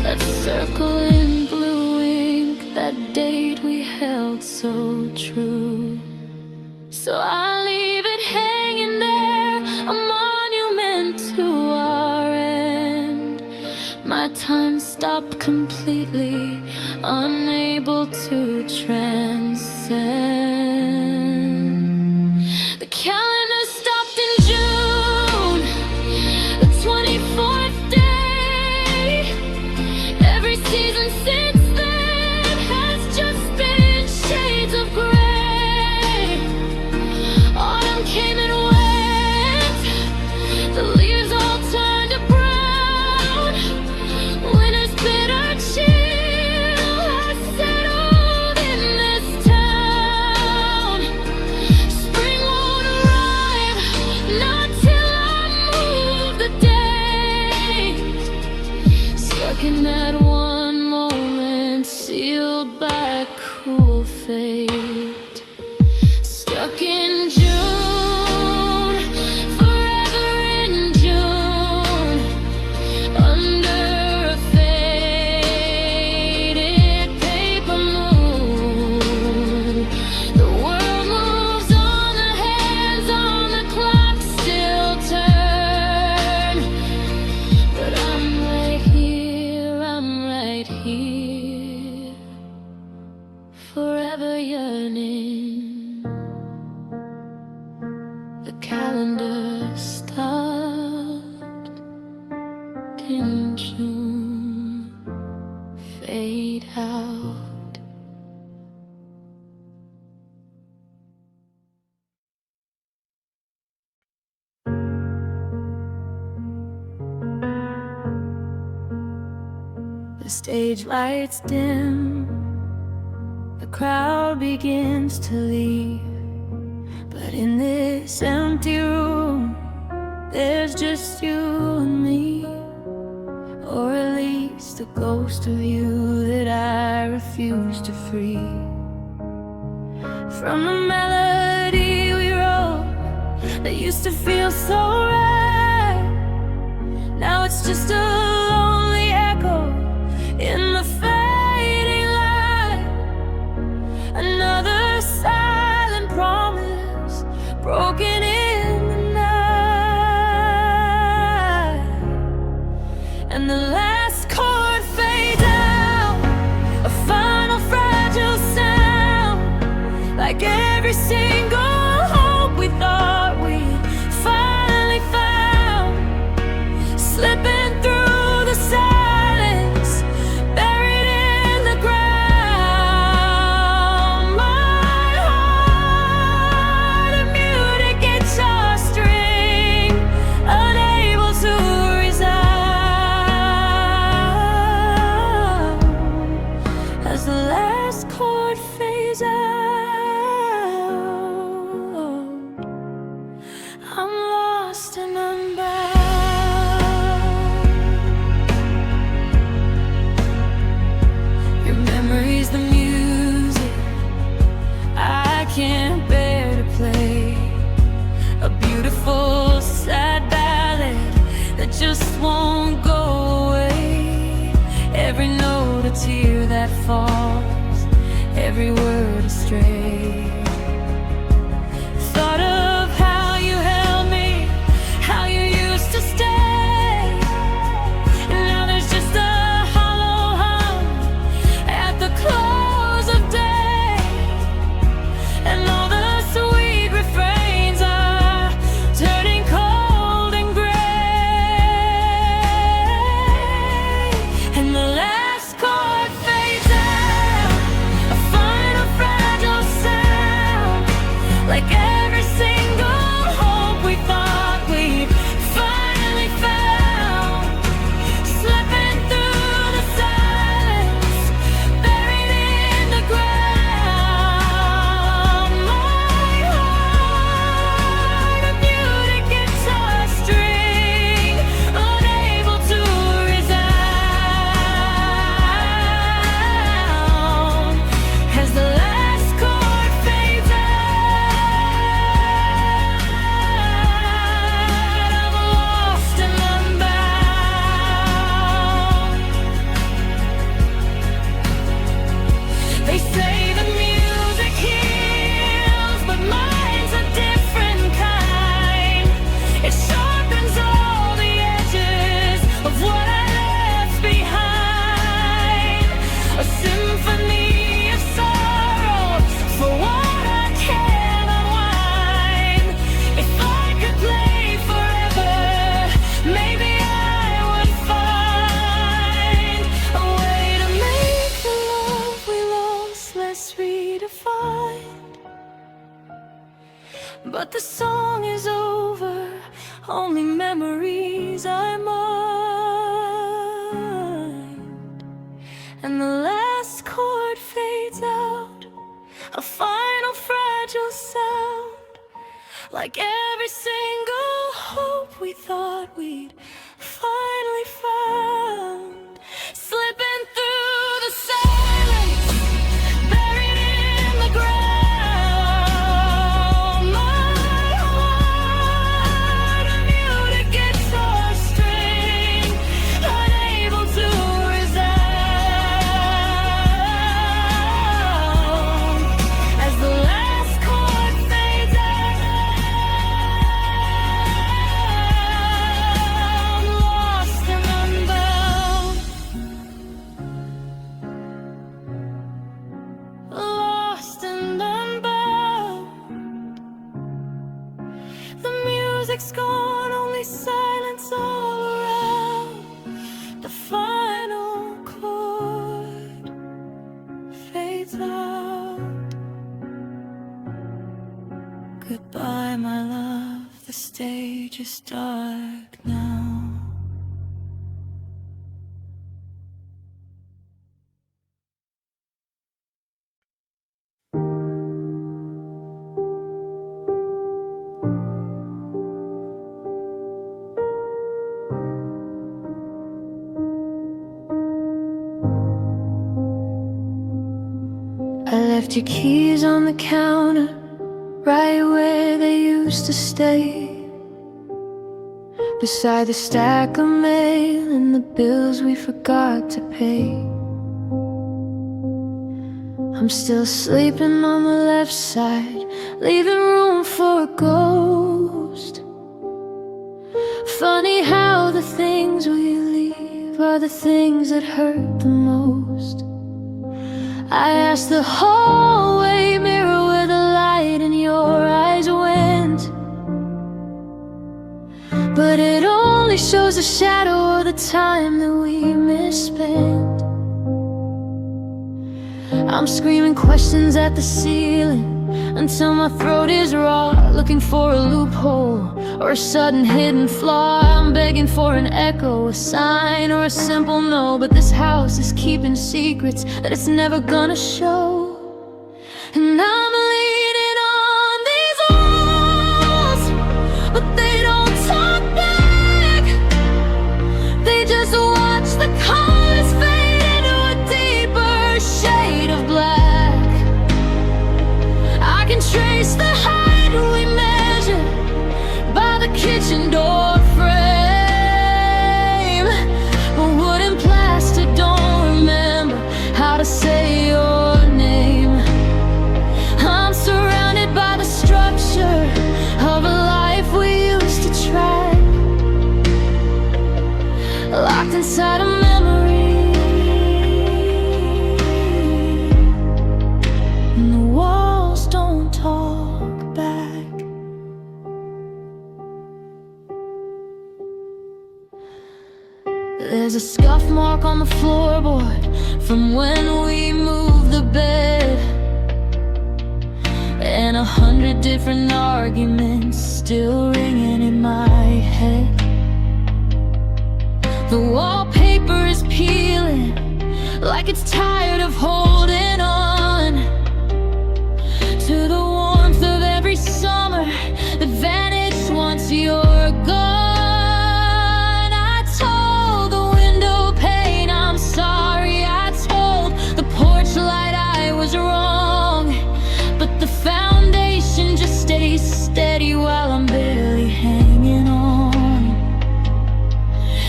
That circle in blue ink, that date we held so true. So I leave it hanging there, a monument to our end. My time stopped completely, unable to transcend. The calendar stopped in June, the 24th day. Every season since then has just been shades of gray. Autumn came and went, the leaves all turned to brown. Winter's bitter chill has settled in this town. Spring won't arrive, not till I move the date. Stuck in that one moment, sealed by cruel fate. Stuck in June, forever in June, under a faded paper moon. The world moves on, the hands on the clock still turn, but I'm right here, forever yearning. The calendar stopped in fade out. The stage lights dim, the crowd begins to leave, but in this empty room, there's just you and me, or at least the ghost of you that I refuse to free. From the melody we wrote that used to feel so right, now it's just a lonely echo in the fading light. Another silent promise broken in the night, and the last chord fades out, a final fragile sound, like every single hope we thought we'd finally found, slipping through the silence, buried in the ground. My heart, a muted guitar string, unable to resound. As the last chord fades out, I'm lost and unbound. Your memory's the music I can't bear to play, a beautiful sad ballad that just won't go away. Every note a tear that falls, every word a stray. Thought of how you held me, how you used to stay, and now there's just a hollow hum at the close of day, and all the sweet refrains are turning cold and gray, and the last chord fades out, a final fragile sound, like every single hope we thought we'd finally found, slipping through the silence, buried in the ground. My heart, a muted guitar string, unable to resound. As the last chord fades out, I'm lost and unbound. They say the music heals, but mine's a different kind. It sharpens all the edges of what I left behind, a symphony of sorrow for what I can't unwind. If I could play forever, maybe I would find a way to make the love we lost less redefined. But the song is over, only memories I mind, and the last chord fades out, a final fragile sound, like every single hope we thought we'd finally found, slipping through the silence, buried in the ground. My heart, a muted guitar string, unable to resound. As the last chord fades out, Goodbye, my love, the stage is dark now. I left your keys on the counter, right where they used to stay, beside the stack of mail and the bills we forgot to pay. I'm still sleeping on the left side, leaving room for a ghost. Funny how the things we leave are the things that hurt the most. I asked the hallway mirror where the light in your eyes went, but it only shows a shadow of the time that we misspent. I'm screaming questions at the ceiling until my throat is raw, looking for a loophole or a sudden hidden flaw. I'm begging for an echo, a sign, or a simple no, but this house is keeping secrets that it's never gonna show. And I'm leaning on these walls, but they don't talk back. They just watch the colors fade into a deeper shade of black. I can trace the height we measured by the kitchen door frame, but wooden plastic don't remember how to say your name. I'm surrounded by the structure of a life we used to track, locked inside a memory, and the walls don't talk back. There's a scuff mark on the floorboard from when we moved the bed, and 100 different arguments still ringing in my head. The wallpaper is peeling like it's tired of holding on to the warmth of every summer that vanished once you're gone. I told the window pane I'm sorry, I told the porch light I was wrong, but the foundation just stays steady while I'm barely hanging on.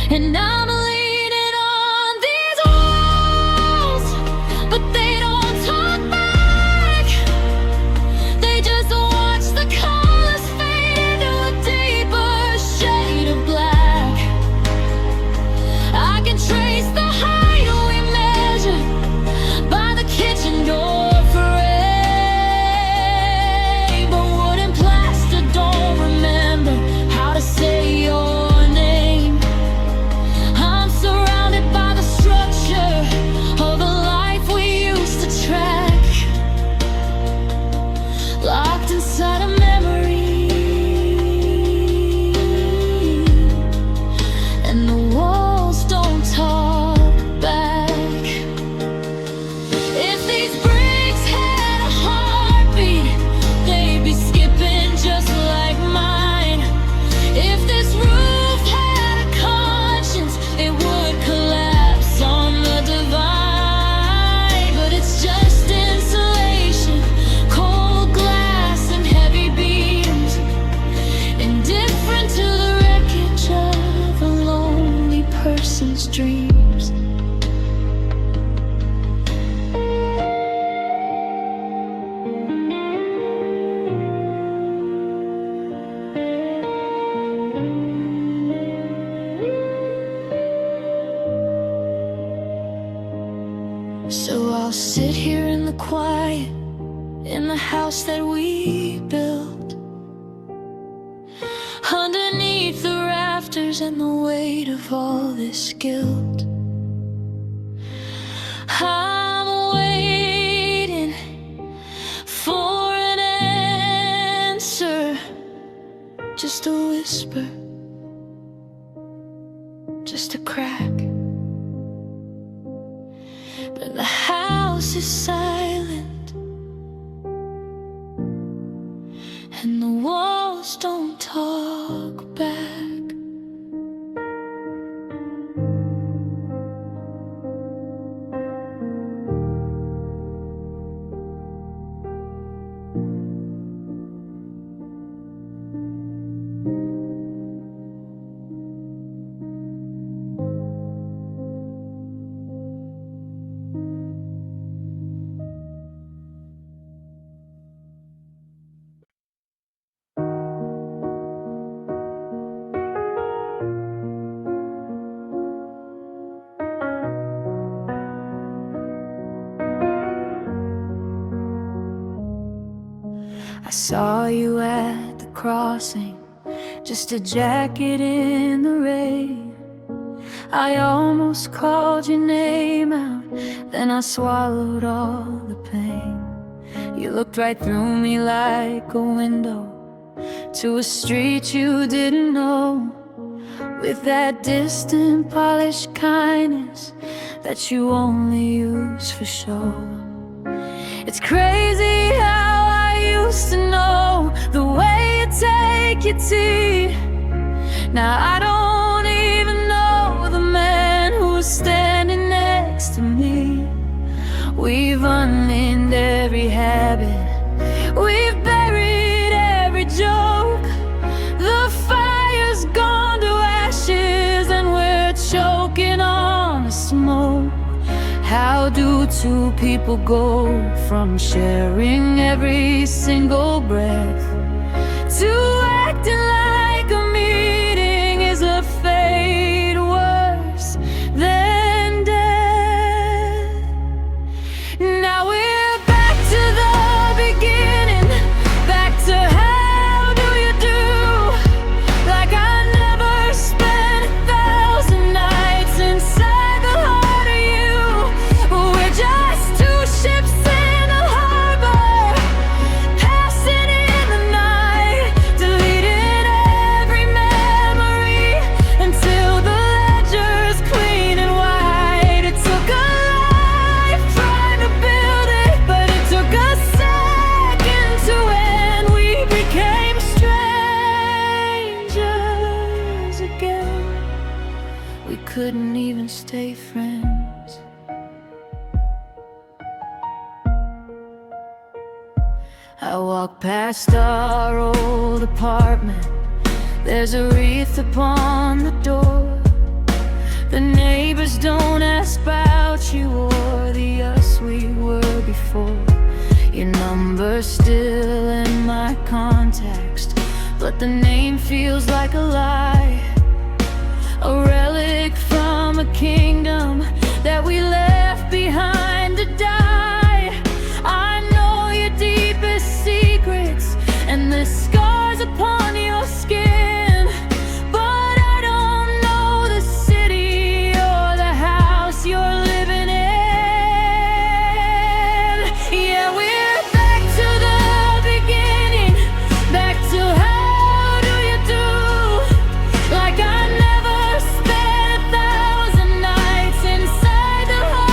And I'm leaning on these walls, but they don't talk back. They just watch the colors fade into a deeper shade of black. I can trace the height we measured by the kitchen door frame, but wooden plaster don't remember how to say your name. I'm surrounded by the structure of a life we used to track, locked inside a memory, and the walls don't talk back. If these bricks had a heartbeat, they'd be skipping just like mine. If this roof had a conscience, it would collapse on the divide. But it's just insulation, cold glass and heavy beams, indifferent to the wreckage of a lonely person's dreams. So I'll sit here in the quiet, in the house that we built, underneath the rafters and the weight of all this guilt. I'm waiting for an answer whisper, just a crack. But the house is silent, and the walls don't talk back. I saw you at the crossing, just a jacket in the rain. I almost called your name out, then I swallowed all the pain. You looked right through me like a window to a street you didn't know, with that distant polished kindness that you only use for show. It's crazy how used to know the way you take your tea. Now I don't even know the man who's standing next to me. We've unlearned every habit, we've buried every joke. The fire's gone to ashes and we're choking on the smoke. How do two people go from sharing every single breath to acting like a meeting is a fate worse than death? Now we're back to the beginning, back to how do you do? Like I never spent 1,000 nights inside the heart of you. We're just two ships in the harbor, passing in the night, deleting every memory until the ledger's clean and white. It took a life trying to build it, but it took a second to end. We became strangers again. We couldn't even stay friends. I walk past our old apartment, there's a wreath upon the door. The neighbors don't ask about you or the us we were before. Your number's still in my contacts, but the name feels like a lie, a relic from a kingdom that we left behind to die. I know your deepest secrets and the scars upon your skin, but I don't know the city or the house you're living in. Yeah, we're back to the beginning, back to how do you do? Like I never spent 1,000 nights inside the heart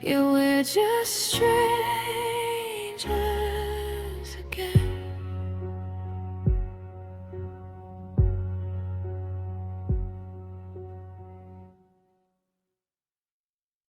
Yeah, we're just strangers.